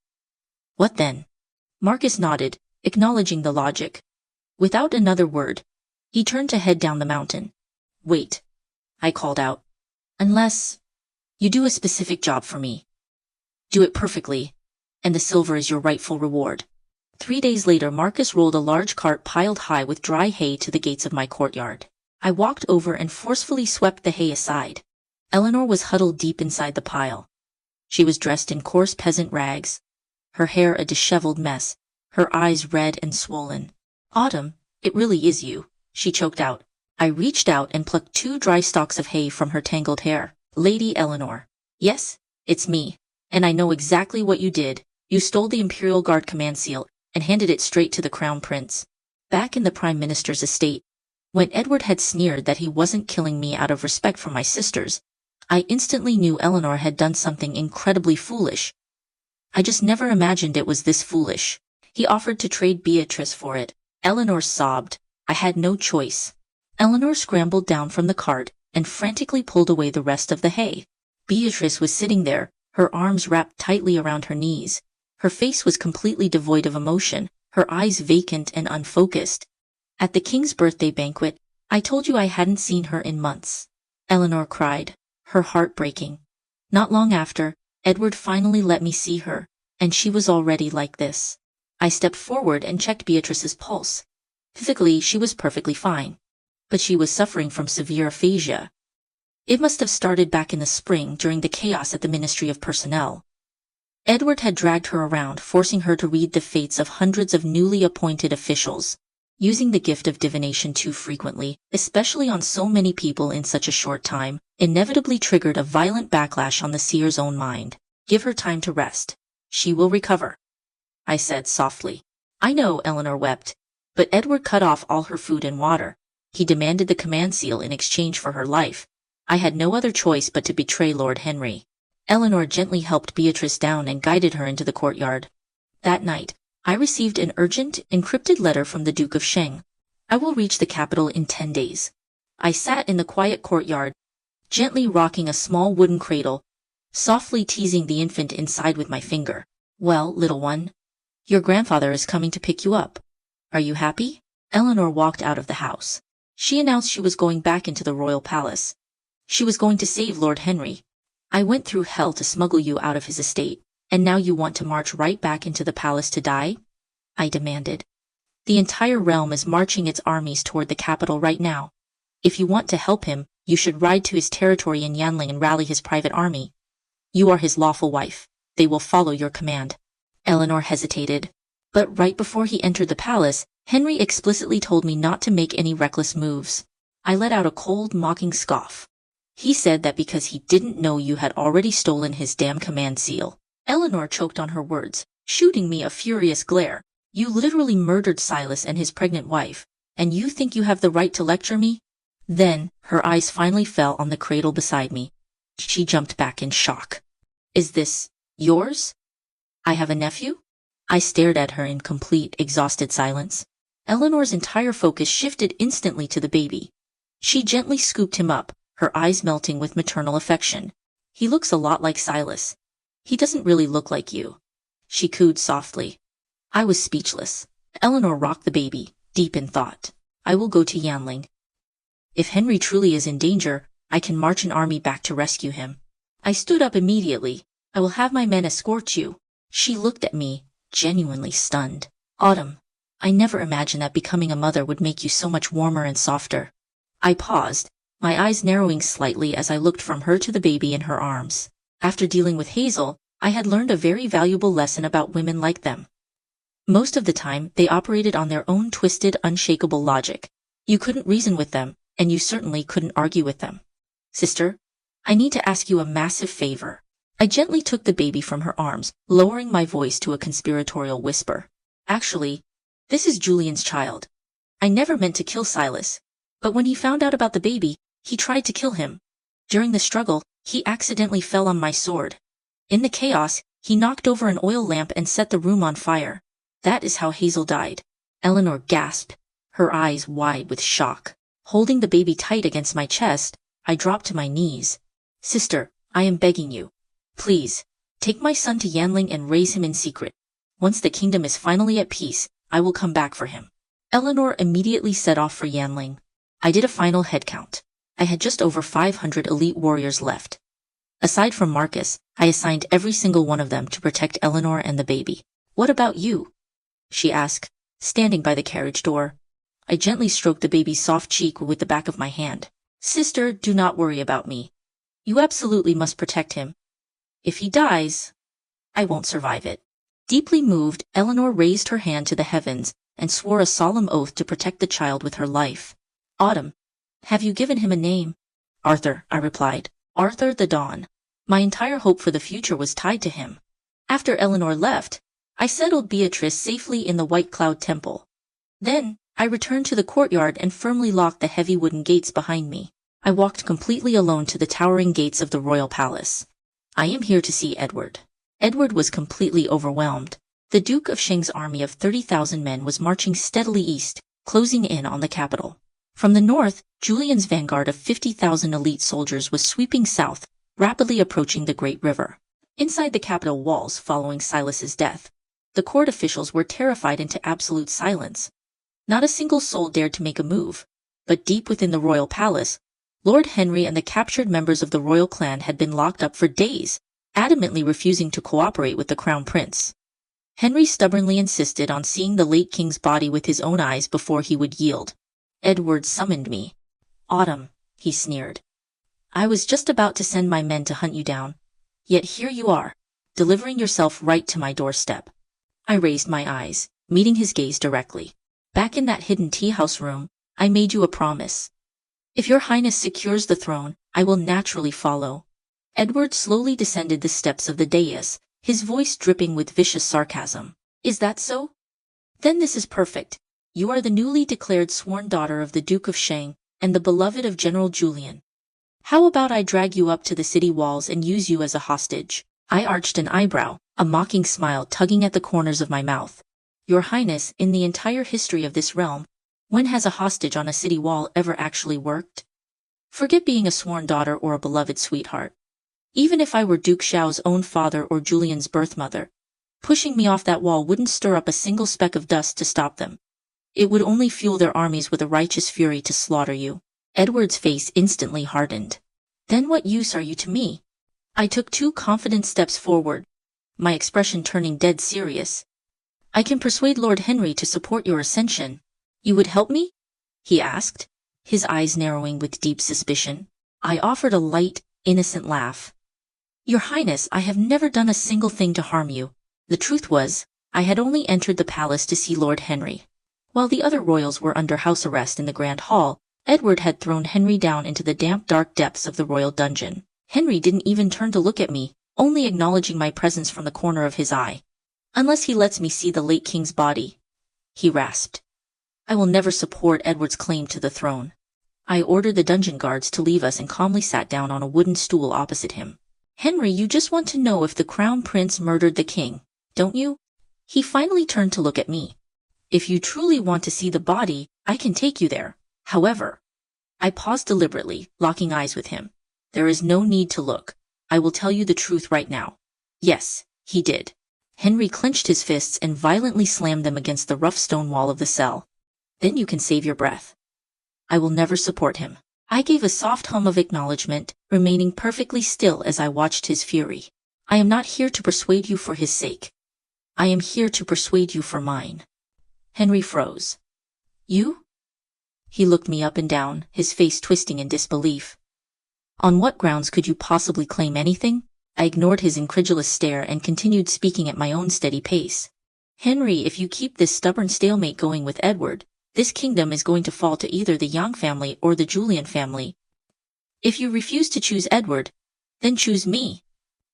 What then? Marcus nodded, acknowledging the logic. Without another word, he turned to head down the mountain. Wait, I called out. Unless you do a specific job for me. Do it perfectly, and the silver is your rightful reward. 3 days later, Marcus rolled a large cart piled high with dry hay to the gates of my courtyard. I walked over and forcefully swept the hay aside. Eleanor was huddled deep inside the pile. She was dressed in coarse peasant rags, her hair a disheveled mess, her eyes red and swollen. Autumn, it really is you, she choked out. I reached out and plucked 2 dry stalks of hay from her tangled hair. Lady Eleanor. Yes, it's me, and I know exactly what you did. You stole the Imperial Guard command seal and handed it straight to the Crown Prince. Back in the Prime Minister's estate, when Edward had sneered that he wasn't killing me out of respect for my sisters, I instantly knew Eleanor had done something incredibly foolish. I just never imagined it was this foolish. He offered to trade Beatrice for it. Eleanor sobbed. I had no choice. Eleanor scrambled down from the cart and frantically pulled away the rest of the hay. Beatrice was sitting there, her arms wrapped tightly around her knees. Her face was completely devoid of emotion, her eyes vacant and unfocused. At the king's birthday banquet, I told you I hadn't seen her in months. Eleanor cried, her heart breaking. Not long after, Edward finally let me see her, and she was already like this. I stepped forward and checked Beatrice's pulse. Physically, she was perfectly fine, but she was suffering from severe aphasia. It must have started back in the spring during the chaos at the Ministry of Personnel. Edward had dragged her around, forcing her to read the fates of hundreds of newly appointed officials. Using the gift of divination too frequently, especially on so many people in such a short time, inevitably triggered a violent backlash on the seer's own mind. Give her time to rest. She will recover, I said softly. I know, Eleanor wept, but Edward cut off all her food and water. He demanded the command seal in exchange for her life. I had no other choice but to betray Lord Henry. Eleanor gently helped Beatrice down and guided her into the courtyard. That night, I received an urgent, encrypted letter from the Duke of Sheng. I will reach the capital in 10 days. I sat in the quiet courtyard, gently rocking a small wooden cradle, softly teasing the infant inside with my finger. Well, little one, your grandfather is coming to pick you up. Are you happy? Eleanor walked out of the house. She announced she was going back into the royal palace. She was going to save Lord Henry. I went through hell to smuggle you out of his estate, and now you want to march right back into the palace to die? I demanded. The entire realm is marching its armies toward the capital right now. If you want to help him, you should ride to his territory in Yanling and rally his private army. You are his lawful wife. They will follow your command. Eleanor hesitated. But right before he entered the palace, Henry explicitly told me not to make any reckless moves. I let out a cold, mocking scoff. He said that because he didn't know you had already stolen his damn command seal. Eleanor choked on her words, shooting me a furious glare. You literally murdered Silas and his pregnant wife, and you think you have the right to lecture me? Then, her eyes finally fell on the cradle beside me. She jumped back in shock. Is this yours? I have a nephew? I stared at her in complete, exhausted silence. Eleanor's entire focus shifted instantly to the baby. She gently scooped him up, her eyes melting with maternal affection. He looks a lot like Silas. He doesn't really look like you. She cooed softly. I was speechless. Eleanor rocked the baby, deep in thought. I will go to Yanling. If Henry truly is in danger, I can march an army back to rescue him. I stood up immediately. I will have my men escort you. She looked at me, genuinely stunned. Autumn, I never imagined that becoming a mother would make you so much warmer and softer. I paused, my eyes narrowing slightly as I looked from her to the baby in her arms. After dealing with Hazel, I had learned a very valuable lesson about women like them. Most of the time, they operated on their own twisted, unshakable logic. You couldn't reason with them, and you certainly couldn't argue with them. Sister, I need to ask you a massive favor. I gently took the baby from her arms, lowering my voice to a conspiratorial whisper. Actually, this is Julian's child. I never meant to kill Silas, but when he found out about the baby, he tried to kill him. During the struggle, he accidentally fell on my sword. In the chaos, he knocked over an oil lamp and set the room on fire. That is how Hazel died. Eleanor gasped, her eyes wide with shock. Holding the baby tight against my chest, I dropped to my knees. Sister, I am begging you. Please, take my son to Yanling and raise him in secret. Once the kingdom is finally at peace, I will come back for him. Eleanor immediately set off for Yanling. I did a final head count. I had just over 500 elite warriors left. Aside from Marcus, I assigned every single one of them to protect Eleanor and the baby. What about you? She asked, standing by the carriage door. I gently stroked the baby's soft cheek with the back of my hand. Sister, do not worry about me. You absolutely must protect him. If he dies, I won't survive it. Deeply moved, Eleanor raised her hand to the heavens and swore a solemn oath to protect the child with her life. Autumn, have you given him a name? Arthur, I replied. Arthur the Dawn. My entire hope for the future was tied to him. After Eleanor left, I settled Beatrice safely in the White Cloud Temple. Then, I returned to the courtyard and firmly locked the heavy wooden gates behind me. I walked completely alone to the towering gates of the royal palace. I am here to see Edward. Edward was completely overwhelmed. The Duke of Sheng's army of 30,000 men was marching steadily east, closing in on the capital. From the north, Julian's vanguard of 50,000 elite soldiers was sweeping south, rapidly approaching the Great River. Inside the capital walls following Silas's death, the court officials were terrified into absolute silence. Not a single soul dared to make a move, but deep within the royal palace, Lord Henry and the captured members of the royal clan had been locked up for days, adamantly refusing to cooperate with the crown prince. Henry stubbornly insisted on seeing the late king's body with his own eyes before he would yield. Edward summoned me. Autumn, he sneered. I was just about to send my men to hunt you down. Yet here you are, delivering yourself right to my doorstep. I raised my eyes, meeting his gaze directly. Back in that hidden tea-house room, I made you a promise. If your highness secures the throne, I will naturally follow. Edward slowly descended the steps of the dais, his voice dripping with vicious sarcasm. Is that so? Then this is perfect. You are the newly declared sworn daughter of the Duke of Sheng, and the beloved of General Julian. How about I drag you up to the city walls and use you as a hostage? I arched an eyebrow, a mocking smile tugging at the corners of my mouth. Your highness, in the entire history of this realm, when has a hostage on a city wall ever actually worked? Forget being a sworn daughter or a beloved sweetheart. Even if I were Duke Xiao's own father or Julian's birth mother, pushing me off that wall wouldn't stir up a single speck of dust to stop them. It would only fuel their armies with a righteous fury to slaughter you. Edward's face instantly hardened. Then what use are you to me? I took 2 confident steps forward, my expression turning dead serious. I can persuade Lord Henry to support your ascension. You would help me? He asked, his eyes narrowing with deep suspicion. I offered a light, innocent laugh. Your Highness, I have never done a single thing to harm you. The truth was, I had only entered the palace to see Lord Henry. While the other royals were under house arrest in the Grand Hall, Edward had thrown Henry down into the damp, dark depths of the royal dungeon. Henry didn't even turn to look at me, only acknowledging my presence from the corner of his eye. Unless he lets me see the late king's body, he rasped. I will never support Edward's claim to the throne. I ordered the dungeon guards to leave us and calmly sat down on a wooden stool opposite him. Henry, you just want to know if the crown prince murdered the king, don't you? He finally turned to look at me. If you truly want to see the body, I can take you there. However, I paused deliberately, locking eyes with him. There is no need to look. I will tell you the truth right now. Yes, he did. Henry clenched his fists and violently slammed them against the rough stone wall of the cell. Then you can save your breath. I will never support him. I gave a soft hum of acknowledgement, remaining perfectly still as I watched his fury. I am not here to persuade you for his sake. I am here to persuade you for mine. Henry froze. You? He looked me up and down, his face twisting in disbelief. On what grounds could you possibly claim anything? I ignored his incredulous stare and continued speaking at my own steady pace. Henry, if you keep this stubborn stalemate going with Edward, this kingdom is going to fall to either the Yang family or the Julian family. If you refuse to choose Edward, then choose me.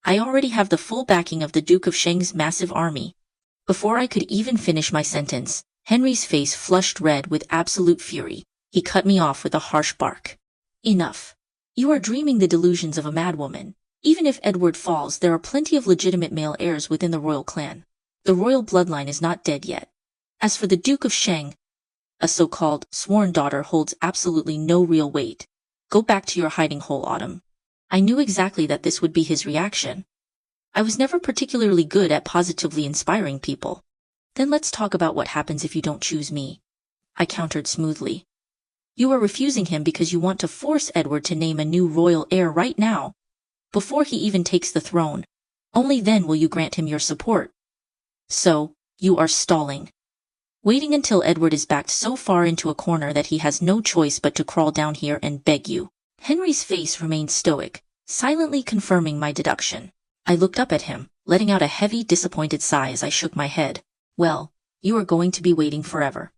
I already have the full backing of the Duke of Sheng's massive army. Before I could even finish my sentence, Henry's face flushed red with absolute fury. He cut me off with a harsh bark. Enough. You are dreaming the delusions of a madwoman. Even if Edward falls, there are plenty of legitimate male heirs within the royal clan. The royal bloodline is not dead yet. As for the Duke of Sheng, a so-called sworn daughter holds absolutely no real weight. Go back to your hiding hole, Autumn. I knew exactly that this would be his reaction. I was never particularly good at positively inspiring people. Then let's talk about what happens if you don't choose me. I countered smoothly. You are refusing him because you want to force Edward to name a new royal heir right now, before he even takes the throne. Only then will you grant him your support. So, you are stalling. Waiting until Edward is backed so far into a corner that he has no choice but to crawl down here and beg you. Henry's face remained stoic, silently confirming my deduction. I looked up at him, letting out a heavy, disappointed sigh as I shook my head. Well, you are going to be waiting forever.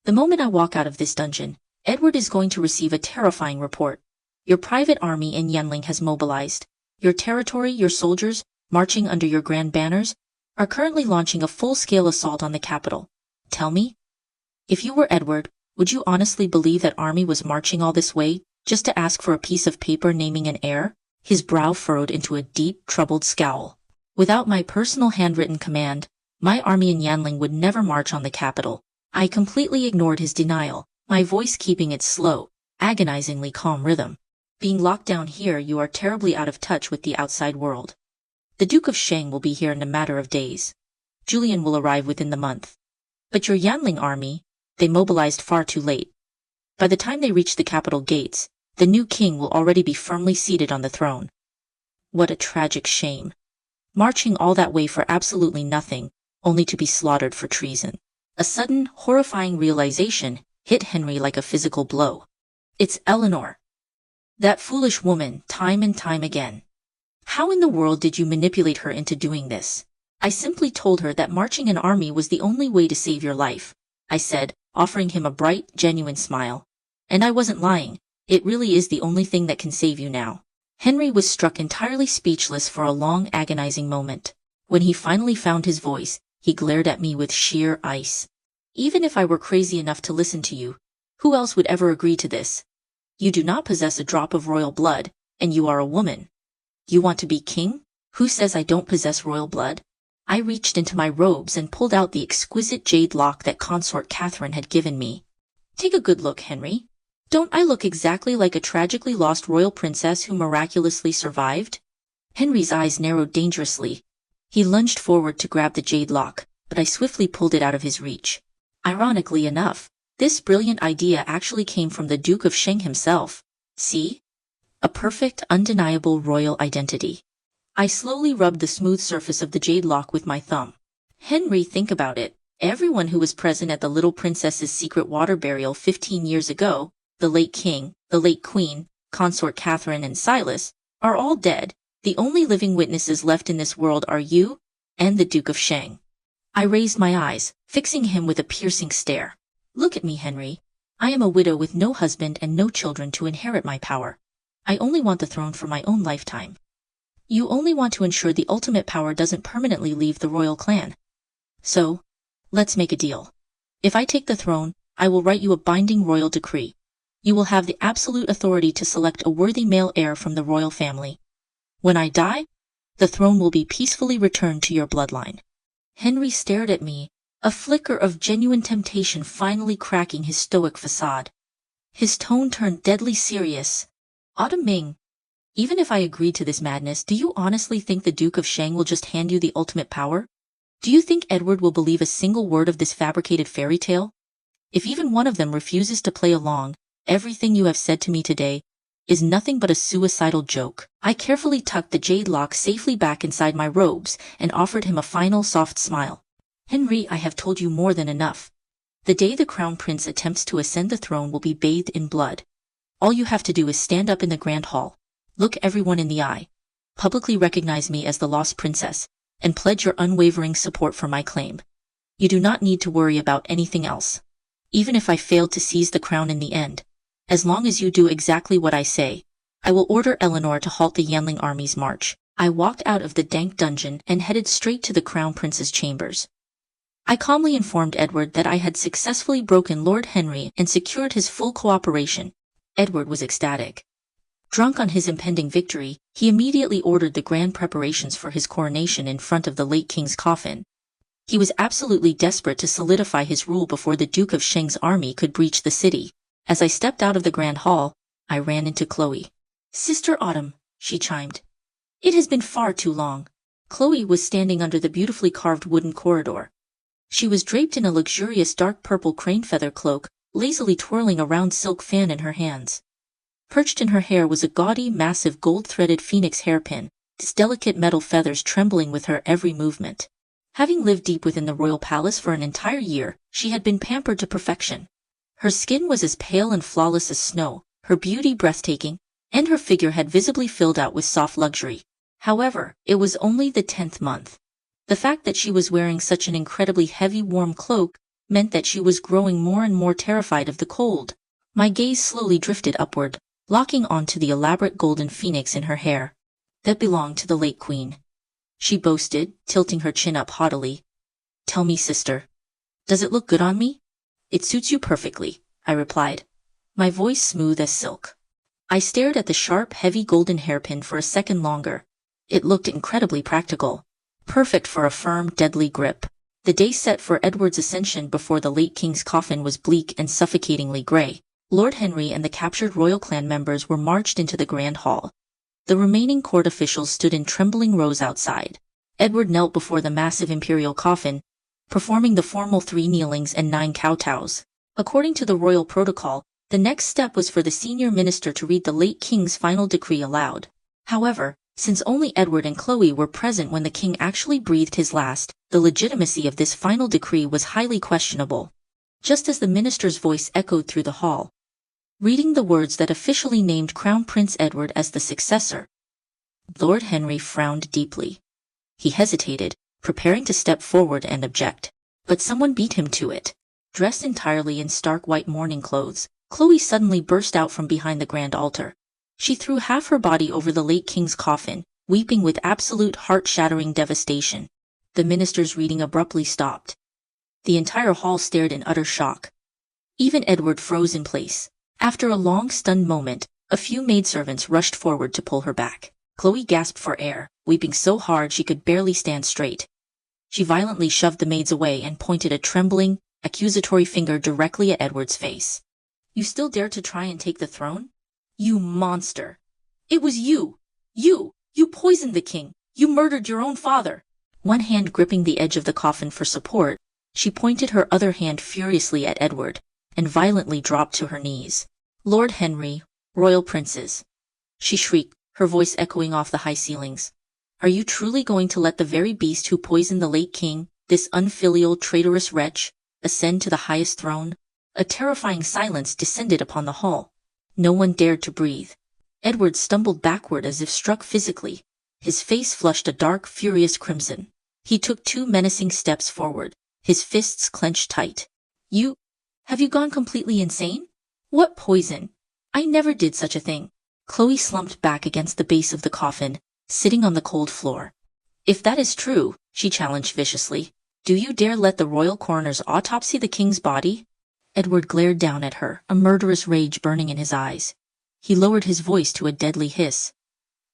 The moment I walk out of this dungeon, Edward is going to receive a terrifying report. Your private army in Yanling has mobilized. Your territory, your soldiers, marching under your grand banners, are currently launching a full-scale assault on the capital. Tell me? If you were Edward, would you honestly believe that army was marching all this way, just to ask for a piece of paper naming an heir? His brow furrowed into a deep, troubled scowl. Without my personal handwritten command, my army in Yanling would never march on the capital. I completely ignored his denial, my voice keeping its slow, agonizingly calm rhythm. Being locked down here, you are terribly out of touch with the outside world. The Duke of Shang will be here in a matter of days. Julian will arrive within the month. But your Yanling army, they mobilized far too late. By the time they reach the capital gates, the new king will already be firmly seated on the throne. What a tragic shame. Marching all that way for absolutely nothing, only to be slaughtered for treason. A sudden, horrifying realization hit Henry like a physical blow. It's Eleanor. That foolish woman, time and time again. How in the world did you manipulate her into doing this? I simply told her that marching an army was the only way to save your life, I said, offering him a bright, genuine smile. And I wasn't lying. It really is the only thing that can save you now. Henry was struck entirely speechless for a long, agonizing moment. When he finally found his voice, he glared at me with sheer ice. Even if I were crazy enough to listen to you, who else would ever agree to this? You do not possess a drop of royal blood, and you are a woman. You want to be king? Who says I don't possess royal blood? I reached into my robes and pulled out the exquisite jade lock that Consort Catherine had given me. Take a good look, Henry. Don't I look exactly like a tragically lost royal princess who miraculously survived? Henry's eyes narrowed dangerously. He lunged forward to grab the jade lock, but I swiftly pulled it out of his reach. Ironically enough, this brilliant idea actually came from the Duke of Shang himself. See? A perfect, undeniable royal identity. I slowly rubbed the smooth surface of the jade lock with my thumb. Henry, think about it. Everyone who was present at the little princess's secret water burial 15 years ago, the late king, the late queen, Consort Catherine and Silas, are all dead. The only living witnesses left in this world are you and the Duke of Shang. I raised my eyes, fixing him with a piercing stare. Look at me, Henry. I am a widow with no husband and no children to inherit my power. I only want the throne for my own lifetime. You only want to ensure the ultimate power doesn't permanently leave the royal clan. So, let's make a deal. If I take the throne, I will write you a binding royal decree. You will have the absolute authority to select a worthy male heir from the royal family. When I die, the throne will be peacefully returned to your bloodline. Henry stared at me, a flicker of genuine temptation finally cracking his stoic facade. His tone turned deadly serious. Autumn Ming, even if I agreed to this madness, do you honestly think the Duke of Shang will just hand you the ultimate power? Do you think Edward will believe a single word of this fabricated fairy tale? If even one of them refuses to play along, everything you have said to me today is nothing but a suicidal joke. I carefully tucked the jade lock safely back inside my robes and offered him a final soft smile. Henry, I have told you more than enough. The day the crown prince attempts to ascend the throne will be bathed in blood. All you have to do is stand up in the grand hall, look everyone in the eye, publicly recognize me as the lost princess, and pledge your unwavering support for my claim. You do not need to worry about anything else. Even if I failed to seize the crown in the end, as long as you do exactly what I say, I will order Eleanor to halt the Yanling army's march. I walked out of the dank dungeon and headed straight to the crown prince's chambers. I calmly informed Edward that I had successfully broken Lord Henry and secured his full cooperation. Edward was ecstatic. Drunk on his impending victory, he immediately ordered the grand preparations for his coronation in front of the late king's coffin. He was absolutely desperate to solidify his rule before the Duke of Shang's army could breach the city. As I stepped out of the grand hall, I ran into Chloe. Sister Autumn, she chimed. It has been far too long. Chloe was standing under the beautifully carved wooden corridor. She was draped in a luxurious dark purple crane feather cloak, lazily twirling a round silk fan in her hands. Perched in her hair was a gaudy, massive gold-threaded phoenix hairpin, its delicate metal feathers trembling with her every movement. Having lived deep within the royal palace for an entire year, she had been pampered to perfection. Her skin was as pale and flawless as snow, her beauty breathtaking, and her figure had visibly filled out with soft luxury. However, it was only the 10th month. The fact that she was wearing such an incredibly heavy warm cloak meant that she was growing more and more terrified of the cold. My gaze slowly drifted upward, locking onto the elaborate golden phoenix in her hair. That belonged to the late queen. She boasted, tilting her chin up haughtily. Tell me, sister, does it look good on me? "It suits you perfectly," I replied, my voice smooth as silk. I stared at the sharp, heavy golden hairpin for a second longer. It looked incredibly practical. Perfect for a firm, deadly grip. The day set for Edward's ascension before the late king's coffin was bleak and suffocatingly grey. Lord Henry and the captured royal clan members were marched into the grand hall. The remaining court officials stood in trembling rows outside. Edward knelt before the massive imperial coffin, performing the formal 3 kneelings and 9 kowtows. According to the royal protocol, the next step was for the senior minister to read the late king's final decree aloud. However, since only Edward and Chloe were present when the king actually breathed his last, the legitimacy of this final decree was highly questionable. Just as the minister's voice echoed through the hall, reading the words that officially named Crown Prince Edward as the successor, Lord Henry frowned deeply. He hesitated, preparing to step forward and object. But someone beat him to it. Dressed entirely in stark white mourning clothes, Chloe suddenly burst out from behind the grand altar. She threw half her body over the late king's coffin, weeping with absolute heart-shattering devastation. The minister's reading abruptly stopped. The entire hall stared in utter shock. Even Edward froze in place. After a long, stunned moment, a few maidservants rushed forward to pull her back. Chloe gasped for air, weeping so hard she could barely stand straight. She violently shoved the maids away and pointed a trembling, accusatory finger directly at Edward's face. "You still dare to try and take the throne? You monster! It was you! You poisoned the king! You murdered your own father!" One hand gripping the edge of the coffin for support, she pointed her other hand furiously at Edward, and violently dropped to her knees. "Lord Henry, royal princes," she shrieked, her voice echoing off the high ceilings. "Are you truly going to let the very beast who poisoned the late king, this unfilial, traitorous wretch, ascend to the highest throne?" A terrifying silence descended upon the hall. No one dared to breathe. Edward stumbled backward as if struck physically. His face flushed a dark, furious crimson. He took 2 menacing steps forward, his fists clenched tight. Have you gone completely insane? What poison? I never did such a thing." Chloe slumped back against the base of the coffin, sitting on the cold floor. "If that is true," she challenged viciously, "do you dare let the royal coroners autopsy the king's body?" Edward glared down at her, a murderous rage burning in his eyes. He lowered his voice to a deadly hiss.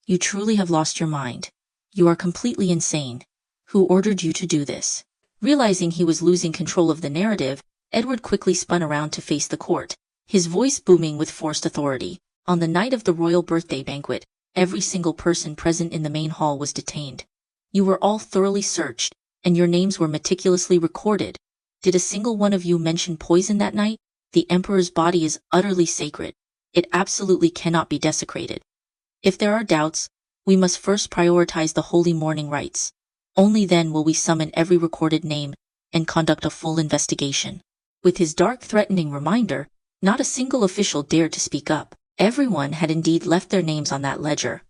"You truly have lost your mind. You are completely insane. Who ordered you to do this?" Realizing he was losing control of the narrative, Edward quickly spun around to face the court, his voice booming with forced authority. "On the night of the royal birthday banquet, every single person present in the main hall was detained. You were all thoroughly searched, and your names were meticulously recorded. Did a single one of you mention poison that night? The emperor's body is utterly sacred. It absolutely cannot be desecrated. If there are doubts, we must first prioritize the holy mourning rites. Only then will we summon every recorded name and conduct a full investigation." With his dark, threatening reminder, not a single official dared to speak up. Everyone had indeed left their names on that ledger.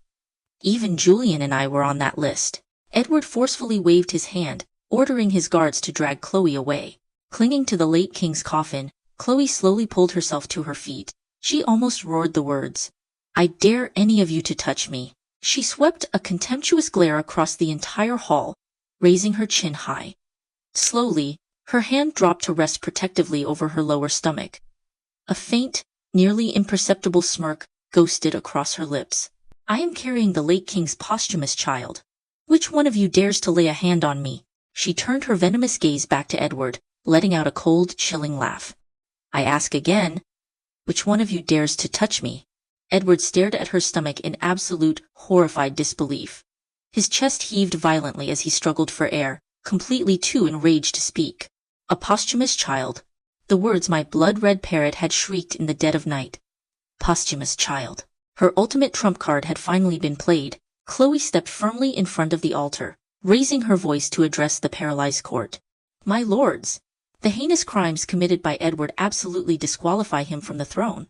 Even Julian and I were on that list. Edward forcefully waved his hand, ordering his guards to drag Chloe away. Clinging to the late king's coffin, Chloe slowly pulled herself to her feet. She almost roared the words, "I dare any of you to touch me." She swept a contemptuous glare across the entire hall, raising her chin high. Slowly, her hand dropped to rest protectively over her lower stomach. A faint, nearly imperceptible smirk ghosted across her lips. "I am carrying the late king's posthumous child. Which one of you dares to lay a hand on me?" She turned her venomous gaze back to Edward, letting out a cold, chilling laugh. "I ask again, which one of you dares to touch me?" Edward stared at her stomach in absolute, horrified disbelief. His chest heaved violently as he struggled for air, completely too enraged to speak. A posthumous child. The words my blood-red parrot had shrieked in the dead of night. Posthumous child. Her ultimate trump card had finally been played. Chloe stepped firmly in front of the altar, raising her voice to address the paralyzed court. "My lords, the heinous crimes committed by Edward absolutely disqualify him from the throne.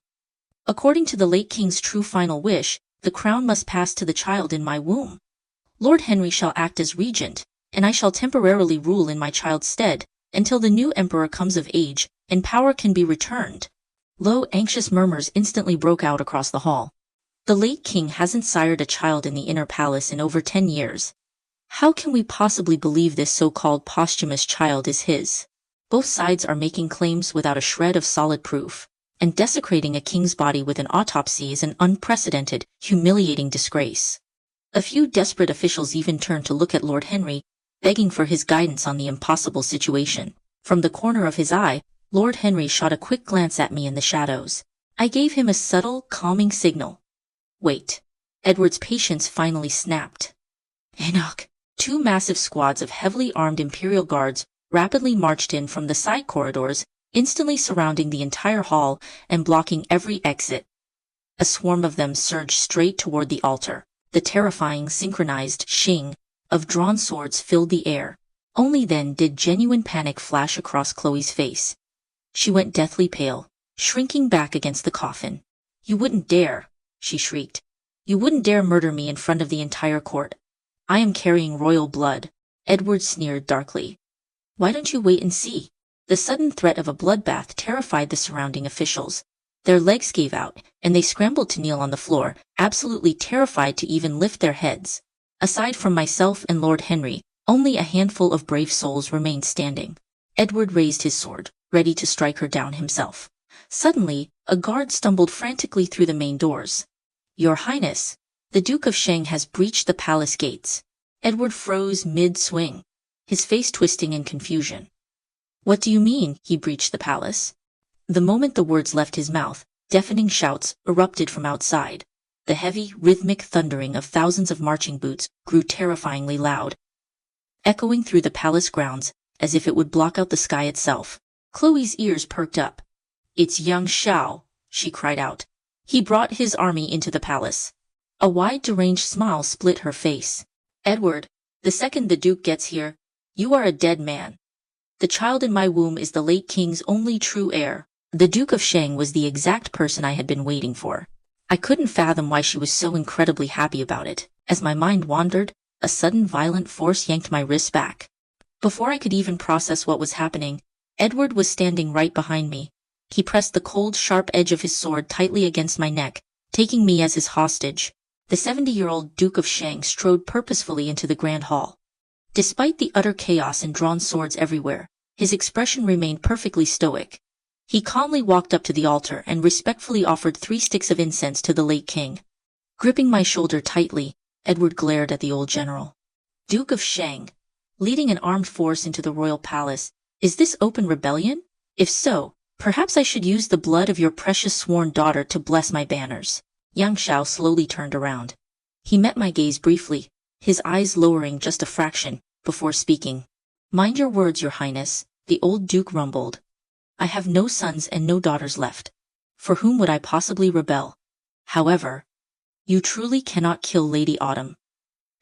According to the late king's true final wish, the crown must pass to the child in my womb. Lord Henry shall act as regent, and I shall temporarily rule in my child's stead, until the new emperor comes of age, and power can be returned." Low, anxious murmurs instantly broke out across the hall. "The late king hasn't sired a child in the inner palace in over 10 years. How can we possibly believe this so-called posthumous child is his?" Both sides are making claims without a shred of solid proof, and desecrating a king's body with an autopsy is an unprecedented, humiliating disgrace. A few desperate officials even turned to look at Lord Henry, begging for his guidance on the impossible situation. From the corner of his eye, Lord Henry shot a quick glance at me in the shadows. I gave him a subtle, calming signal. Wait. Edward's patience finally snapped. Enoch. Two massive squads of heavily armed Imperial guards rapidly marched in from the side corridors, instantly surrounding the entire hall and blocking every exit. A swarm of them surged straight toward the altar. The terrifying synchronized shing of drawn swords filled the air. Only then did genuine panic flash across Chloe's face. She went deathly pale, shrinking back against the coffin. You wouldn't dare, she shrieked. You wouldn't dare murder me in front of the entire court. I am carrying royal blood. Edward sneered darkly. Why don't you wait and see? The sudden threat of a bloodbath terrified the surrounding officials. Their legs gave out, and they scrambled to kneel on the floor, absolutely terrified to even lift their heads. Aside from myself and Lord Henry, only a handful of brave souls remained standing. Edward raised his sword, ready to strike her down himself. Suddenly, a guard stumbled frantically through the main doors. Your Highness, the Duke of Shang has breached the palace gates. Edward froze mid-swing, his face twisting in confusion. What do you mean, he breached the palace? The moment the words left his mouth, deafening shouts erupted from outside. The heavy, rhythmic thundering of thousands of marching boots grew terrifyingly loud, echoing through the palace grounds as if it would block out the sky itself. Chloe's ears perked up. It's young Shao, she cried out. He brought his army into the palace. A wide, deranged smile split her face. Edward, the second the Duke gets here, you are a dead man. The child in my womb is the late king's only true heir. The Duke of Shang was the exact person I had been waiting for. I couldn't fathom why she was so incredibly happy about it. As my mind wandered, a sudden violent force yanked my wrists back. Before I could even process what was happening, Edward was standing right behind me. He pressed the cold, sharp edge of his sword tightly against my neck, taking me as his hostage. The 70-year-old Duke of Shang strode purposefully into the grand hall. Despite the utter chaos and drawn swords everywhere, his expression remained perfectly stoic. He calmly walked up to the altar and respectfully offered 3 sticks of incense to the late king. Gripping my shoulder tightly, Edward glared at the old general. Duke of Shang, leading an armed force into the royal palace, is this open rebellion? If so, perhaps I should use the blood of your precious sworn daughter to bless my banners. Yang Shao slowly turned around. He met my gaze briefly, his eyes lowering just a fraction, before speaking. Mind your words, your highness, the old duke rumbled. I have no sons and no daughters left. For whom would I possibly rebel? However, you truly cannot kill Lady Autumn.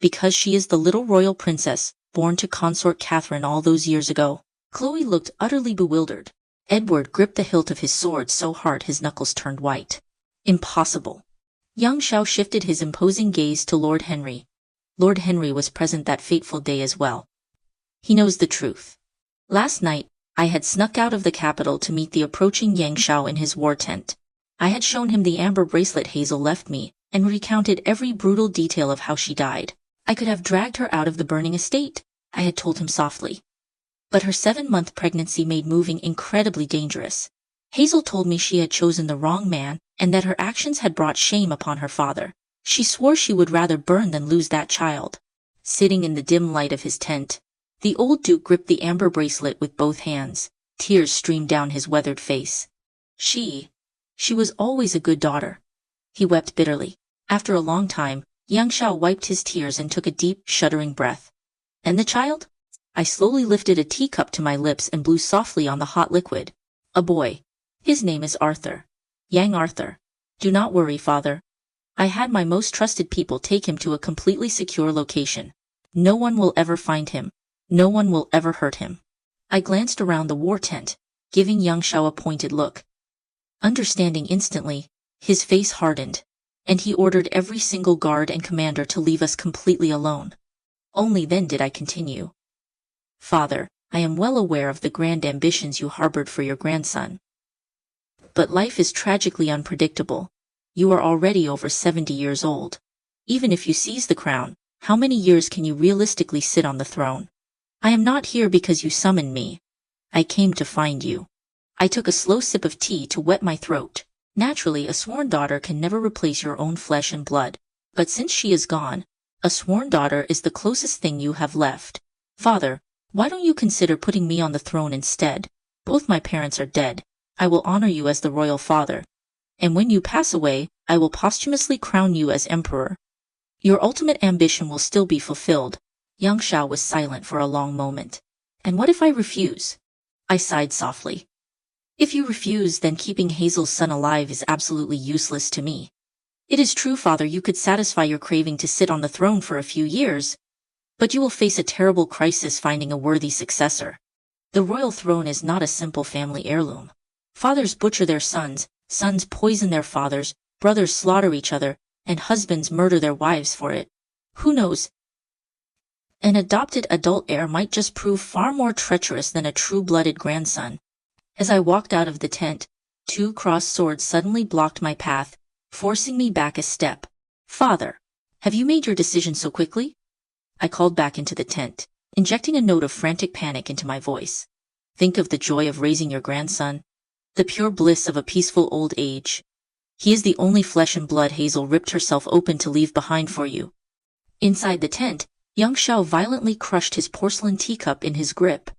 Because she is the little royal princess, born to consort Catherine all those years ago. Chloe looked utterly bewildered. Edward gripped the hilt of his sword so hard his knuckles turned white. Impossible. Yang Shao shifted his imposing gaze to Lord Henry. Lord Henry was present that fateful day as well. He knows the truth. Last night, I had snuck out of the capital to meet the approaching Yang Shao in his war tent. I had shown him the amber bracelet Hazel left me, and recounted every brutal detail of how she died. I could have dragged her out of the burning estate, I had told him softly. But her 7-month pregnancy made moving incredibly dangerous. Hazel told me she had chosen the wrong man, and that her actions had brought shame upon her father. She swore she would rather burn than lose that child. Sitting in the dim light of his tent, the old duke gripped the amber bracelet with both hands. Tears streamed down his weathered face. She was always a good daughter. He wept bitterly. After a long time, Yang Shao wiped his tears and took a deep, shuddering breath. And the child? I slowly lifted a teacup to my lips and blew softly on the hot liquid. A boy. His name is Arthur. Yang Arthur. Do not worry, father. I had my most trusted people take him to a completely secure location. No one will ever find him. No one will ever hurt him. I glanced around the war tent, giving Yang Shao a pointed look. Understanding instantly, his face hardened, and he ordered every single guard and commander to leave us completely alone. Only then did I continue. Father, I am well aware of the grand ambitions you harbored for your grandson. But life is tragically unpredictable. You are already over 70 years old. Even if you seize the crown, how many years can you realistically sit on the throne? I am not here because you summoned me. I came to find you. I took a slow sip of tea to wet my throat. Naturally, a sworn daughter can never replace your own flesh and blood. But since she is gone, a sworn daughter is the closest thing you have left. Father, why don't you consider putting me on the throne instead? Both my parents are dead. I will honor you as the royal father. And when you pass away, I will posthumously crown you as emperor. Your ultimate ambition will still be fulfilled. Yang Shao was silent for a long moment. And what if I refuse? I sighed softly. If you refuse, then keeping Hazel's son alive is absolutely useless to me. It is true, father, you could satisfy your craving to sit on the throne for a few years, but you will face a terrible crisis finding a worthy successor. The royal throne is not a simple family heirloom. Fathers butcher their sons, sons poison their fathers, brothers slaughter each other, and husbands murder their wives for it. Who knows? An adopted adult heir might just prove far more treacherous than a true-blooded grandson. As I walked out of the tent, two crossed swords suddenly blocked my path, forcing me back a step. Father, have you made your decision so quickly? I called back into the tent, injecting a note of frantic panic into my voice. Think of the joy of raising your grandson, the pure bliss of a peaceful old age. He is the only flesh and blood Hazel ripped herself open to leave behind for you. Inside the tent, Yang Shao violently crushed his porcelain teacup in his grip.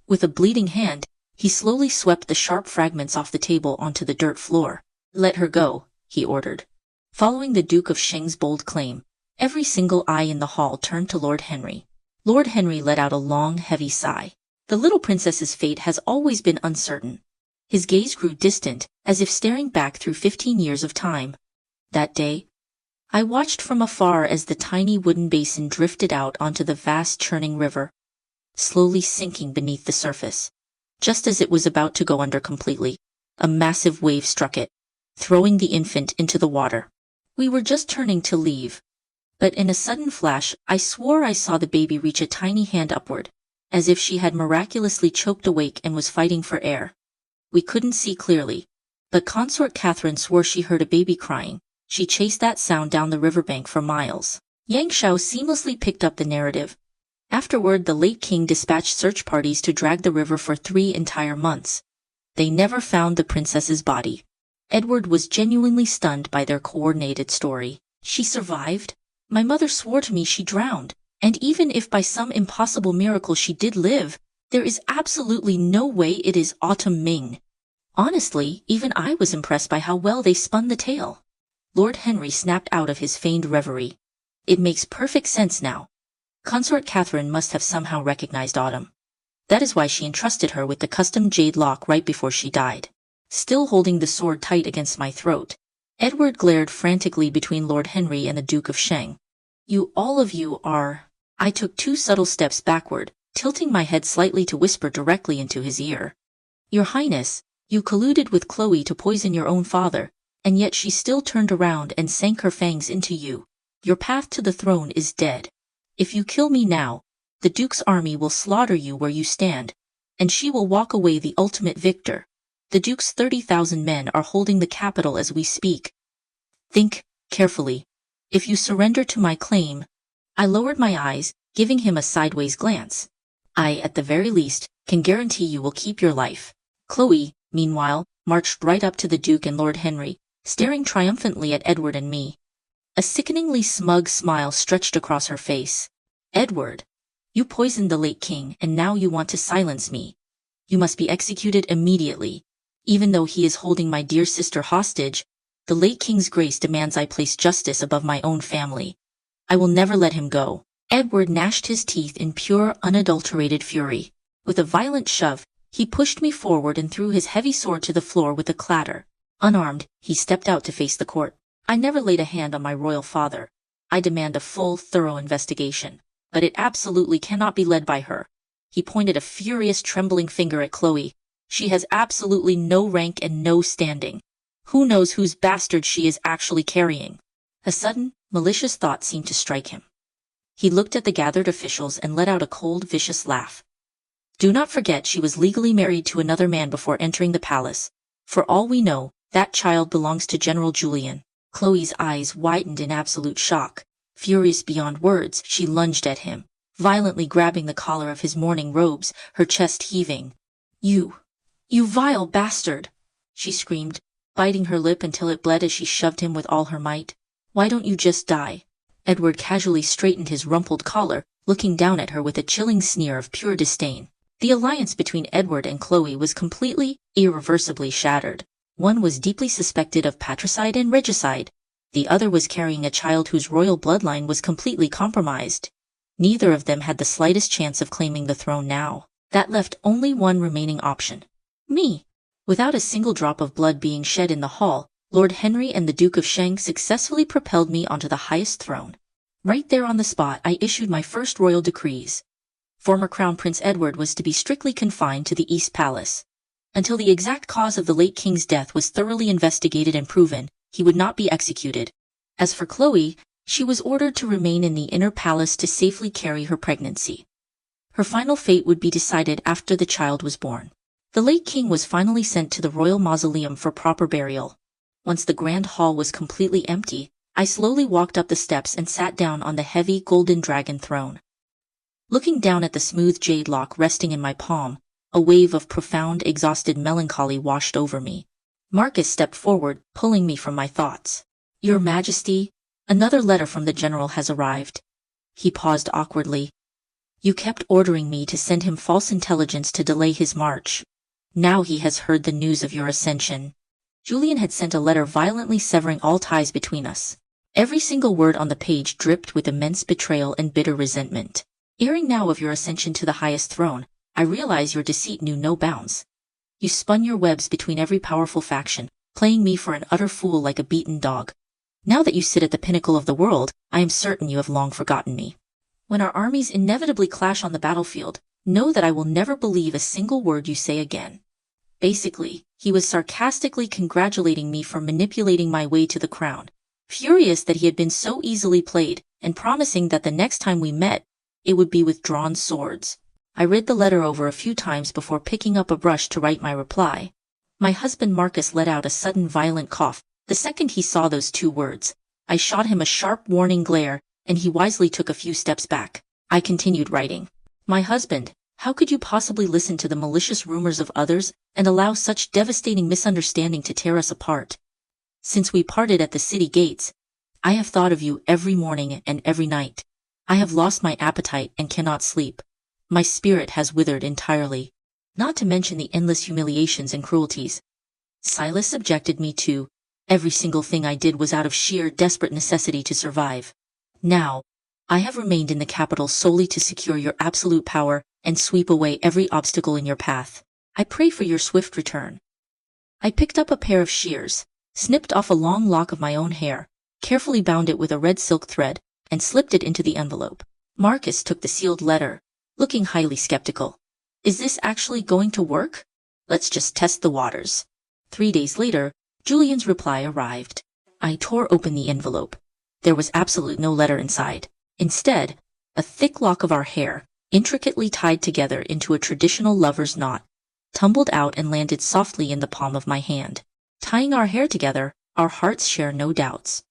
With a bleeding hand, he slowly swept the sharp fragments off the table onto the dirt floor. Let her go, he ordered. Following the Duke of Sheng's bold claim, every single eye in the hall turned to Lord Henry. Lord Henry let out a long, heavy sigh. The little princess's fate has always been uncertain. His gaze grew distant, as if staring back through 15 years of time. That day, I watched from afar as the tiny wooden basin drifted out onto the vast churning river, slowly sinking beneath the surface. Just as it was about to go under completely, a massive wave struck it, throwing the infant into the water. We were just turning to leave, but in a sudden flash, I swore I saw the baby reach a tiny hand upward, as if she had miraculously choked awake and was fighting for air. We couldn't see clearly, but Consort Catherine swore she heard a baby crying. She chased that sound down the riverbank for miles. Yang Shao seamlessly picked up the narrative. Afterward, the late king dispatched search parties to drag the river for 3 entire months. They never found the princess's body. Edward was genuinely stunned by their coordinated story. She survived? My mother swore to me she drowned, and even if by some impossible miracle she did live, there is absolutely no way it is Autumn Ming. Honestly, even I was impressed by how well they spun the tale. Lord Henry snapped out of his feigned reverie. It makes perfect sense now. Consort Catherine must have somehow recognized Autumn. That is why she entrusted her with the custom jade lock right before she died. Still holding the sword tight against my throat, Edward glared frantically between Lord Henry and the Duke of Sheng. You all of you are... I took 2 subtle steps backward, tilting my head slightly to whisper directly into his ear. Your Highness, you colluded with Chloe to poison your own father, and yet she still turned around and sank her fangs into you. Your path to the throne is dead. If you kill me now, the Duke's army will slaughter you where you stand, and she will walk away the ultimate victor. The Duke's 30,000 men are holding the capital as we speak. Think carefully. If you surrender to my claim... I lowered my eyes, giving him a sideways glance. I, at the very least, can guarantee you will keep your life. Chloe, meanwhile, marched right up to the Duke and Lord Henry, staring triumphantly at Edward and me. A sickeningly smug smile stretched across her face. Edward, you poisoned the late king, and now you want to silence me. You must be executed immediately. Even though he is holding my dear sister hostage, the late king's grace demands I place justice above my own family. I will never let him go. Edward gnashed his teeth in pure, unadulterated fury. With a violent shove, he pushed me forward and threw his heavy sword to the floor with a clatter. Unarmed, he stepped out to face the court. I never laid a hand on my royal father. I demand a full, thorough investigation. But it absolutely cannot be led by her. He pointed a furious, trembling finger at Chloe. She has absolutely no rank and no standing. Who knows whose bastard she is actually carrying? A sudden, malicious thought seemed to strike him. He looked at the gathered officials and let out a cold, vicious laugh. Do not forget she was legally married to another man before entering the palace. For all we know, that child belongs to General Julian. Chloe's eyes widened in absolute shock. Furious beyond words, she lunged at him, violently grabbing the collar of his mourning robes, her chest heaving. You, you vile bastard, she screamed, biting her lip until it bled as she shoved him with all her might. Why don't you just die? Edward casually straightened his rumpled collar, looking down at her with a chilling sneer of pure disdain. The alliance between Edward and Chloe was completely, irreversibly shattered. One was deeply suspected of patricide and regicide. The other was carrying a child whose royal bloodline was completely compromised. Neither of them had the slightest chance of claiming the throne now. That left only one remaining option. Me. Without a single drop of blood being shed in the hall, Lord Henry and the Duke of Shang successfully propelled me onto the highest throne. Right there on the spot, I issued my first royal decrees. Former Crown Prince Edward was to be strictly confined to the East Palace. Until the exact cause of the late king's death was thoroughly investigated and proven, he would not be executed. As for Chloe, she was ordered to remain in the inner palace to safely carry her pregnancy. Her final fate would be decided after the child was born. The late king was finally sent to the royal mausoleum for proper burial. Once the grand hall was completely empty, I slowly walked up the steps and sat down on the heavy golden dragon throne. Looking down at the smooth jade lock resting in my palm, a wave of profound, exhausted melancholy washed over me. Marcus stepped forward, pulling me from my thoughts. Your Majesty, another letter from the general has arrived. He paused awkwardly. You kept ordering me to send him false intelligence to delay his march. Now he has heard the news of your ascension. Julian had sent a letter violently severing all ties between us. Every single word on the page dripped with immense betrayal and bitter resentment. Hearing now of your ascension to the highest throne, I realize your deceit knew no bounds. You spun your webs between every powerful faction, playing me for an utter fool like a beaten dog. Now that you sit at the pinnacle of the world, I am certain you have long forgotten me. When our armies inevitably clash on the battlefield, know that I will never believe a single word you say again. Basically, he was sarcastically congratulating me for manipulating my way to the crown, furious that he had been so easily played, and promising that the next time we met, it would be with drawn swords. I read the letter over a few times before picking up a brush to write my reply. My husband Marcus let out a sudden violent cough. The second he saw those two words, I shot him a sharp warning glare, and he wisely took a few steps back. I continued writing. My husband, how could you possibly listen to the malicious rumors of others and allow such devastating misunderstanding to tear us apart? Since we parted at the city gates, I have thought of you every morning and every night. I have lost my appetite and cannot sleep. My spirit has withered entirely, not to mention the endless humiliations and cruelties Silas subjected me to. Every single thing I did was out of sheer desperate necessity to survive. Now, I have remained in the capital solely to secure your absolute power and sweep away every obstacle in your path. I pray for your swift return. I picked up a pair of shears, snipped off a long lock of my own hair, carefully bound it with a red silk thread, and slipped it into the envelope. Marcus took the sealed letter, looking highly skeptical. Is this actually going to work? Let's just test the waters. 3 days later, Julian's reply arrived. I tore open the envelope. There was absolutely no letter inside. Instead, a thick lock of our hair, intricately tied together into a traditional lover's knot, tumbled out and landed softly in the palm of my hand. Tying our hair together, our hearts share no doubts.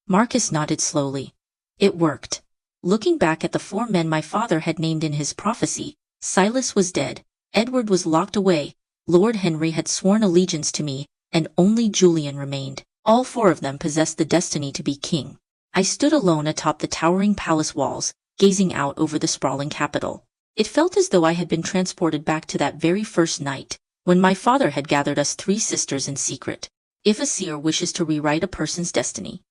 Marcus nodded slowly. It worked. Looking back at the 4 men my father had named in his prophecy, Silas was dead, Edward was locked away, Lord Henry had sworn allegiance to me, and only Julian remained. All 4 of them possessed the destiny to be king. I stood alone atop the towering palace walls, gazing out over the sprawling capital. It felt as though I had been transported back to that very first night, when my father had gathered us 3 sisters in secret. If a seer wishes to rewrite a person's destiny,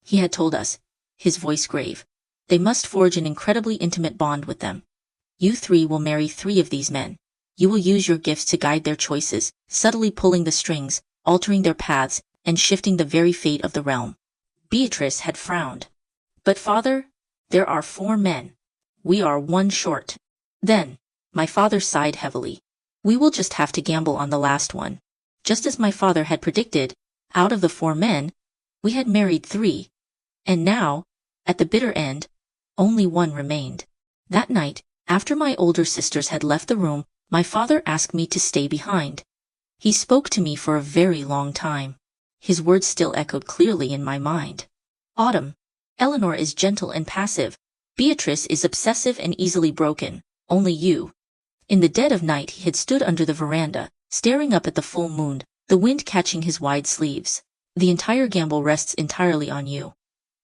he had told us, his voice grave, they must forge an incredibly intimate bond with them. You 3 will marry 3 of these men. You will use your gifts to guide their choices, subtly pulling the strings, altering their paths, and shifting the very fate of the realm. Beatrice had frowned. But father, there are 4 men. We are 1 short. Then, my father sighed heavily. We will just have to gamble on the last one. Just as my father had predicted, out of the 4 men, we had married 3. And now, at the bitter end, only 1 remained. That night, after my older sisters had left the room, my father asked me to stay behind. He spoke to me for a very long time. His words still echoed clearly in my mind. Autumn. Eleanor is gentle and passive. Beatrice is obsessive and easily broken. Only you. In the dead of night he had stood under the veranda, staring up at the full moon, the wind catching his wide sleeves. The entire gamble rests entirely on you.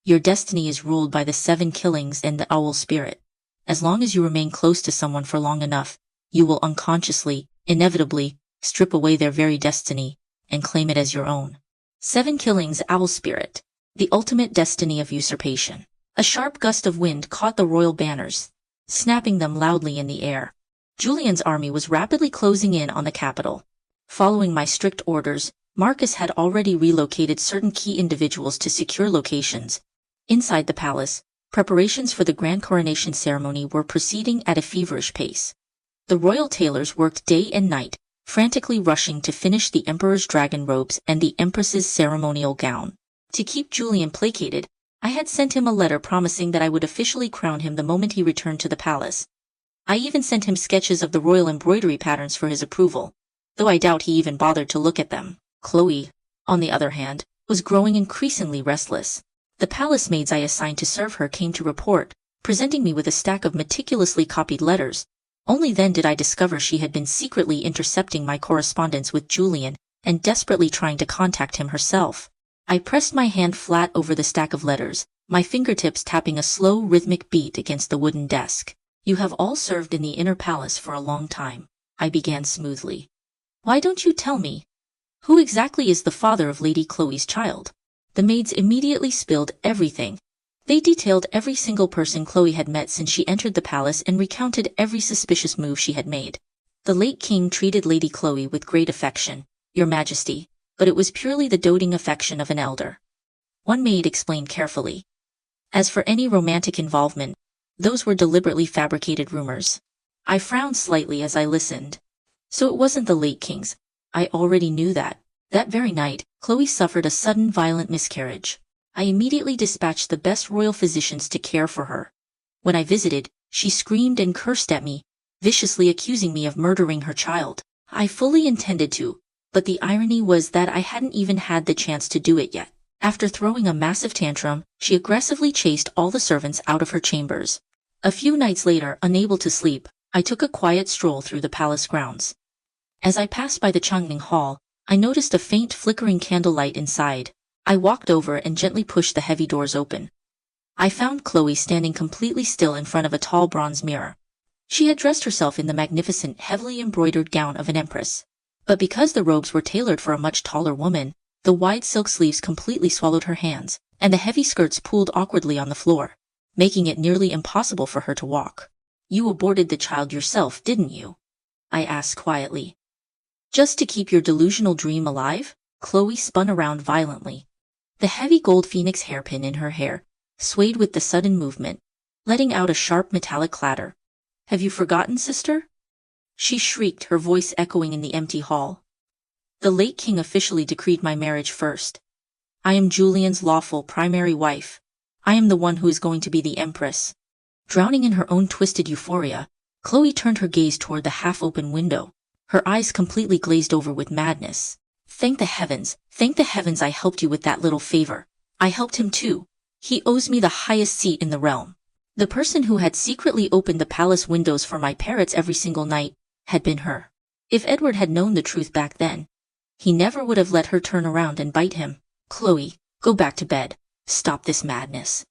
Your destiny is ruled by the 7 killings and the owl spirit. As long as you remain close to someone for long enough, you will unconsciously, inevitably, strip away their very destiny and claim it as your own. 7 killings, owl spirit. The ultimate destiny of usurpation. A sharp gust of wind caught the royal banners, snapping them loudly in the air. Julian's army was rapidly closing in on the capital. Following my strict orders, Marcus had already relocated certain key individuals to secure locations. Inside the palace, preparations for the grand coronation ceremony were proceeding at a feverish pace. The royal tailors worked day and night, frantically rushing to finish the emperor's dragon robes and the empress's ceremonial gown. To keep Julian placated, I had sent him a letter promising that I would officially crown him the moment he returned to the palace. I even sent him sketches of the royal embroidery patterns for his approval, though I doubt he even bothered to look at them. Chloe, on the other hand, was growing increasingly restless. The palace maids I assigned to serve her came to report, presenting me with a stack of meticulously copied letters. Only then did I discover she had been secretly intercepting my correspondence with Julian and desperately trying to contact him herself. I pressed my hand flat over the stack of letters, my fingertips tapping a slow rhythmic beat against the wooden desk. You have all served in the inner palace for a long time, I began smoothly. Why don't you tell me? Who exactly is the father of Lady Chloe's child? The maids immediately spilled everything. They detailed every single person Chloe had met since she entered the palace and recounted every suspicious move she had made. The late king treated Lady Chloe with great affection, Your Majesty, but it was purely the doting affection of an elder. One maid explained carefully. As for any romantic involvement, those were deliberately fabricated rumors. I frowned slightly as I listened. So it wasn't the late king's. I already knew that. That very night, Chloe suffered a sudden violent miscarriage. I immediately dispatched the best royal physicians to care for her. When I visited, she screamed and cursed at me, viciously accusing me of murdering her child. I fully intended to, but the irony was that I hadn't even had the chance to do it yet. After throwing a massive tantrum, she aggressively chased all the servants out of her chambers. A few nights later, unable to sleep, I took a quiet stroll through the palace grounds. As I passed by the Changning Hall, I noticed a faint flickering candlelight inside. I walked over and gently pushed the heavy doors open. I found Chloe standing completely still in front of a tall bronze mirror. She had dressed herself in the magnificent, heavily embroidered gown of an empress. But because the robes were tailored for a much taller woman, the wide silk sleeves completely swallowed her hands, and the heavy skirts pooled awkwardly on the floor, making it nearly impossible for her to walk. You aborted the child yourself, didn't you? I asked quietly. Just to keep your delusional dream alive? Chloe spun around violently. The heavy gold phoenix hairpin in her hair swayed with the sudden movement, letting out a sharp metallic clatter. Have you forgotten, sister? She shrieked, her voice echoing in the empty hall. The late king officially decreed my marriage first. I am Julian's lawful primary wife. I am the one who is going to be the empress. Drowning in her own twisted euphoria, Chloe turned her gaze toward the half-open window, her eyes completely glazed over with madness. Thank the heavens I helped you with that little favor. I helped him too. He owes me the highest seat in the realm. The person who had secretly opened the palace windows for my parrots every single night had been her. If Edward had known the truth back then, he never would have let her turn around and bite him. Chloe, go back to bed. Stop this madness.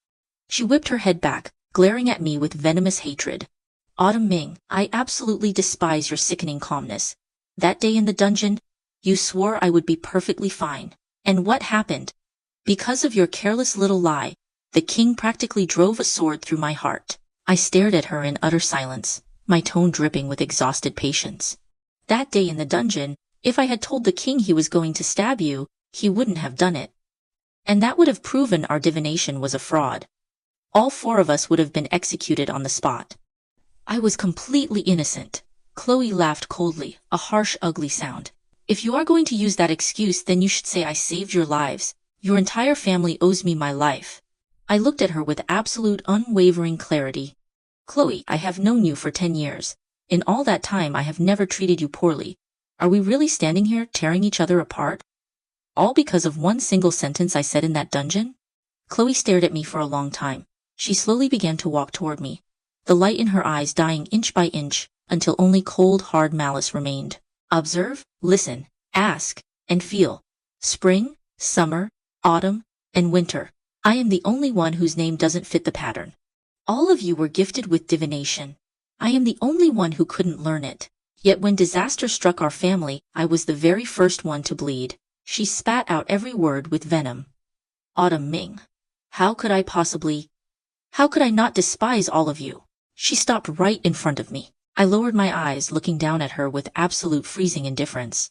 She whipped her head back, glaring at me with venomous hatred. Autumn Ming, I absolutely despise your sickening calmness. That day in the dungeon, you swore I would be perfectly fine. And what happened? Because of your careless little lie, the king practically drove a sword through my heart. I stared at her in utter silence, my tone dripping with exhausted patience. That day in the dungeon, if I had told the king he was going to stab you, he wouldn't have done it. And that would have proven our divination was a fraud. All 4 of us would have been executed on the spot. I was completely innocent. Chloe laughed coldly, a harsh, ugly sound. If you are going to use that excuse, then you should say I saved your lives. Your entire family owes me my life. I looked at her with absolute, unwavering clarity. Chloe, I have known you for 10 years. In all that time I have never treated you poorly. Are we really standing here tearing each other apart? All because of one single sentence I said in that dungeon? Chloe stared at me for a long time. She slowly began to walk toward me, the light in her eyes dying inch by inch, until only cold, hard malice remained. Observe, listen, ask, and feel. Spring, summer, autumn, and winter. I am the only one whose name doesn't fit the pattern. All of you were gifted with divination. I am the only one who couldn't learn it. Yet when disaster struck our family, I was the very first one to bleed. She spat out every word with venom. Autumn Ming. How could I not despise all of you? She stopped right in front of me. I lowered my eyes, looking down at her with absolute freezing indifference.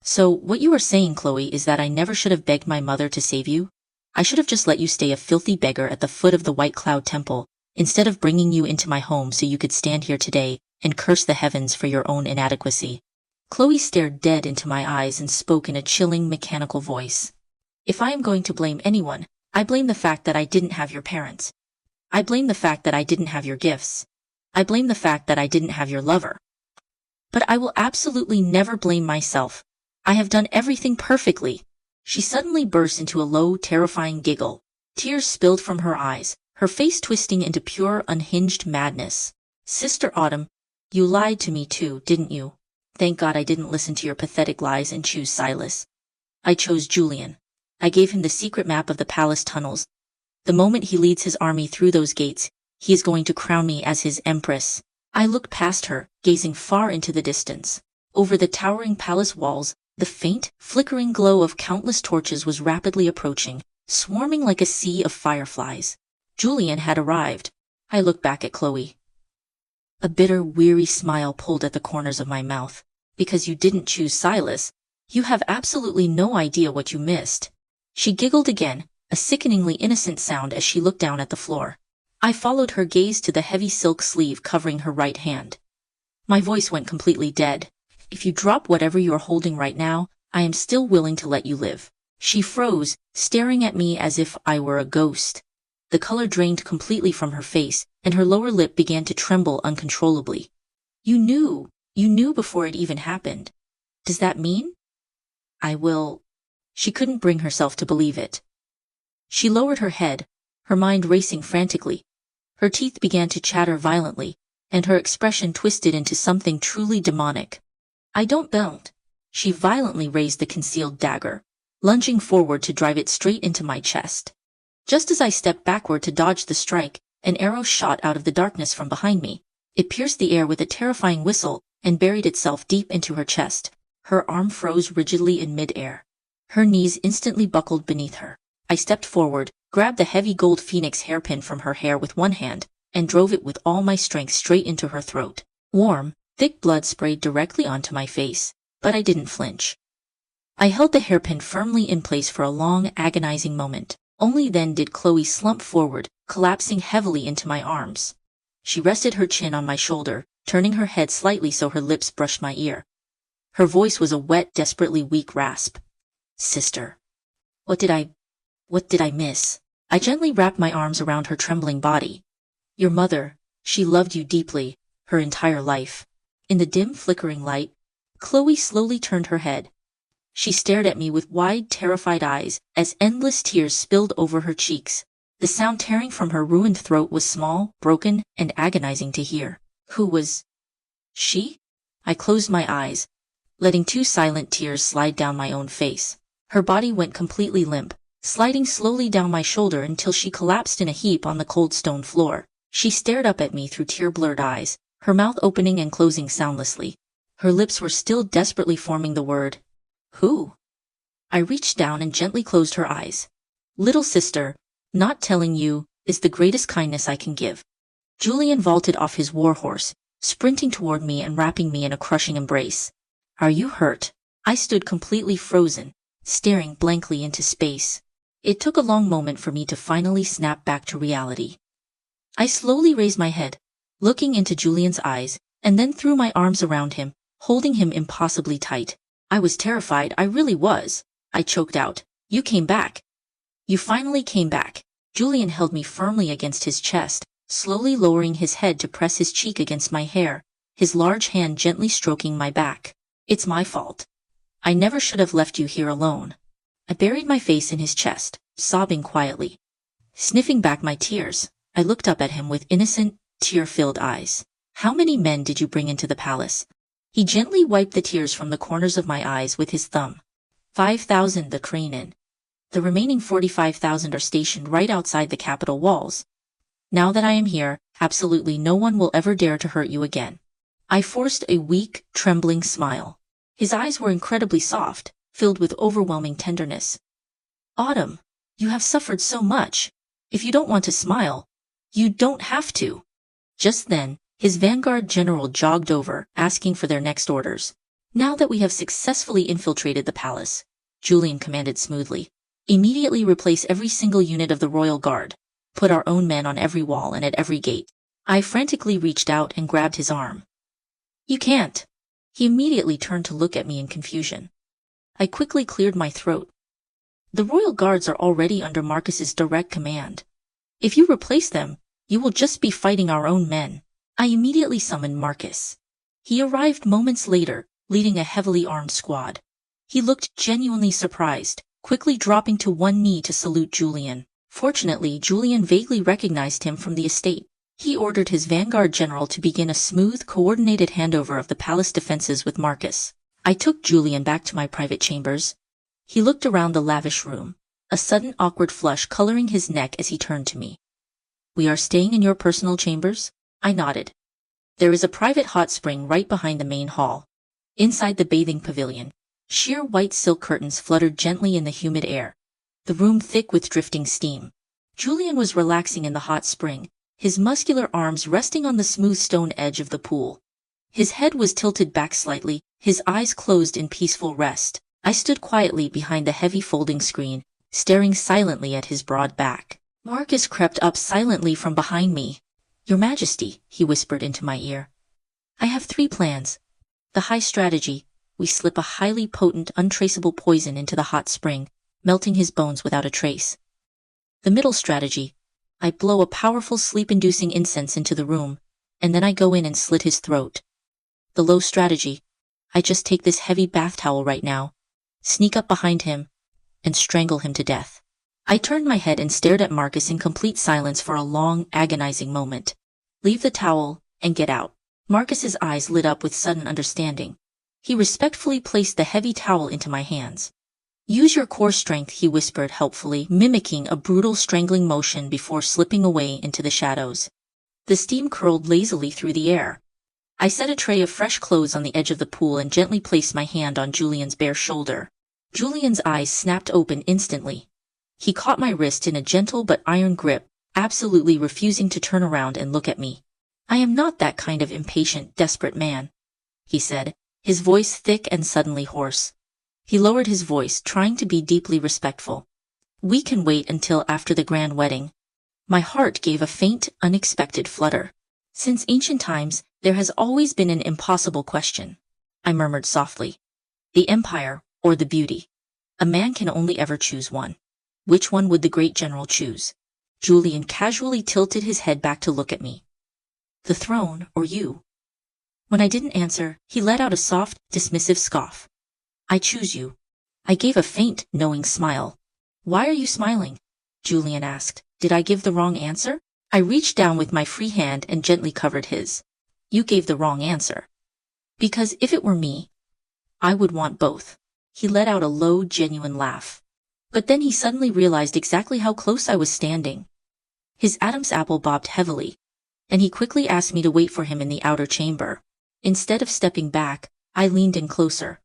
So, what you are saying, Chloe, is that I never should have begged my mother to save you? I should have just let you stay a filthy beggar at the foot of the White Cloud Temple, instead of bringing you into my home so you could stand here today and curse the heavens for your own inadequacy. Chloe stared dead into my eyes and spoke in a chilling, mechanical voice. If I am going to blame anyone, I blame the fact that I didn't have your parents. I blame the fact that I didn't have your gifts. I blame the fact that I didn't have your lover. But I will absolutely never blame myself. I have done everything perfectly. She suddenly burst into a low, terrifying giggle. Tears spilled from her eyes, her face twisting into pure, unhinged madness. Sister Autumn, you lied to me too, didn't you? Thank God I didn't listen to your pathetic lies and choose Silas. I chose Julian. I gave him the secret map of the palace tunnels. The moment he leads his army through those gates, he is going to crown me as his empress. I looked past her, gazing far into the distance. Over the towering palace walls, the faint, flickering glow of countless torches was rapidly approaching, swarming like a sea of fireflies. Julian had arrived. I looked back at Chloe. A bitter, weary smile pulled at the corners of my mouth. Because you didn't choose Silas, you have absolutely no idea what you missed. She giggled again, a sickeningly innocent sound as she looked down at the floor. I followed her gaze to the heavy silk sleeve covering her right hand. My voice went completely dead. If you drop whatever you are holding right now, I am still willing to let you live. She froze, staring at me as if I were a ghost. The color drained completely from her face, and her lower lip began to tremble uncontrollably. You knew before it even happened. Does that mean? I will. She couldn't bring herself to believe it. She lowered her head, her mind racing frantically. Her teeth began to chatter violently, and her expression twisted into something truly demonic. I don't. She violently raised the concealed dagger, lunging forward to drive it straight into my chest. Just as I stepped backward to dodge the strike, an arrow shot out of the darkness from behind me. It pierced the air with a terrifying whistle and buried itself deep into her chest. Her arm froze rigidly in mid-air. Her knees instantly buckled beneath her. I stepped forward, grabbed the heavy gold phoenix hairpin from her hair with one hand, and drove it with all my strength straight into her throat. Warm, thick blood sprayed directly onto my face, but I didn't flinch. I held the hairpin firmly in place for a long, agonizing moment. Only then did Chloe slump forward, collapsing heavily into my arms. She rested her chin on my shoulder, turning her head slightly so her lips brushed my ear. Her voice was a wet, desperately weak rasp. Sister. What did I miss? I gently wrapped my arms around her trembling body. Your mother, she loved you deeply, her entire life. In the dim, flickering light, Chloe slowly turned her head. She stared at me with wide, terrified eyes as endless tears spilled over her cheeks. The sound tearing from her ruined throat was small, broken, and agonizing to hear. Who was she? I closed my eyes, letting 2 silent tears slide down my own face. Her body went completely limp, sliding slowly down my shoulder until she collapsed in a heap on the cold stone floor. She stared up at me through tear-blurred eyes, her mouth opening and closing soundlessly. Her lips were still desperately forming the word, who? I reached down and gently closed her eyes. Little sister, not telling you is the greatest kindness I can give. Julian vaulted off his warhorse, sprinting toward me and wrapping me in a crushing embrace. Are you hurt? I stood completely frozen, staring blankly into space. It took a long moment for me to finally snap back to reality. I slowly raised my head, looking into Julian's eyes, and then threw my arms around him, holding him impossibly tight. I was terrified, I really was. I choked out. You came back. You finally came back. Julian held me firmly against his chest, slowly lowering his head to press his cheek against my hair, his large hand gently stroking my back. It's my fault. I never should have left you here alone. I buried my face in his chest, sobbing quietly. Sniffing back my tears, I looked up at him with innocent, tear-filled eyes. How many men did you bring into the palace? He gently wiped the tears from the corners of my eyes with his thumb. 5,000, the crane in. The remaining 45,000 are stationed right outside the capital walls. Now that I am here, absolutely no one will ever dare to hurt you again. I forced a weak, trembling smile. His eyes were incredibly soft, filled with overwhelming tenderness. Autumn, you have suffered so much. If you don't want to smile, you don't have to. Just then, his vanguard general jogged over, asking for their next orders. Now that we have successfully infiltrated the palace, Julian commanded smoothly, immediately replace every single unit of the royal guard. Put our own men on every wall and at every gate. I frantically reached out and grabbed his arm. You can't. He immediately turned to look at me in confusion. I quickly cleared my throat. The royal guards are already under Marcus's direct command. If you replace them, you will just be fighting our own men. I immediately summoned Marcus. He arrived moments later, leading a heavily armed squad. He looked genuinely surprised, quickly dropping to one knee to salute Julian. Fortunately, Julian vaguely recognized him from the estate. He ordered his vanguard general to begin a smooth, coordinated handover of the palace defenses with Marcus. I took Julian back to my private chambers. He looked around the lavish room, a sudden awkward flush coloring his neck as he turned to me. We are staying in your personal chambers? I nodded. There is a private hot spring right behind the main hall. Inside the bathing pavilion, sheer white silk curtains fluttered gently in the humid air, the room thick with drifting steam. Julian was relaxing in the hot spring, his muscular arms resting on the smooth stone edge of the pool. His head was tilted back slightly, his eyes closed in peaceful rest. I stood quietly behind the heavy folding screen, staring silently at his broad back. Marcus crept up silently from behind me. Your Majesty, he whispered into my ear. I have 3 plans. The high strategy, we slip a highly potent, untraceable poison into the hot spring, melting his bones without a trace. The middle strategy, I blow a powerful sleep-inducing incense into the room, and then I go in and slit his throat. The low strategy, I just take this heavy bath towel right now, sneak up behind him, and strangle him to death. I turned my head and stared at Marcus in complete silence for a long, agonizing moment. Leave the towel and get out. Marcus's eyes lit up with sudden understanding. He respectfully placed the heavy towel into my hands. Use your core strength, he whispered helpfully, mimicking a brutal strangling motion before slipping away into the shadows. The steam curled lazily through the air. I set a tray of fresh clothes on the edge of the pool and gently placed my hand on Julian's bare shoulder. Julian's eyes snapped open instantly. He caught my wrist in a gentle but iron grip, absolutely refusing to turn around and look at me. I am not that kind of impatient, desperate man, he said, his voice thick and suddenly hoarse. He lowered his voice, trying to be deeply respectful. We can wait until after the grand wedding. My heart gave a faint, unexpected flutter. Since ancient times, there has always been an impossible question, I murmured softly. The empire, or the beauty? A man can only ever choose one. Which one would the great general choose? Julian casually tilted his head back to look at me. The throne, or you? When I didn't answer, he let out a soft, dismissive scoff. I choose you. I gave a faint, knowing smile. Why are you smiling? Julian asked. Did I give the wrong answer? I reached down with my free hand and gently covered his. You gave the wrong answer. Because if it were me, I would want both. He let out a low, genuine laugh. But then he suddenly realized exactly how close I was standing. His Adam's apple bobbed heavily, and he quickly asked me to wait for him in the outer chamber. Instead of stepping back, I leaned in closer.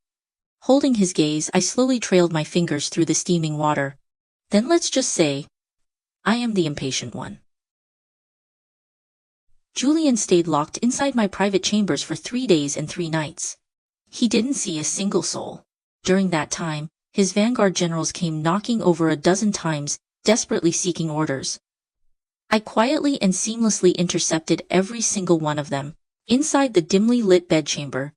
Holding his gaze, I slowly trailed my fingers through the steaming water. Then let's just say, I am the impatient one. Julian stayed locked inside my private chambers for 3 days and 3 nights. He didn't see a single soul. During that time, his vanguard generals came knocking over a dozen times, desperately seeking orders. I quietly and seamlessly intercepted every single one of them. Inside the dimly lit bedchamber,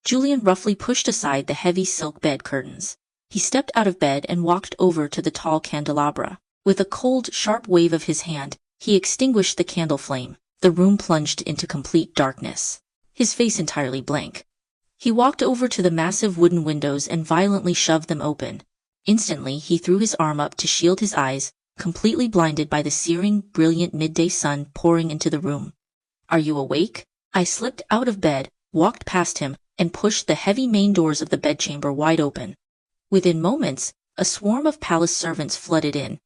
Julian roughly pushed aside the heavy silk bed curtains. He stepped out of bed and walked over to the tall candelabra. With a cold, sharp wave of his hand, he extinguished the candle flame. The room plunged into complete darkness, his face entirely blank. He walked over to the massive wooden windows and violently shoved them open. Instantly, he threw his arm up to shield his eyes, completely blinded by the searing, brilliant midday sun pouring into the room. Are you awake? I slipped out of bed, walked past him, and pushed the heavy main doors of the bedchamber wide open. Within moments, a swarm of palace servants flooded in.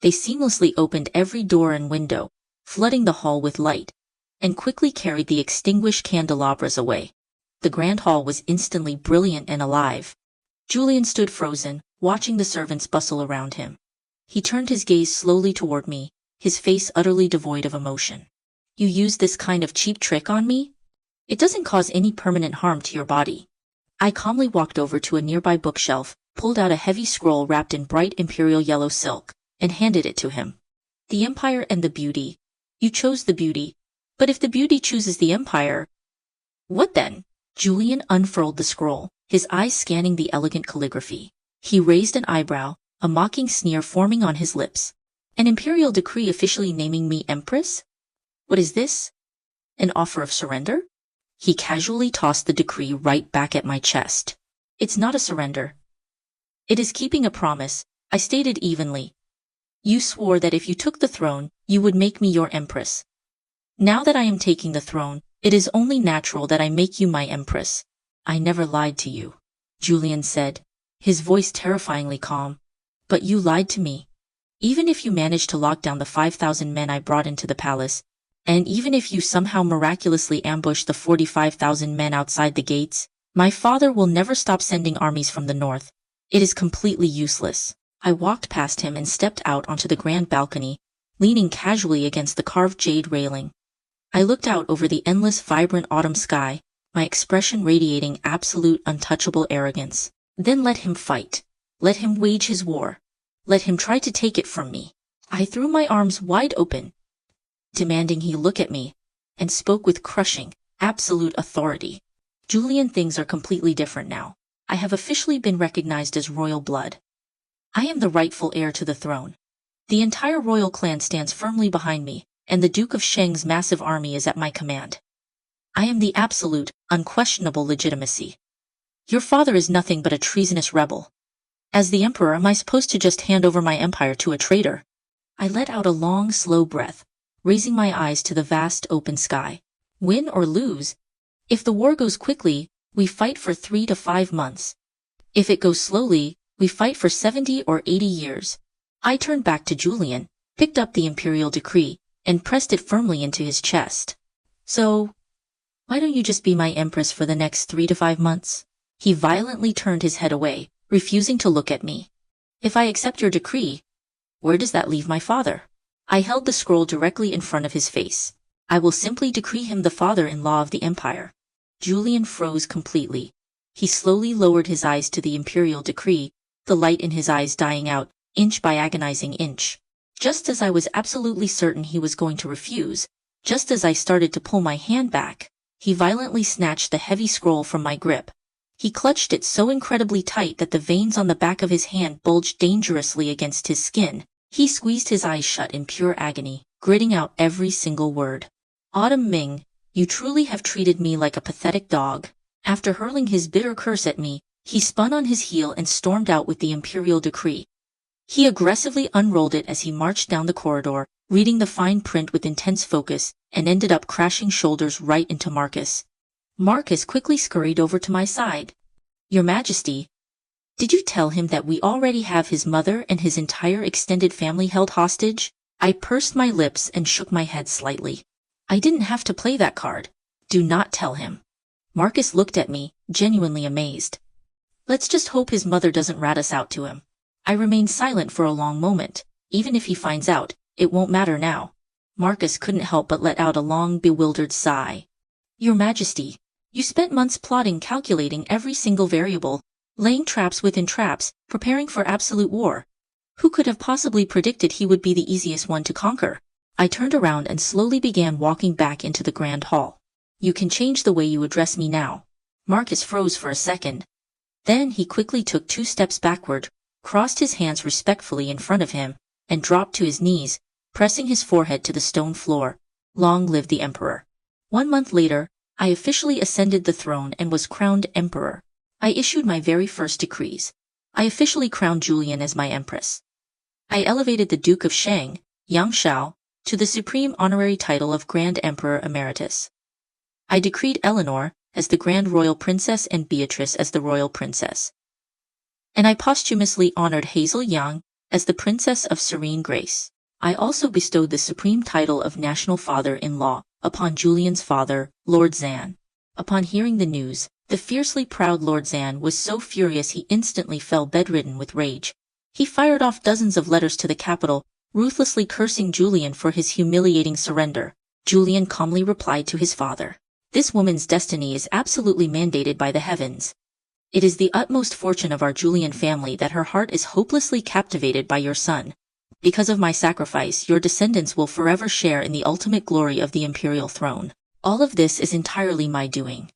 They seamlessly opened every door and window, flooding the hall with light, and quickly carried the extinguished candelabras away. The grand hall was instantly brilliant and alive. Julian stood frozen, watching the servants bustle around him. He turned his gaze slowly toward me, his face utterly devoid of emotion. "You use this kind of cheap trick on me? It doesn't cause any permanent harm to your body." I calmly walked over to a nearby bookshelf, pulled out a heavy scroll wrapped in bright imperial yellow silk, and handed it to him. "The Empire and the beauty. You chose the beauty. But if the beauty chooses the Empire, what then?" Julian unfurled the scroll, his eyes scanning the elegant calligraphy. He raised an eyebrow, a mocking sneer forming on his lips. "An imperial decree officially naming me Empress? What is this? An offer of surrender?" He casually tossed the decree right back at my chest. "It's not a surrender. It is keeping a promise," I stated evenly. "You swore that if you took the throne, you would make me your empress. Now that I am taking the throne, it is only natural that I make you my empress." "I never lied to you," Julian said, his voice terrifyingly calm. "But you lied to me. Even if you managed to lock down the 5,000 men I brought into the palace, and even if you somehow miraculously ambushed the 45,000 men outside the gates, my father will never stop sending armies from the north. It is completely useless." I walked past him and stepped out onto the grand balcony, leaning casually against the carved jade railing. I looked out over the endless vibrant autumn sky, my expression radiating absolute untouchable arrogance. Then let him fight. Let him wage his war. Let him try to take it from me. I threw my arms wide open, demanding he look at me, and spoke with crushing, absolute authority. "Julian, things are completely different now. I have officially been recognized as royal blood. I am the rightful heir to the throne. The entire royal clan stands firmly behind me, and the Duke of Sheng's massive army is at my command. I am the absolute, unquestionable legitimacy. Your father is nothing but a treasonous rebel. As the emperor, am I supposed to just hand over my empire to a traitor?" I let out a long, slow breath, raising my eyes to the vast open sky. "Win or lose, if the war goes quickly, we fight for 3 to 5 months. If it goes slowly, we fight for 70 or 80 years. I turned back to Julian, picked up the imperial decree, and pressed it firmly into his chest. "So, why don't you just be my empress for the next 3 to 5 months? He violently turned his head away, refusing to look at me. "If I accept your decree, where does that leave my father?" I held the scroll directly in front of his face. "I will simply decree him the father-in-law of the empire." Julian froze completely. He slowly lowered his eyes to the imperial decree, the light in his eyes dying out, inch by agonizing inch. Just as I was absolutely certain he was going to refuse, just as I started to pull my hand back, he violently snatched the heavy scroll from my grip. He clutched it so incredibly tight that the veins on the back of his hand bulged dangerously against his skin. He squeezed his eyes shut in pure agony, gritting out every single word. "Autumn Ming, you truly have treated me like a pathetic dog." After hurling his bitter curse at me, he spun on his heel and stormed out with the imperial decree. He aggressively unrolled it as he marched down the corridor, reading the fine print with intense focus, and ended up crashing shoulders right into Marcus. Marcus quickly scurried over to my side. "Your Majesty, did you tell him that we already have his mother and his entire extended family held hostage?" I pursed my lips and shook my head slightly. "I didn't have to play that card. Do not tell him." Marcus looked at me, genuinely amazed. "Let's just hope his mother doesn't rat us out to him." I remained silent for a long moment. Even if he finds out, it won't matter now. Marcus couldn't help but let out a long, bewildered sigh. "Your Majesty, you spent months plotting, calculating every single variable, laying traps within traps, preparing for absolute war. Who could have possibly predicted he would be the easiest one to conquer?" I turned around and slowly began walking back into the grand hall. "You can change the way you address me now." Marcus froze for a second. Then he quickly took 2 steps backward, crossed his hands respectfully in front of him, and dropped to his knees, pressing his forehead to the stone floor. Long live the emperor. 1 month later, I officially ascended the throne and was crowned emperor. I issued my very first decrees. I officially crowned Julian as my empress. I elevated the Duke of Sheng, Yang Shao, to the supreme honorary title of Grand Emperor Emeritus. I decreed Eleanor as the Grand Royal Princess and Beatrice as the Royal Princess. And I posthumously honored Hazel Young as the Princess of Serene Grace. I also bestowed the supreme title of National Father-in-Law upon Julian's father, Lord Zan. Upon hearing the news, the fiercely proud Lord Zan was so furious he instantly fell bedridden with rage. He fired off dozens of letters to the capital, ruthlessly cursing Julian for his humiliating surrender. Julian calmly replied to his father, "This woman's destiny is absolutely mandated by the heavens. It is the utmost fortune of our Julian family that her heart is hopelessly captivated by your son. Because of my sacrifice, your descendants will forever share in the ultimate glory of the imperial throne. All of this is entirely my doing.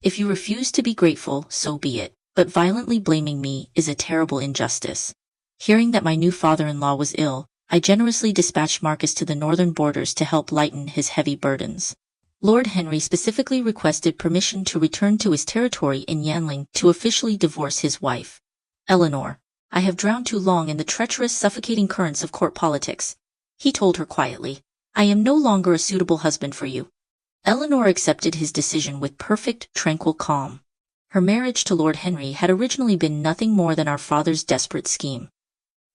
If you refuse to be grateful, so be it, but violently blaming me is a terrible injustice." Hearing that my new father-in-law was ill, I generously dispatched Marcus to the northern borders to help lighten his heavy burdens. Lord Henry specifically requested permission to return to his territory in Yanling to officially divorce his wife. "Eleanor, I have drowned too long in the treacherous, suffocating currents of court politics," he told her quietly. "I am no longer a suitable husband for you." Eleanor accepted his decision with perfect, tranquil calm. Her marriage to Lord Henry had originally been nothing more than our father's desperate scheme.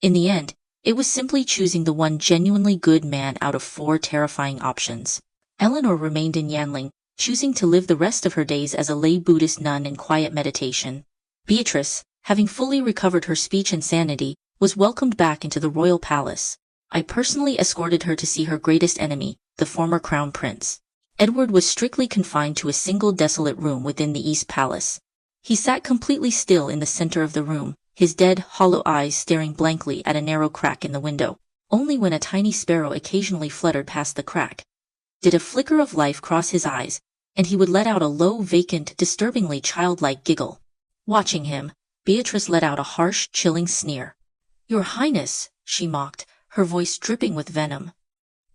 In the end, it was simply choosing the one genuinely good man out of 4 terrifying options. Eleanor remained in Yanling, choosing to live the rest of her days as a lay Buddhist nun in quiet meditation. Beatrice, having fully recovered her speech and sanity, was welcomed back into the royal palace. I personally escorted her to see her greatest enemy, the former crown prince. Edward was strictly confined to a single desolate room within the East Palace. He sat completely still in the center of the room, his dead, hollow eyes staring blankly at a narrow crack in the window. Only when a tiny sparrow occasionally fluttered past the crack did a flicker of life cross his eyes, and he would let out a low, vacant, disturbingly childlike giggle. Watching him, Beatrice let out a harsh, chilling sneer. "Your Highness," she mocked, her voice dripping with venom.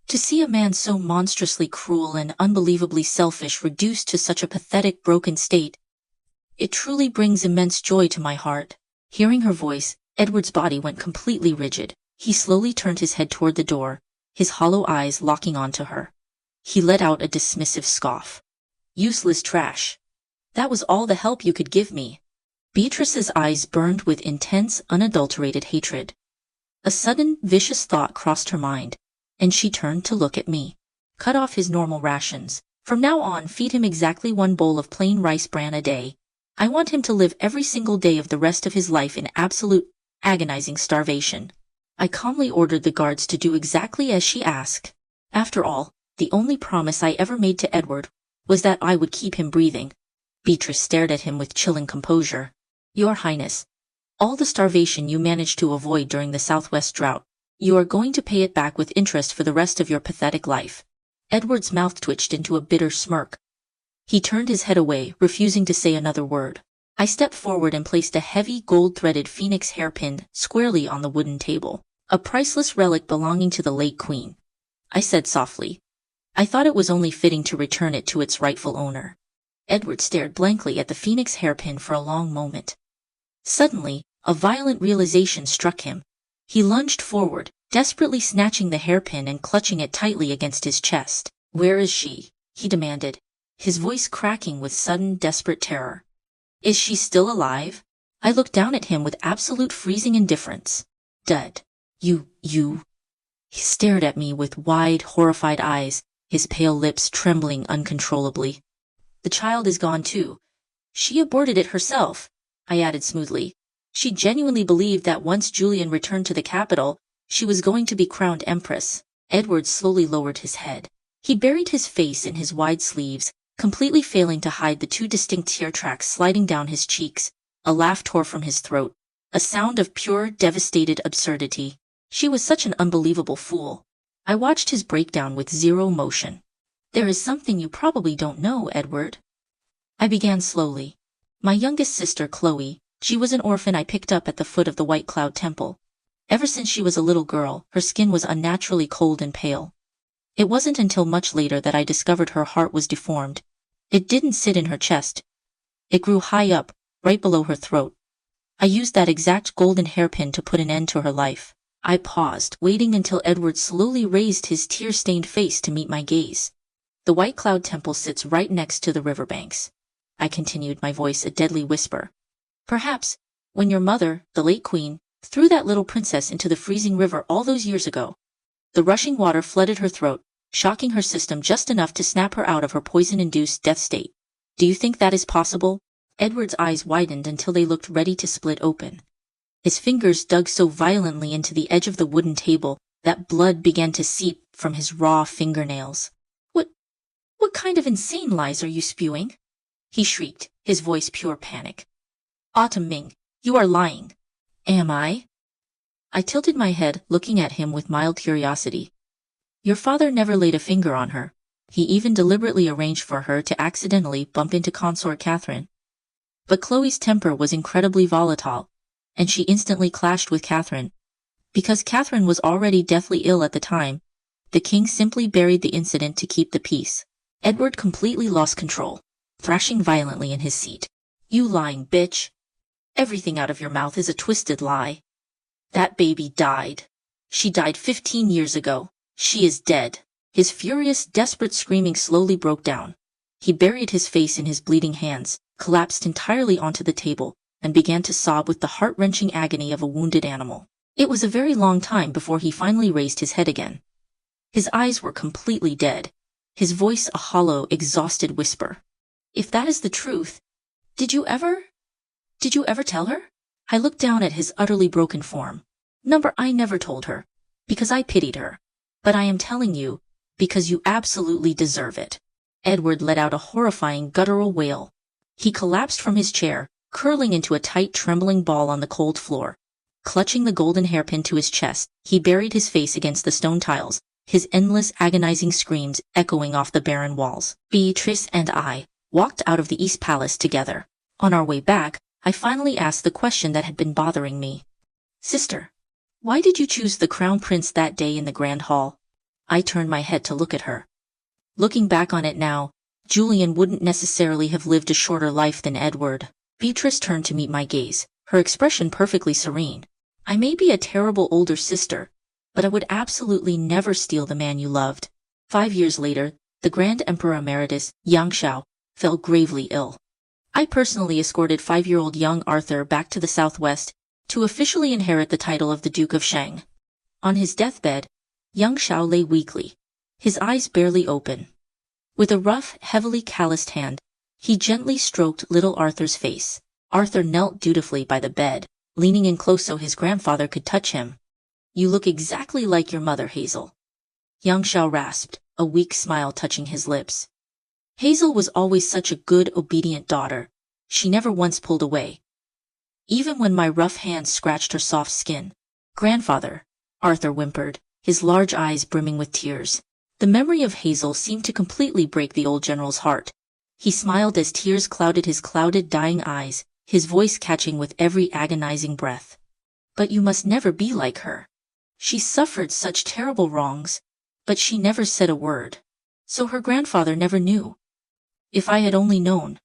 "To see a man so monstrously cruel and unbelievably selfish reduced to such a pathetic, broken state, it truly brings immense joy to my heart." Hearing her voice, Edward's body went completely rigid. He slowly turned his head toward the door, his hollow eyes locking onto her. He let out a dismissive scoff. "Useless trash. That was all the help you could give me." Beatrice's eyes burned with intense, unadulterated hatred. A sudden, vicious thought crossed her mind, and she turned to look at me. "Cut off his normal rations. From now on, feed him exactly 1 bowl of plain rice bran a day. I want him to live every single day of the rest of his life in absolute, agonizing starvation." I calmly ordered the guards to do exactly as she asked. After all, the only promise I ever made to Edward was that I would keep him breathing. Beatrice stared at him with chilling composure. "Your Highness, all the starvation you managed to avoid during the Southwest drought, you are going to pay it back with interest for the rest of your pathetic life." Edward's mouth twitched into a bitter smirk. He turned his head away, refusing to say another word. I stepped forward and placed a heavy, gold-threaded phoenix hairpin squarely on the wooden table, a priceless relic belonging to the late queen. I said softly, "I thought it was only fitting to return it to its rightful owner." Edward stared blankly at the phoenix hairpin for a long moment. Suddenly, a violent realization struck him. He lunged forward, desperately snatching the hairpin and clutching it tightly against his chest. "Where is she?" he demanded, his voice cracking with sudden, desperate terror. "Is she still alive?" I looked down at him with absolute freezing indifference. "Dead. You. He stared at me with wide, horrified eyes, his pale lips trembling uncontrollably. "The child is gone too. She aborted it herself," I added smoothly. "She genuinely believed that once Julian returned to the capital, she was going to be crowned empress." Edward slowly lowered his head. He buried his face in his wide sleeves, completely failing to hide the 2 distinct tear tracks sliding down his cheeks. A laugh tore from his throat, a sound of pure, devastated absurdity. She was such an unbelievable fool. I watched his breakdown with zero emotion. "There is something you probably don't know, Edward," I began slowly. "My youngest sister, Chloe, she was an orphan I picked up at the foot of the White Cloud Temple. Ever since she was a little girl, her skin was unnaturally cold and pale. It wasn't until much later that I discovered her heart was deformed. It didn't sit in her chest. It grew high up, right below her throat. I used that exact golden hairpin to put an end to her life." I paused, waiting until Edward slowly raised his tear-stained face to meet my gaze. The White Cloud Temple sits right next to the riverbanks. I continued, my voice a deadly whisper. Perhaps, when your mother, the late queen, threw that little princess into the freezing river all those years ago. The rushing water flooded her throat, shocking her system just enough to snap her out of her poison-induced death state. Do you think that is possible? Edward's eyes widened until they looked ready to split open. His fingers dug so violently into the edge of the wooden table that blood began to seep from his raw fingernails. What kind of insane lies are you spewing? He shrieked, his voice pure panic. Autumn Ming, you are lying. Am I? I tilted my head, looking at him with mild curiosity. Your father never laid a finger on her. He even deliberately arranged for her to accidentally bump into consort Catherine. But Chloe's temper was incredibly volatile, and she instantly clashed with Catherine. Because Catherine was already deathly ill at the time, the king simply buried the incident to keep the peace. Edward completely lost control, thrashing violently in his seat. You lying bitch. Everything out of your mouth is a twisted lie. That baby died. She died 15 years ago. She is dead. His furious, desperate screaming slowly broke down. He buried his face in his bleeding hands, collapsed entirely onto the table, and began to sob with the heart-wrenching agony of a wounded animal. It was a very long time before he finally raised his head again. His eyes were completely dead, his voice a hollow, exhausted whisper. If that is the truth, did you ever tell her? I looked down at his utterly broken form. I never told her, because I pitied her. But I am telling you, because you absolutely deserve it. Edward let out a horrifying guttural wail. He collapsed from his chair, curling into a tight, trembling ball on the cold floor. Clutching the golden hairpin to his chest, he buried his face against the stone tiles, his endless, agonizing screams echoing off the barren walls. Beatrice and I walked out of the East Palace together. On our way back, I finally asked the question that had been bothering me. Sister, why did you choose the Crown Prince that day in the Grand Hall? I turned my head to look at her. Looking back on it now, Julian wouldn't necessarily have lived a shorter life than Edward. Beatrice turned to meet my gaze, her expression perfectly serene. I may be a terrible older sister, but I would absolutely never steal the man you loved. 5 years later, the Grand Emperor Emeritus, Yang Shao, fell gravely ill. I personally escorted 5-year-old young Arthur back to the southwest to officially inherit the title of the Duke of Shang. On his deathbed, Yang Shao lay weakly, his eyes barely open. With a rough, heavily calloused hand, he gently stroked little Arthur's face. Arthur knelt dutifully by the bed, leaning in close so his grandfather could touch him. You look exactly like your mother, Hazel. Yang Shao rasped, a weak smile touching his lips. Hazel was always such a good, obedient daughter. She never once pulled away, even when my rough hands scratched her soft skin. Grandfather, Arthur whimpered, his large eyes brimming with tears. The memory of Hazel seemed to completely break the old general's heart. He smiled as tears clouded his clouded, dying eyes, his voice catching with every agonizing breath. But you must never be like her. She suffered such terrible wrongs, but she never said a word. So her grandfather never knew. If I had only known,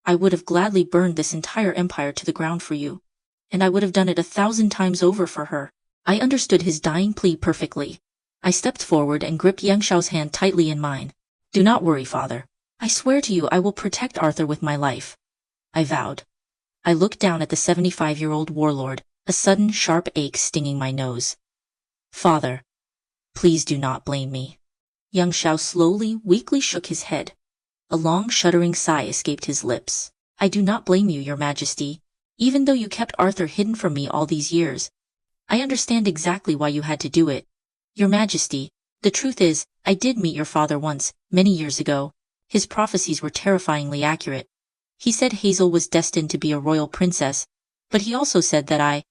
I would have gladly burned this entire empire to the ground for you, and I would have done it 1,000 times over for her. I understood his dying plea perfectly. I stepped forward and gripped Yang Shao's hand tightly in mine. Do not worry, father. I swear to you I will protect Arthur with my life. I vowed. I looked down at the 75-year-old warlord, a sudden sharp ache stinging my nose. Father, please do not blame me. Yang Shao slowly, weakly shook his head. A long, shuddering sigh escaped his lips. I do not blame you, your majesty. Even though you kept Arthur hidden from me all these years, I understand exactly why you had to do it. Your majesty, the truth is, I did meet your father once, many years ago. His prophecies were terrifyingly accurate. He said Hazel was destined to be a royal princess, but he also said that I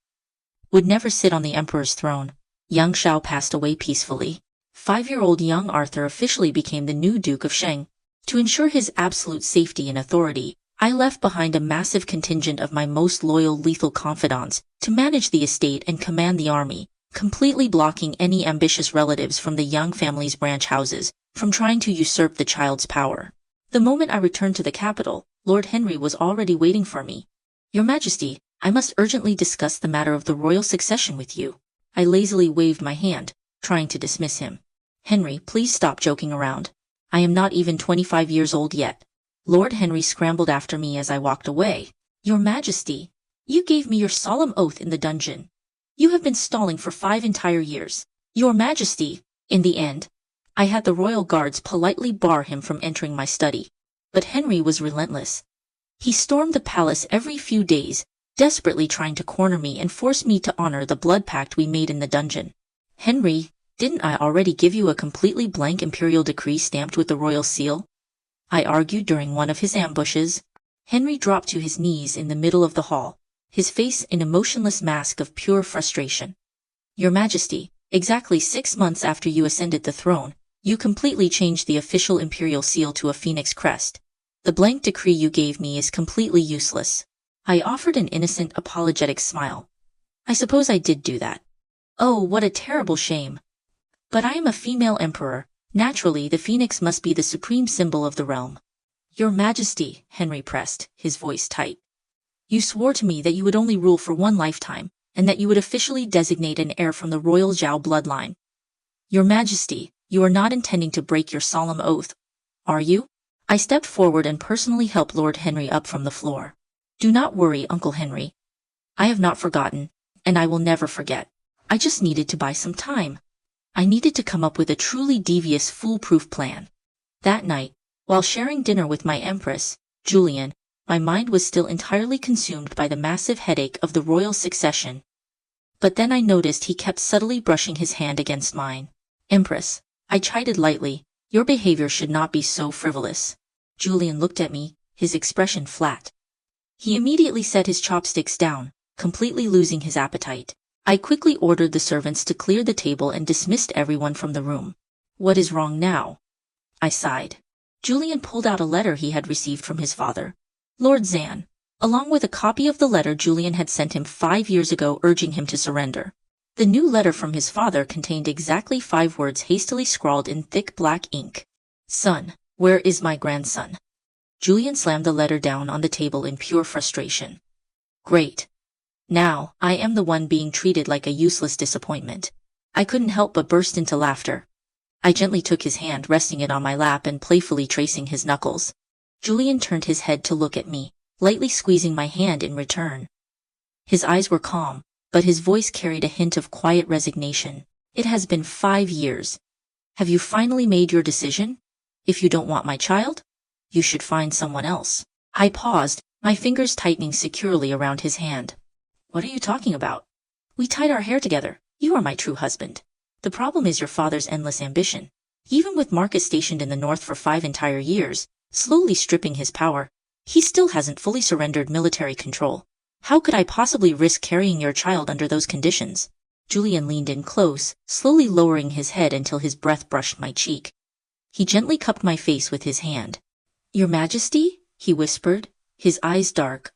would never sit on the emperor's throne. Yang Shao passed away peacefully. 5-year-old young Arthur officially became the new Duke of Shang. To ensure his absolute safety and authority, I left behind a massive contingent of my most loyal lethal confidants to manage the estate and command the army, completely blocking any ambitious relatives from the young family's branch houses from trying to usurp the child's power. The moment I returned to the capital, Lord Henry was already waiting for me. Your Majesty, I must urgently discuss the matter of the royal succession with you. I lazily waved my hand, trying to dismiss him. Henry, please stop joking around. I am not even 25 years old yet. Lord Henry scrambled after me as I walked away. Your Majesty, you gave me your solemn oath in the dungeon. You have been stalling for 5 entire years. Your Majesty, in the end, I had the royal guards politely bar him from entering my study. But Henry was relentless. He stormed the palace every few days, desperately trying to corner me and force me to honor the blood pact we made in the dungeon. Henry, didn't I already give you a completely blank imperial decree stamped with the royal seal? I argued during one of his ambushes. Henry dropped to his knees in the middle of the hall, his face an emotionless mask of pure frustration. Your Majesty, exactly 6 months after you ascended the throne, you completely changed the official imperial seal to a phoenix crest. The blank decree you gave me is completely useless. I offered an innocent, apologetic smile. I suppose I did do that. Oh, what a terrible shame. But I am a female emperor. Naturally, the phoenix must be the supreme symbol of the realm. Your Majesty, Henry pressed, his voice tight. You swore to me that you would only rule for 1 lifetime, and that you would officially designate an heir from the royal Zhao bloodline. Your Majesty, you are not intending to break your solemn oath, are you? I stepped forward and personally helped Lord Henry up from the floor. Do not worry, Uncle Henry. I have not forgotten, and I will never forget. I just needed to buy some time. I needed to come up with a truly devious, foolproof plan. That night, while sharing dinner with my empress, Julian, my mind was still entirely consumed by the massive headache of the royal succession. But then I noticed he kept subtly brushing his hand against mine. Empress, I chided lightly, your behavior should not be so frivolous. Julian looked at me, his expression flat. He immediately set his chopsticks down, completely losing his appetite. I quickly ordered the servants to clear the table and dismissed everyone from the room. What is wrong now? I sighed. Julian pulled out a letter he had received from his father, Lord Zan, along with a copy of the letter Julian had sent him 5 years ago urging him to surrender. The new letter from his father contained exactly 5 words hastily scrawled in thick black ink. Son, where is my grandson? Julian slammed the letter down on the table in pure frustration. Great. Now, I am the one being treated like a useless disappointment. I couldn't help but burst into laughter. I gently took his hand, resting it on my lap and playfully tracing his knuckles. Julian turned his head to look at me, lightly squeezing my hand in return. His eyes were calm, but his voice carried a hint of quiet resignation. It has been 5 years. Have you finally made your decision? If you don't want my child, you should find someone else. I paused, my fingers tightening securely around his hand. What are you talking about? We tied our hair together. You are my true husband. The problem is your father's endless ambition. Even with Marcus stationed in the north for 5 entire years, slowly stripping his power, he still hasn't fully surrendered military control. How could I possibly risk carrying your child under those conditions? Julian leaned in close, slowly lowering his head until his breath brushed my cheek. He gently cupped my face with his hand. Your Majesty? He whispered, his eyes dark.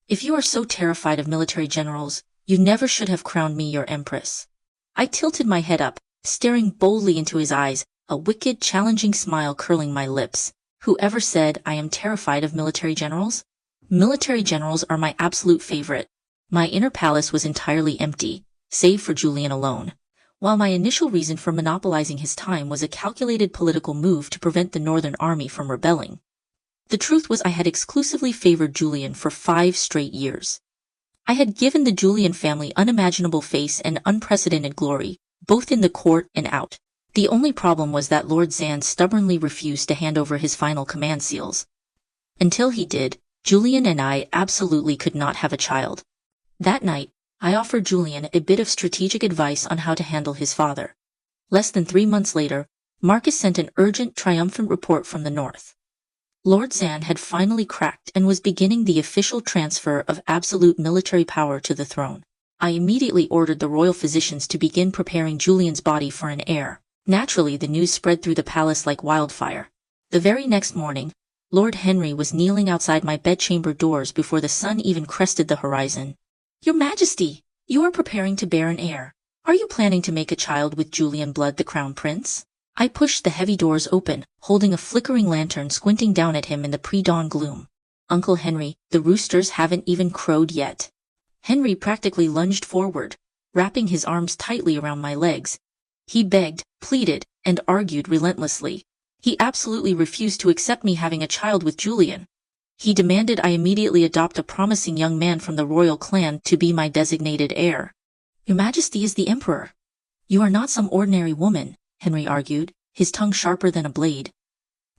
If you are so terrified of military generals, you never should have crowned me your empress. I tilted my head up, staring boldly into his eyes, a wicked, challenging smile curling my lips. Whoever said I am terrified of military generals? Military generals are my absolute favorite. My inner palace was entirely empty, save for Julian alone. While my initial reason for monopolizing his time was a calculated political move to prevent the Northern Army from rebelling, the truth was I had exclusively favored Julian for 5 straight years. I had given the Julian family unimaginable face and unprecedented glory, both in the court and out. The only problem was that Lord Zan stubbornly refused to hand over his final command seals. Until he did, Julian and I absolutely could not have a child. That night, I offered Julian a bit of strategic advice on how to handle his father. Less than 3 months later, Marcus sent an urgent, triumphant report from the north. Lord Zan had finally cracked and was beginning the official transfer of absolute military power to the throne. I immediately ordered the royal physicians to begin preparing Julian's body for an heir. Naturally, the news spread through the palace like wildfire. The very next morning, Lord Henry was kneeling outside my bedchamber doors before the sun even crested the horizon. Your Majesty, you are preparing to bear an heir. Are you planning to make a child with Julian blood the crown prince? I pushed the heavy doors open, holding a flickering lantern squinting down at him in the pre-dawn gloom. Uncle Henry, the roosters haven't even crowed yet. Henry practically lunged forward, wrapping his arms tightly around my legs. He begged, pleaded, and argued relentlessly. He absolutely refused to accept me having a child with Julian. He demanded I immediately adopt a promising young man from the royal clan to be my designated heir. Your Majesty is the Emperor. You are not some ordinary woman, Henry argued, his tongue sharper than a blade.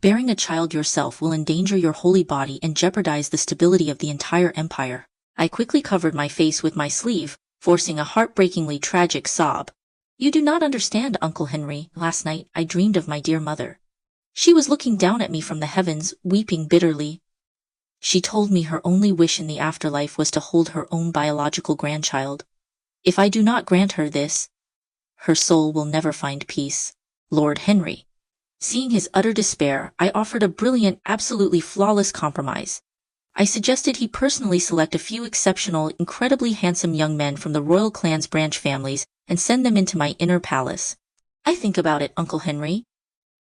Bearing a child yourself will endanger your holy body and jeopardize the stability of the entire empire. I quickly covered my face with my sleeve, forcing a heartbreakingly tragic sob. You do not understand, Uncle Henry. Last night I dreamed of my dear mother. She was looking down at me from the heavens, weeping bitterly. She told me her only wish in the afterlife was to hold her own biological grandchild. If I do not grant her this, her soul will never find peace. Lord Henry. Seeing his utter despair, I offered a brilliant, absolutely flawless compromise. I suggested he personally select a few exceptional, incredibly handsome young men from the royal clan's branch families and send them into my inner palace. I think about it, Uncle Henry.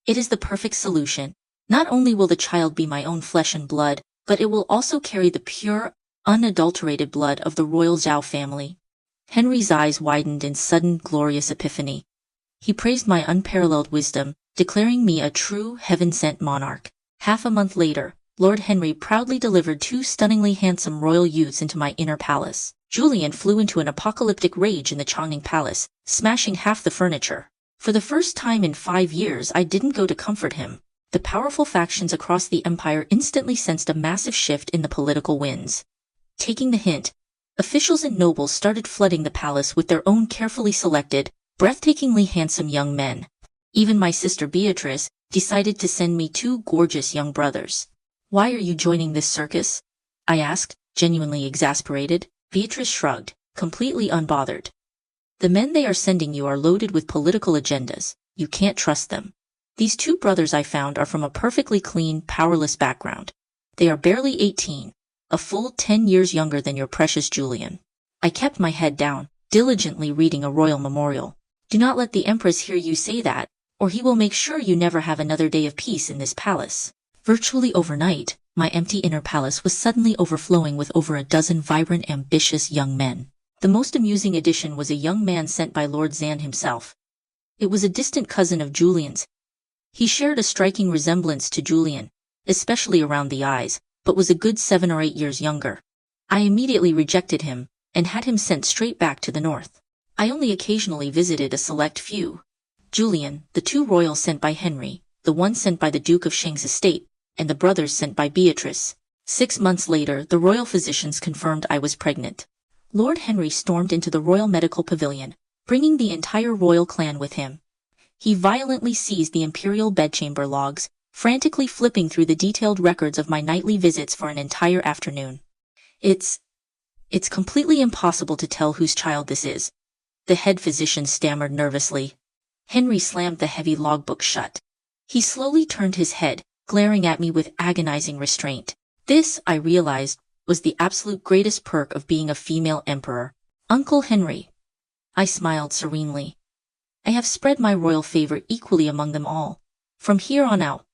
It is the perfect solution. Not only will the child be my own flesh and blood, but it will also carry the pure, unadulterated blood of the royal Zhao family. Henry's eyes widened in sudden, glorious epiphany. He praised my unparalleled wisdom, declaring me a true, heaven-sent monarch. Half a month later, Lord Henry proudly delivered 2 stunningly handsome royal youths into my inner palace. Julian flew into an apocalyptic rage in the Chongning Palace, smashing half the furniture. For the first time in 5 years, I didn't go to comfort him. The powerful factions across the empire instantly sensed a massive shift in the political winds. Taking the hint, officials and nobles started flooding the palace with their own carefully selected, breathtakingly handsome young men. Even my sister Beatrice decided to send me 2 gorgeous young brothers. Why are you joining this circus? I asked, genuinely exasperated. Beatrice shrugged, completely unbothered. The men they are sending you are loaded with political agendas. You can't trust them. These 2 brothers I found are from a perfectly clean, powerless background. They are barely 18, a full 10 years younger than your precious Julian. I kept my head down, diligently reading a royal memorial. Do not let the Empress hear you say that, or he will make sure you never have another day of peace in this palace. Virtually overnight, my empty inner palace was suddenly overflowing with over a dozen vibrant, ambitious young men. The most amusing addition was a young man sent by Lord Zan himself. It was a distant cousin of Julian's. He shared a striking resemblance to Julian, especially around the eyes, but was a good 7 or 8 years younger. I immediately rejected him, and had him sent straight back to the north. I only occasionally visited a select few. Julian, the 2 royals sent by Henry, the one sent by the Duke of Sheng's estate, and the brothers sent by Beatrice. 6 months later, the royal physicians confirmed I was pregnant. Lord Henry stormed into the royal medical pavilion, bringing the entire royal clan with him. He violently seized the imperial bedchamber logs, frantically flipping through the detailed records of my nightly visits for an entire afternoon. It's completely impossible to tell whose child this is, the head physician stammered nervously. Henry slammed the heavy logbook shut. He slowly turned his head, glaring at me with agonizing restraint. This, I realized, was the absolute greatest perk of being a female emperor. Uncle Henry. I smiled serenely. I have spread my royal favor equally among them all. From here on out,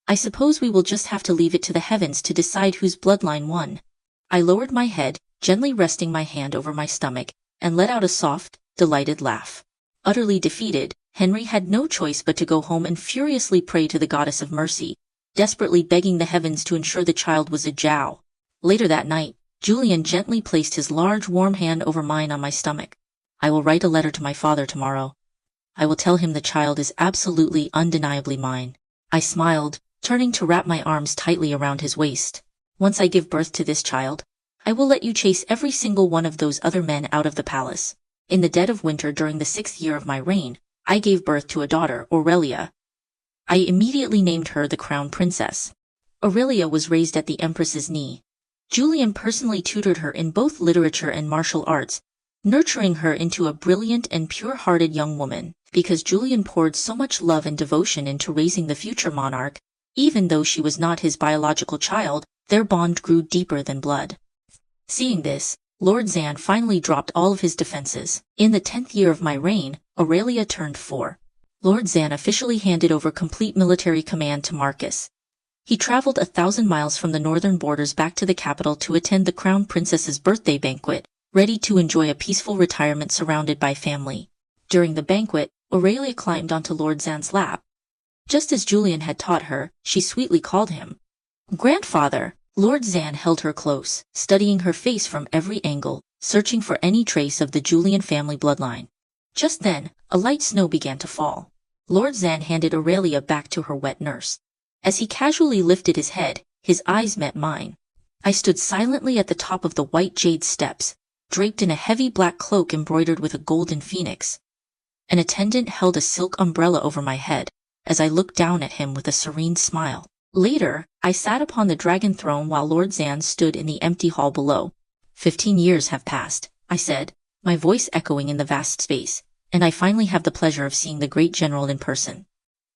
I suppose we will just have to leave it to the heavens to decide whose bloodline won. I lowered my head, gently resting my hand over my stomach, and let out a soft, delighted laugh. Utterly defeated, Henry had no choice but to go home and furiously pray to the goddess of mercy, desperately begging the heavens to ensure the child was a Zhao. Later that night, Julian gently placed his large warm hand over mine on my stomach. I will write a letter to my father tomorrow. I will tell him the child is absolutely, undeniably mine. I smiled, turning to wrap my arms tightly around his waist. Once I give birth to this child, I will let you chase every single one of those other men out of the palace. In the dead of winter during the 6th year of my reign, I gave birth to a daughter, Aurelia. I immediately named her the crown princess. Aurelia was raised at the empress's knee. Julian personally tutored her in both literature and martial arts, nurturing her into a brilliant and pure-hearted young woman. Because Julian poured so much love and devotion into raising the future monarch, even though she was not his biological child, their bond grew deeper than blood. Seeing this, Lord Zan finally dropped all of his defenses. In the 10th year of my reign, Aurelia turned 4. Lord Zan officially handed over complete military command to Marcus. He traveled 1,000 miles from the northern borders back to the capital to attend the crown princess's birthday banquet, ready to enjoy a peaceful retirement surrounded by family. During the banquet, Aurelia climbed onto Lord Zan's lap. Just as Julian had taught her, she sweetly called him grandfather. Lord Zan held her close, studying her face from every angle, searching for any trace of the Julian family bloodline. Just then, a light snow began to fall. Lord Zan handed Aurelia back to her wet nurse. As he casually lifted his head, his eyes met mine. I stood silently at the top of the white jade steps, draped in a heavy black cloak embroidered with a golden phoenix. An attendant held a silk umbrella over my head, as I looked down at him with a serene smile. Later, I sat upon the dragon throne while Lord Zan stood in the empty hall below. 15 years have passed, I said, my voice echoing in the vast space, and I finally have the pleasure of seeing the great general in person.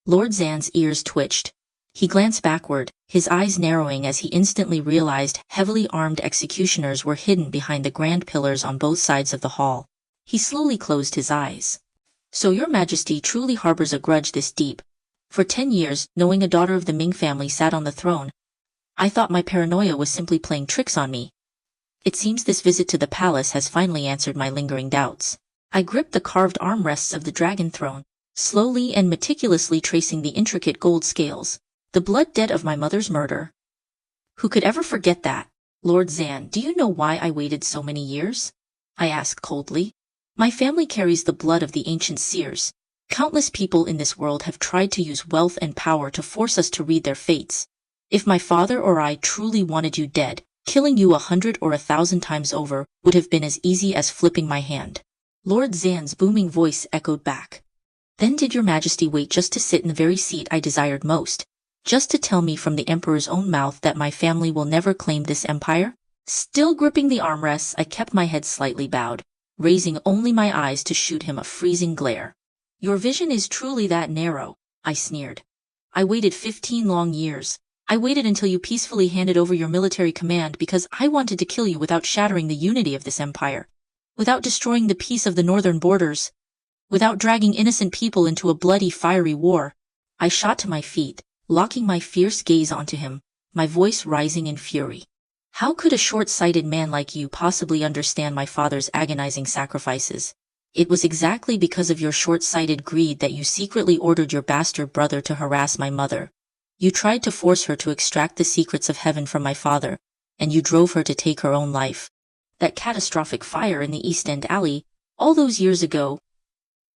Lord Zan's ears twitched. He glanced backward, his eyes narrowing as he instantly realized heavily armed executioners were hidden behind the grand pillars on both sides of the hall. He slowly closed his eyes. So your majesty truly harbors a grudge this deep. For 10 years, knowing a daughter of the Ming family sat on the throne, I thought my paranoia was simply playing tricks on me. It seems this visit to the palace has finally answered my lingering doubts. I gripped the carved armrests of the dragon throne, slowly and meticulously tracing the intricate gold scales. The blood debt of my mother's murder. Who could ever forget that? Lord Zan, do you know why I waited so many years? I asked coldly. My family carries the blood of the ancient seers. Countless people in this world have tried to use wealth and power to force us to read their fates. If my father or I truly wanted you dead, killing you 100 or 1,000 times over would have been as easy as flipping my hand. Lord Zan's booming voice echoed back. Then did your majesty wait just to sit in the very seat I desired most? Just to tell me from the emperor's own mouth that my family will never claim this empire? Still gripping the armrests, I kept my head slightly bowed, raising only my eyes to shoot him a freezing glare. Your vision is truly that narrow, I sneered. I waited 15 long years. I waited until you peacefully handed over your military command because I wanted to kill you without shattering the unity of this empire, without destroying the peace of the northern borders, without dragging innocent people into a bloody, fiery war. I shot to my feet, locking my fierce gaze onto him, my voice rising in fury. How could a short-sighted man like you possibly understand my father's agonizing sacrifices? It was exactly because of your short-sighted greed that you secretly ordered your bastard brother to harass my mother. You tried to force her to extract the secrets of heaven from my father, and you drove her to take her own life. That catastrophic fire in the East End alley, all those years ago,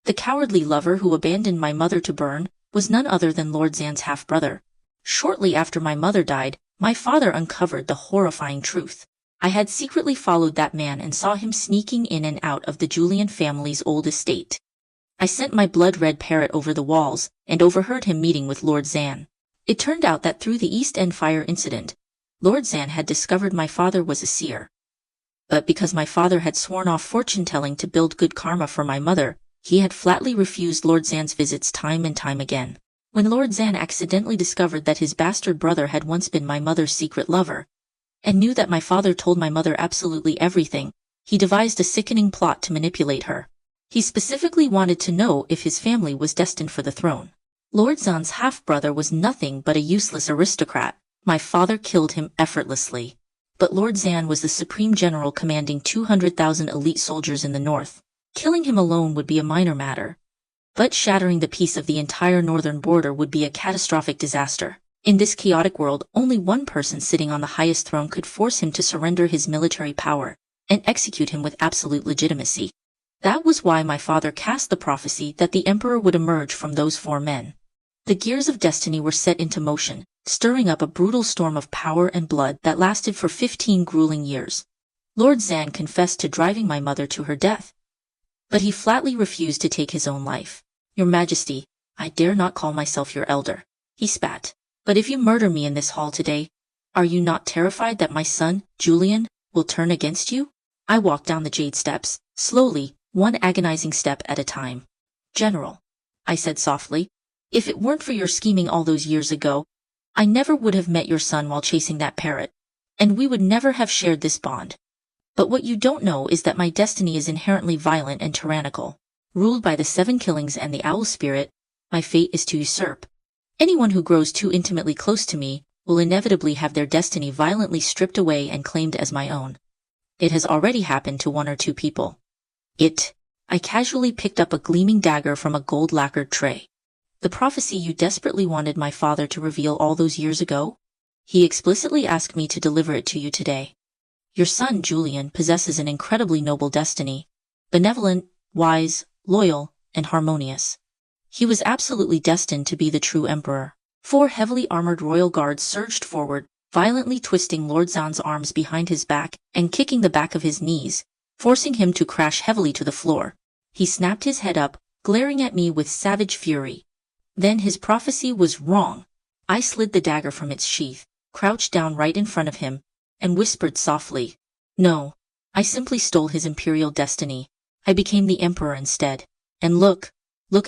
the cowardly lover who abandoned my mother to burn, was none other than Lord Zan's half-brother. Shortly after my mother died, my father uncovered the horrifying truth. I had secretly followed that man and saw him sneaking in and out of the Julian family's old estate. I sent my blood-red parrot over the walls and overheard him meeting with Lord Zan. It turned out that through the East End fire incident, Lord Zan had discovered my father was a seer. But because my father had sworn off fortune-telling to build good karma for my mother, he had flatly refused Lord Zan's visits time and time again. When Lord Zan accidentally discovered that his bastard brother had once been my mother's secret lover, and knew that my father told my mother absolutely everything, he devised a sickening plot to manipulate her. He specifically wanted to know if his family was destined for the throne. Lord Zan's half-brother was nothing but a useless aristocrat. My father killed him effortlessly. But Lord Zan was the supreme general commanding 200,000 elite soldiers in the north. Killing him alone would be a minor matter, but shattering the peace of the entire northern border would be a catastrophic disaster. In this chaotic world, only one person sitting on the highest throne could force him to surrender his military power and execute him with absolute legitimacy. That was why my father cast the prophecy that the emperor would emerge from those 4 men. The gears of destiny were set into motion, stirring up a brutal storm of power and blood that lasted for 15 grueling years. Lord Zan confessed to driving my mother to her death, but he flatly refused to take his own life. Your Majesty, I dare not call myself your elder, he spat. But if you murder me in this hall today, are you not terrified that my son, Julian, will turn against you? I walked down the jade steps, slowly, one agonizing step at a time. General, I said softly, if it weren't for your scheming all those years ago, I never would have met your son while chasing that parrot, and we would never have shared this bond. But what you don't know is that my destiny is inherently violent and tyrannical. Ruled by the 7 killings and the owl spirit, my fate is to usurp. Anyone who grows too intimately close to me will inevitably have their destiny violently stripped away and claimed as my own. It has already happened to 1 or 2 people. I casually picked up a gleaming dagger from a gold-lacquered tray. The prophecy you desperately wanted my father to reveal all those years ago? He explicitly asked me to deliver it to you today. Your son, Julian, possesses an incredibly noble destiny. Benevolent, wise, loyal, and harmonious. He was absolutely destined to be the true emperor. 4 heavily armored royal guards surged forward, violently twisting Lord Zan's arms behind his back and kicking the back of his knees, forcing him to crash heavily to the floor. He snapped his head up, glaring at me with savage fury. Then his prophecy was wrong. I slid the dagger from its sheath, crouched down right in front of him, and whispered softly, "No, I simply stole his imperial destiny. I became the emperor instead. And look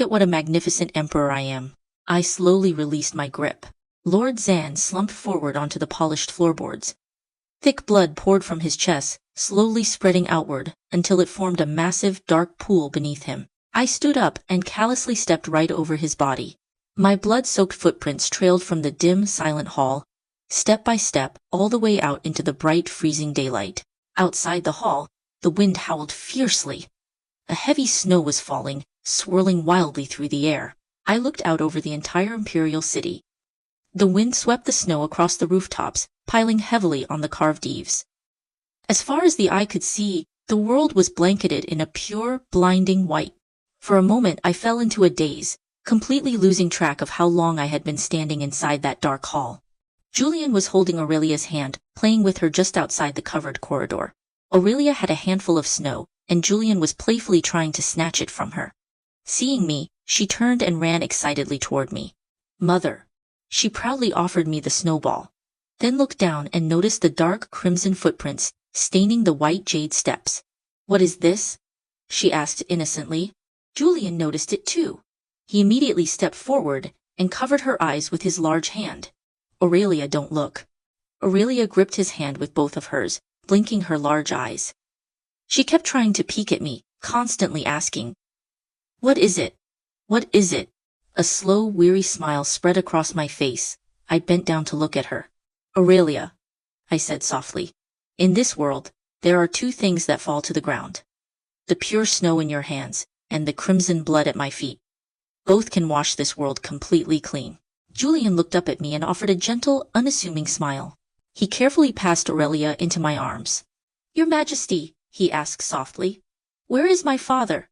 at what a magnificent emperor I am." I slowly released my grip. Lord Zan slumped forward onto the polished floorboards. Thick blood poured from his chest, slowly spreading outward until it formed a massive, dark pool beneath him. I stood up and callously stepped right over his body. My blood-soaked footprints trailed from the dim, silent hall, step by step, all the way out into the bright, freezing daylight. Outside the hall, the wind howled fiercely. A heavy snow was falling, swirling wildly through the air. I looked out over the entire imperial city. The wind swept the snow across the rooftops, piling heavily on the carved eaves. As far as the eye could see, the world was blanketed in a pure, blinding white. For a moment I fell into a daze, completely losing track of how long I had been standing inside that dark hall. Julian was holding Aurelia's hand, playing with her just outside the covered corridor. Aurelia had a handful of snow, and Julian was playfully trying to snatch it from her. Seeing me, she turned and ran excitedly toward me. "Mother." She proudly offered me the snowball, then looked down and noticed the dark crimson footprints staining the white jade steps. "What is this?" she asked innocently. Julian noticed it too. He immediately stepped forward and covered her eyes with his large hand. "Aurelia, don't look." Aurelia gripped his hand with both of hers, blinking her large eyes. She kept trying to peek at me, constantly asking, "What is it? What is it?" A slow, weary smile spread across my face. I bent down to look at her. "Aurelia," I said softly, "in this world, there are 2 things that fall to the ground. The pure snow in your hands, and the crimson blood at my feet. Both can wash this world completely clean." Julian looked up at me and offered a gentle, unassuming smile. He carefully passed Aurelia into my arms. "Your Majesty," he asked softly, "where is my father?"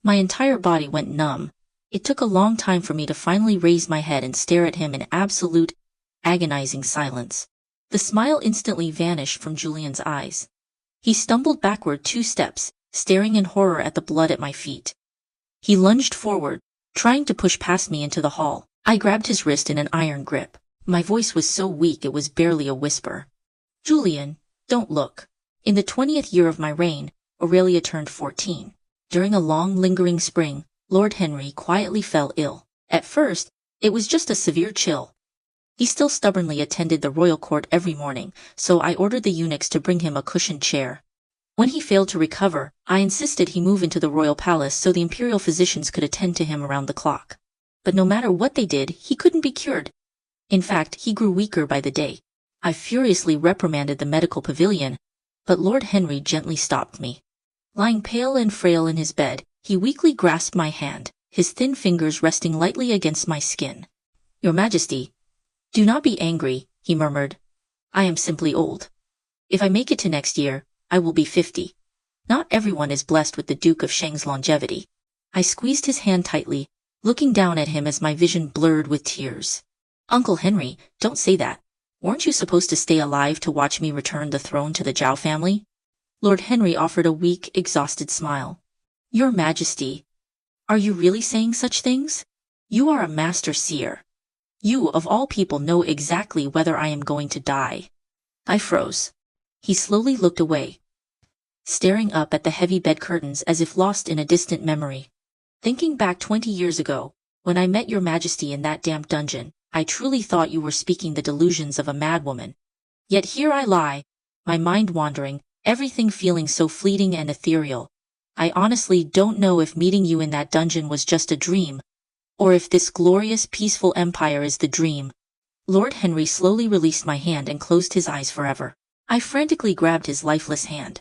My entire body went numb. It took a long time for me to finally raise my head and stare at him in absolute, agonizing silence. The smile instantly vanished from Julian's eyes. He stumbled backward 2 steps, staring in horror at the blood at my feet. He lunged forward, trying to push past me into the hall. I grabbed his wrist in an iron grip. My voice was so weak it was barely a whisper. "Julian, don't look." In the 20th year of my reign, Aurelia turned 14. During a long, lingering spring, Lord Henry quietly fell ill. At first, it was just a severe chill. He still stubbornly attended the royal court every morning, so I ordered the eunuchs to bring him a cushioned chair. When he failed to recover, I insisted he move into the royal palace so the imperial physicians could attend to him around the clock. But no matter what they did, he couldn't be cured. In fact, he grew weaker by the day. I furiously reprimanded the medical pavilion, but Lord Henry gently stopped me. Lying pale and frail in his bed, he weakly grasped my hand, his thin fingers resting lightly against my skin. "Your Majesty, do not be angry," he murmured. "I am simply old. If I make it to next year, I will be 50. Not everyone is blessed with the Duke of Sheng's longevity." I squeezed his hand tightly, looking down at him as my vision blurred with tears. "Uncle Henry, don't say that. Weren't you supposed to stay alive to watch me return the throne to the Zhao family?" Lord Henry offered a weak, exhausted smile. "Your Majesty, are you really saying such things? You are a master seer. You, of all people, know exactly whether I am going to die." I froze. He slowly looked away, staring up at the heavy bed curtains as if lost in a distant memory. "Thinking back 20 years ago, when I met your Majesty in that damp dungeon, I truly thought you were speaking the delusions of a madwoman. Yet here I lie, my mind wandering, everything feeling so fleeting and ethereal. I honestly don't know if meeting you in that dungeon was just a dream, or if this glorious, peaceful empire is the dream." Lord Henry slowly released my hand and closed his eyes forever. I frantically grabbed his lifeless hand.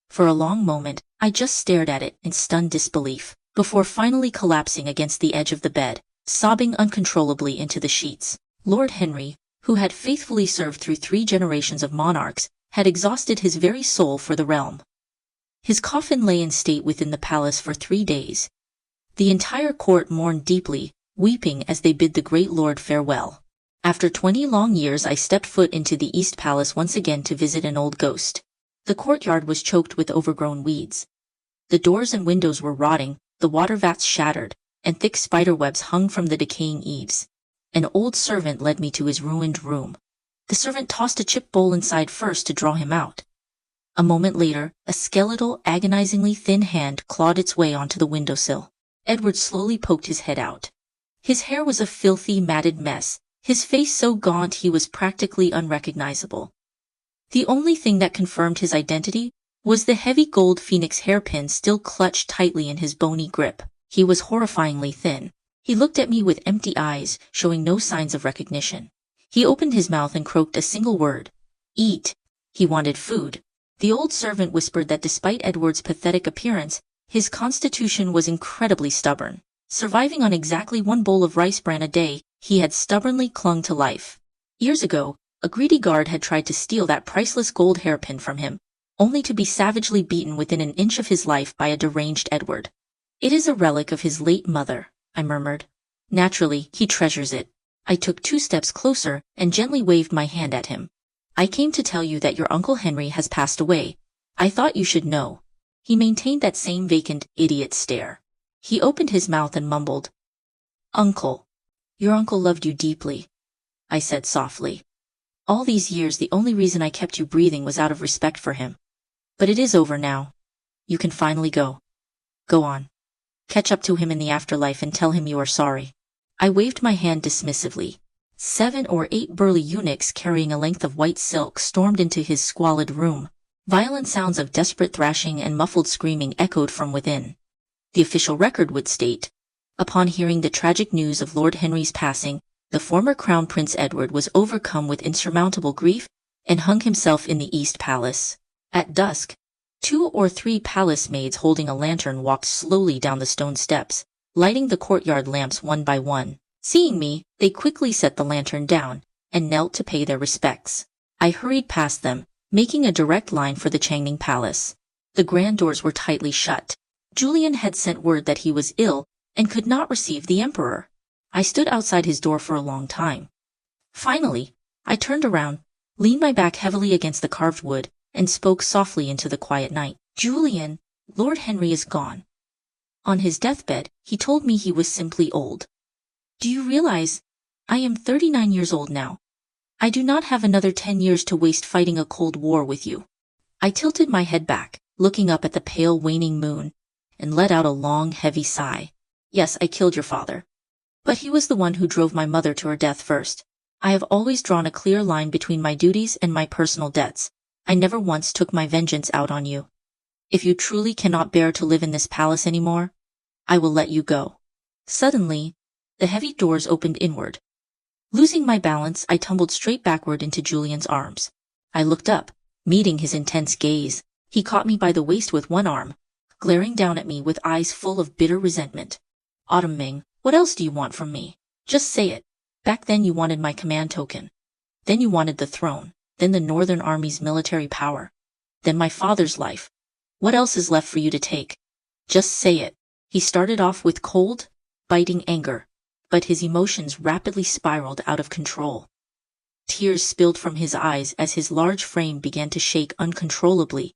For a long moment, I just stared at it in stunned disbelief, before finally collapsing against the edge of the bed. sobbing uncontrollably into the sheets. Lord Henry, who had faithfully served through 3 generations of monarchs, had exhausted his very soul for the realm. His coffin lay in state within the palace for 3 days. The entire court mourned deeply, weeping as they bid the great lord farewell. After 20 long years I stepped foot into the East Palace once again to visit an old ghost. The courtyard was choked with overgrown weeds. The doors and windows were rotting, the water vats shattered, and thick spiderwebs hung from the decaying eaves. An old servant led me to his ruined room. The servant tossed a chip bowl inside first to draw him out. A moment later, a skeletal, agonizingly thin hand clawed its way onto the windowsill. Edward slowly poked his head out. His hair was a filthy, matted mess, his face so gaunt he was practically unrecognizable. The only thing that confirmed his identity was the heavy gold phoenix hairpin still clutched tightly in his bony grip. He was horrifyingly thin. He looked at me with empty eyes, showing no signs of recognition. He opened his mouth and croaked a single word. Eat. He wanted food. The old servant whispered that despite Edward's pathetic appearance, his constitution was incredibly stubborn. Surviving on exactly 1 bowl of rice bran a day, he had stubbornly clung to life. Years ago, a greedy guard had tried to steal that priceless gold hairpin from him, only to be savagely beaten within an inch of his life by a deranged Edward. It is a relic of his late mother, I murmured. Naturally, he treasures it. I took 2 steps closer and gently waved my hand at him. I came to tell you that your Uncle Henry has passed away. I thought you should know. He maintained that same vacant, idiot stare. He opened his mouth and mumbled. Uncle. Your uncle loved you deeply, I said softly. All these years the only reason I kept you breathing was out of respect for him. But it is over now. You can finally go. Go on. Catch up to him in the afterlife and tell him you are sorry. I waved my hand dismissively. 7 or 8 burly eunuchs carrying a length of white silk stormed into his squalid room. Violent sounds of desperate thrashing and muffled screaming echoed from within. The official record would state, upon hearing the tragic news of Lord Henry's passing, the former Crown Prince Edward was overcome with insurmountable grief and hung himself in the East Palace. At dusk, 2 or 3 palace maids holding a lantern walked slowly down the stone steps, lighting the courtyard lamps one by one. Seeing me, they quickly set the lantern down and knelt to pay their respects. I hurried past them, making a direct line for the Changning Palace. The grand doors were tightly shut. Julian had sent word that he was ill and could not receive the emperor. I stood outside his door for a long time. Finally, I turned around, leaned my back heavily against the carved wood, and spoke softly into the quiet night. Julian, Lord Henry is gone. On his deathbed, he told me he was simply old. Do you realize? I am 39 years old now. I do not have another 10 years to waste fighting a cold war with you. I tilted my head back, looking up at the pale waning moon, and let out a long, heavy sigh. Yes, I killed your father. But he was the one who drove my mother to her death first. I have always drawn a clear line between my duties and my personal debts. I never once took my vengeance out on you. If you truly cannot bear to live in this palace anymore, I will let you go. Suddenly, the heavy doors opened inward. Losing my balance, I tumbled straight backward into Julian's arms. I looked up, meeting his intense gaze. He caught me by the waist with one arm, glaring down at me with eyes full of bitter resentment. Autumn Ming, what else do you want from me? Just say it. Back then you wanted my command token. Then you wanted the throne. Then the Northern Army's military power. Then my father's life. What else is left for you to take? Just say it. He started off with cold, biting anger, but his emotions rapidly spiraled out of control. Tears spilled from his eyes as his large frame began to shake uncontrollably.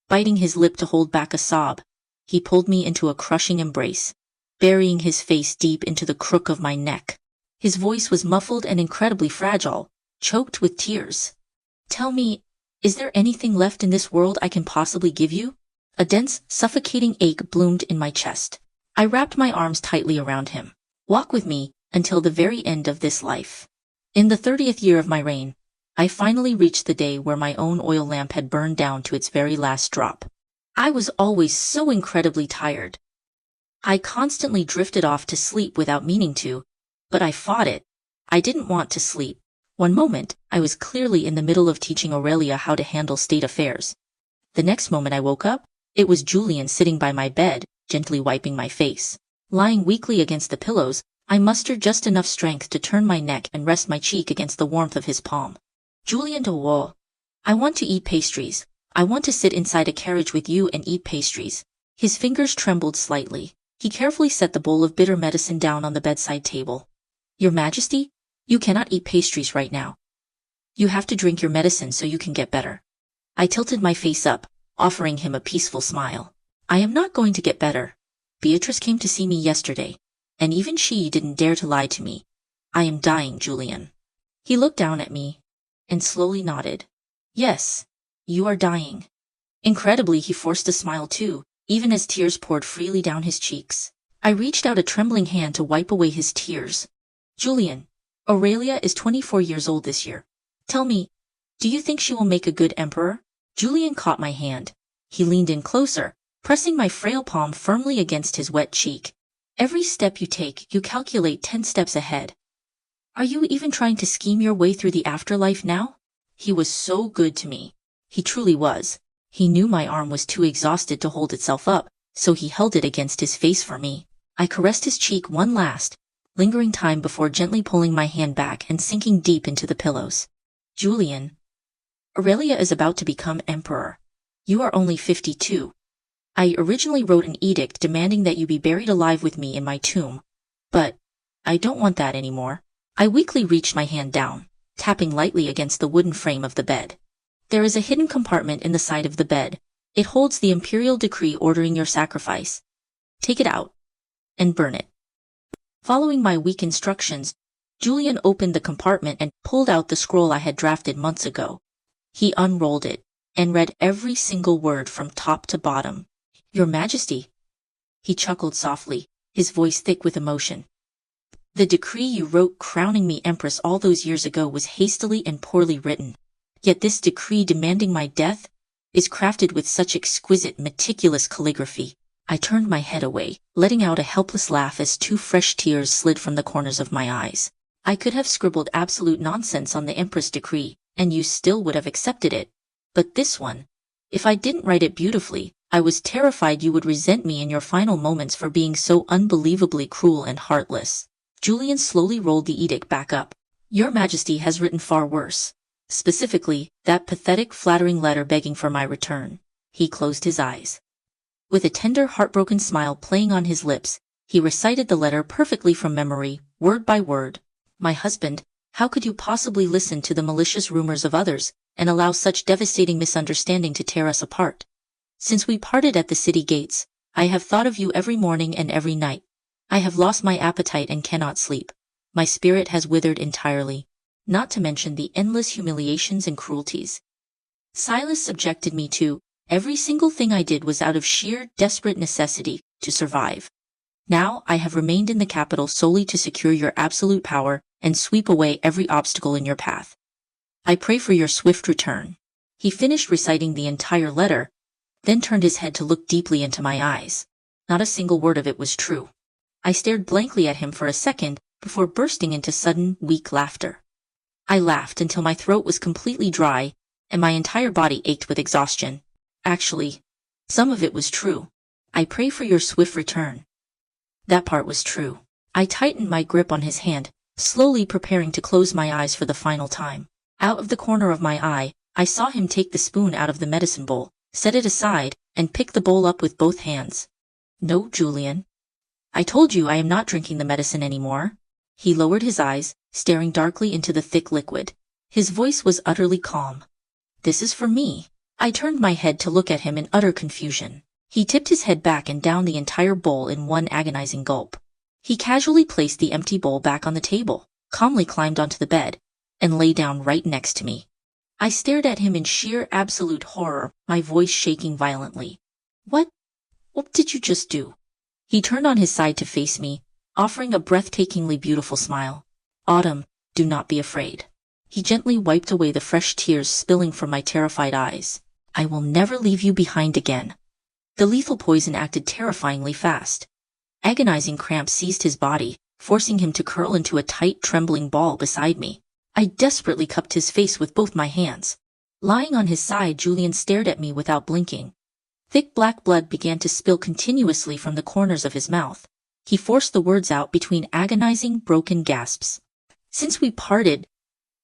Biting his lip to hold back a sob, he pulled me into a crushing embrace, burying his face deep into the crook of my neck. His voice was muffled and incredibly fragile, choked with tears. Tell me, is there anything left in this world I can possibly give you? A dense, suffocating ache bloomed in my chest. I wrapped my arms tightly around him. Walk with me until the very end of this life. In the 30th year of my reign, I finally reached the day where my own oil lamp had burned down to its very last drop. I was always so incredibly tired. I constantly drifted off to sleep without meaning to, but I fought it. I didn't want to sleep. One moment, I was clearly in the middle of teaching Aurelia how to handle state affairs. The next moment I woke up, it was Julian sitting by my bed, gently wiping my face. Lying weakly against the pillows, I mustered just enough strength to turn my neck and rest my cheek against the warmth of his palm. Julian de Wall. I want to eat pastries. I want to sit inside a carriage with you and eat pastries. His fingers trembled slightly. He carefully set the bowl of bitter medicine down on the bedside table. Your Majesty, you cannot eat pastries right now. You have to drink your medicine so you can get better. I tilted my face up, offering him a peaceful smile. I am not going to get better. Beatrice came to see me yesterday, and even she didn't dare to lie to me. I am dying, Julian. He looked down at me and slowly nodded. Yes, you are dying. Incredibly, he forced a smile too, even as tears poured freely down his cheeks. I reached out a trembling hand to wipe away his tears. Julian, Aurelia is 24 years old this year. Tell me, do you think she will make a good emperor? Julian caught my hand. He leaned in closer, pressing my frail palm firmly against his wet cheek. Every step you take, you calculate 10 steps ahead. Are you even trying to scheme your way through the afterlife now? He was so good to me. He truly was. He knew my arm was too exhausted to hold itself up, so he held it against his face for me. I caressed his cheek one last, lingering time before gently pulling my hand back and sinking deep into the pillows. Julian, Aurelia is about to become emperor. You are only 52. I originally wrote an edict demanding that you be buried alive with me in my tomb, but I don't want that anymore. I weakly reached my hand down, tapping lightly against the wooden frame of the bed. There is a hidden compartment in the side of the bed. It holds the imperial decree ordering your sacrifice. Take it out and burn it. Following my weak instructions, Julian opened the compartment and pulled out the scroll I had drafted months ago. He unrolled it and read every single word from top to bottom. Your Majesty. He chuckled softly, his voice thick with emotion. The decree you wrote crowning me empress all those years ago was hastily and poorly written. Yet this decree demanding my death is crafted with such exquisite, meticulous calligraphy. I turned my head away, letting out a helpless laugh as 2 fresh tears slid from the corners of my eyes. I could have scribbled absolute nonsense on the Empress decree, and you still would have accepted it. But this one, if I didn't write it beautifully, I was terrified you would resent me in your final moments for being so unbelievably cruel and heartless. Julian slowly rolled the edict back up. Your Majesty has written far worse. Specifically, that pathetic, flattering letter begging for my return. He closed his eyes. With a tender, heartbroken smile playing on his lips, he recited the letter perfectly from memory, word by word. My husband, how could you possibly listen to the malicious rumors of others and allow such devastating misunderstanding to tear us apart? Since we parted at the city gates, I have thought of you every morning and every night. I have lost my appetite and cannot sleep. My spirit has withered entirely, not to mention the endless humiliations and cruelties Silas subjected me to. Every single thing I did was out of sheer, desperate necessity to survive. Now I have remained in the capital solely to secure your absolute power and sweep away every obstacle in your path. I pray for your swift return. He finished reciting the entire letter, then turned his head to look deeply into my eyes. Not a single word of it was true. I stared blankly at him for a second before bursting into sudden, weak laughter. I laughed until my throat was completely dry and my entire body ached with exhaustion. Actually, some of it was true. I pray for your swift return. That part was true. I tightened my grip on his hand, slowly preparing to close my eyes for the final time. Out of the corner of my eye, I saw him take the spoon out of the medicine bowl, set it aside, and pick the bowl up with both hands. No, Julian. I told you I am not drinking the medicine anymore. He lowered his eyes, staring darkly into the thick liquid. His voice was utterly calm. This is for me. I turned my head to look at him in utter confusion. He tipped his head back and downed the entire bowl in one agonizing gulp. He casually placed the empty bowl back on the table, calmly climbed onto the bed, and lay down right next to me. I stared at him in sheer absolute horror, my voice shaking violently. What did you just do? He turned on his side to face me, offering a breathtakingly beautiful smile. Autumn, do not be afraid. He gently wiped away the fresh tears spilling from my terrified eyes. I will never leave you behind again. The lethal poison acted terrifyingly fast. Agonizing cramps seized his body, forcing him to curl into a tight, trembling ball beside me. I desperately cupped his face with both my hands. Lying on his side, Julian stared at me without blinking. Thick black blood began to spill continuously from the corners of his mouth. He forced the words out between agonizing, broken gasps. Since we parted,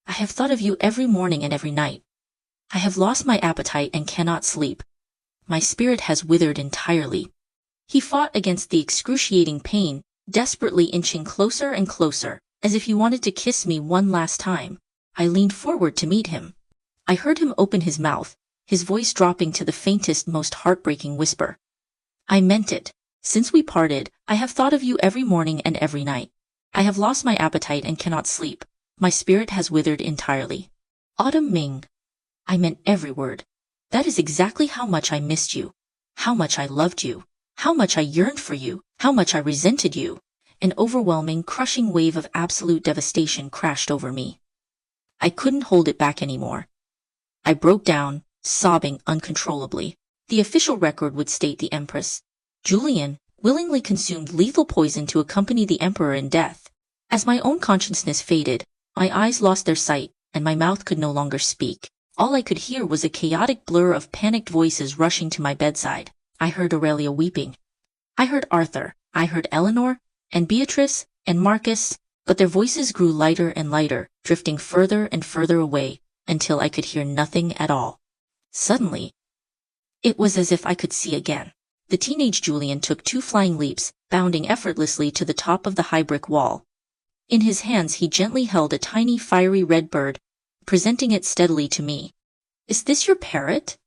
I have thought of you every morning and every night. I have lost my appetite and cannot sleep. My spirit has withered entirely. He fought against the excruciating pain, desperately inching closer and closer, as if he wanted to kiss me one last time. I leaned forward to meet him. I heard him open his mouth, his voice dropping to the faintest, most heartbreaking whisper. I meant it. Since we parted, I have thought of you every morning and every night. I have lost my appetite and cannot sleep. My spirit has withered entirely. Autumn Ming. I meant every word. That is exactly how much I missed you. How much I loved you. How much I yearned for you. How much I resented you. An overwhelming, crushing wave of absolute devastation crashed over me. I couldn't hold it back anymore. I broke down, sobbing uncontrollably. The official record would state the Empress, Julian, willingly consumed lethal poison to accompany the Emperor in death. As my own consciousness faded, my eyes lost their sight, and my mouth could no longer speak. All I could hear was a chaotic blur of panicked voices rushing to my bedside. I heard Aurelia weeping. I heard Arthur. I heard Eleanor, and Beatrice, and Marcus, but their voices grew lighter and lighter, drifting further and further away, until I could hear nothing at all. Suddenly, it was as if I could see again. The teenage Julian took 2 flying leaps, bounding effortlessly to the top of the high brick wall. In his hands he gently held a tiny fiery red bird, presenting it steadily to me. "Is this your parrot?"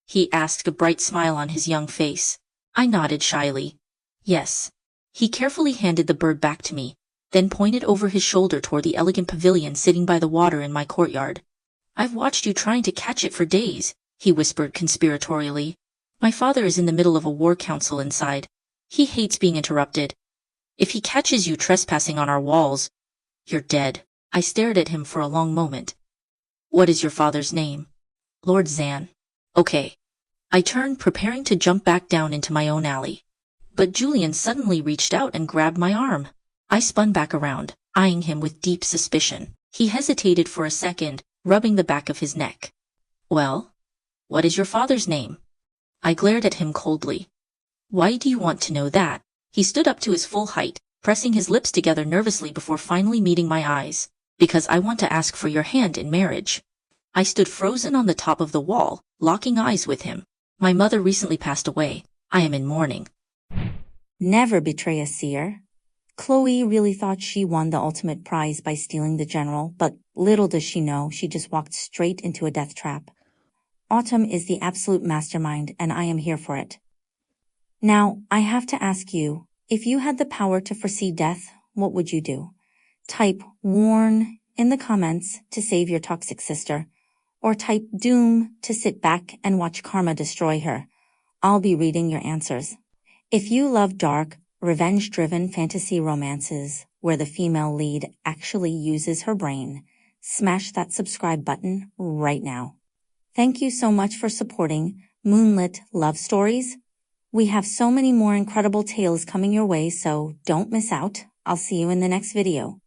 he asked, a bright smile on his young face. I nodded shyly. "Yes." He carefully handed the bird back to me, then pointed over his shoulder toward the elegant pavilion sitting by the water in my courtyard. "I've watched you trying to catch it for days," he whispered conspiratorially. "My father is in the middle of a war council inside. He hates being interrupted. If he catches you trespassing on our walls, you're dead." I stared at him for a long moment. "What is your father's name?" "Lord Zan." "Okay." I turned, preparing to jump back down into my own alley. But Julian suddenly reached out and grabbed my arm. I spun back around, eyeing him with deep suspicion. He hesitated for a second, rubbing the back of his neck. "Well, what is your father's name?" I glared at him coldly. "Why do you want to know that?" He stood up to his full height, pressing his lips together nervously before finally meeting my eyes. "Because I want to ask for your hand in marriage." I stood frozen on the top of the wall, locking eyes with him. "My mother recently passed away. I am in mourning." Never betray a seer. Chloe really thought she won the ultimate prize by stealing the general, but little does she know she just walked straight into a death trap. Autumn is the absolute mastermind, and I am here for it. Now, I have to ask you, if you had the power to foresee death, what would you do? Type "warn" in the comments to save your toxic sister, or type "doom" to sit back and watch karma destroy her. I'll be reading your answers. If you love dark, revenge-driven fantasy romances where the female lead actually uses her brain, smash that subscribe button right now. Thank you so much for supporting Moonlit Love Stories. We have so many more incredible tales coming your way, so don't miss out. I'll see you in the next video.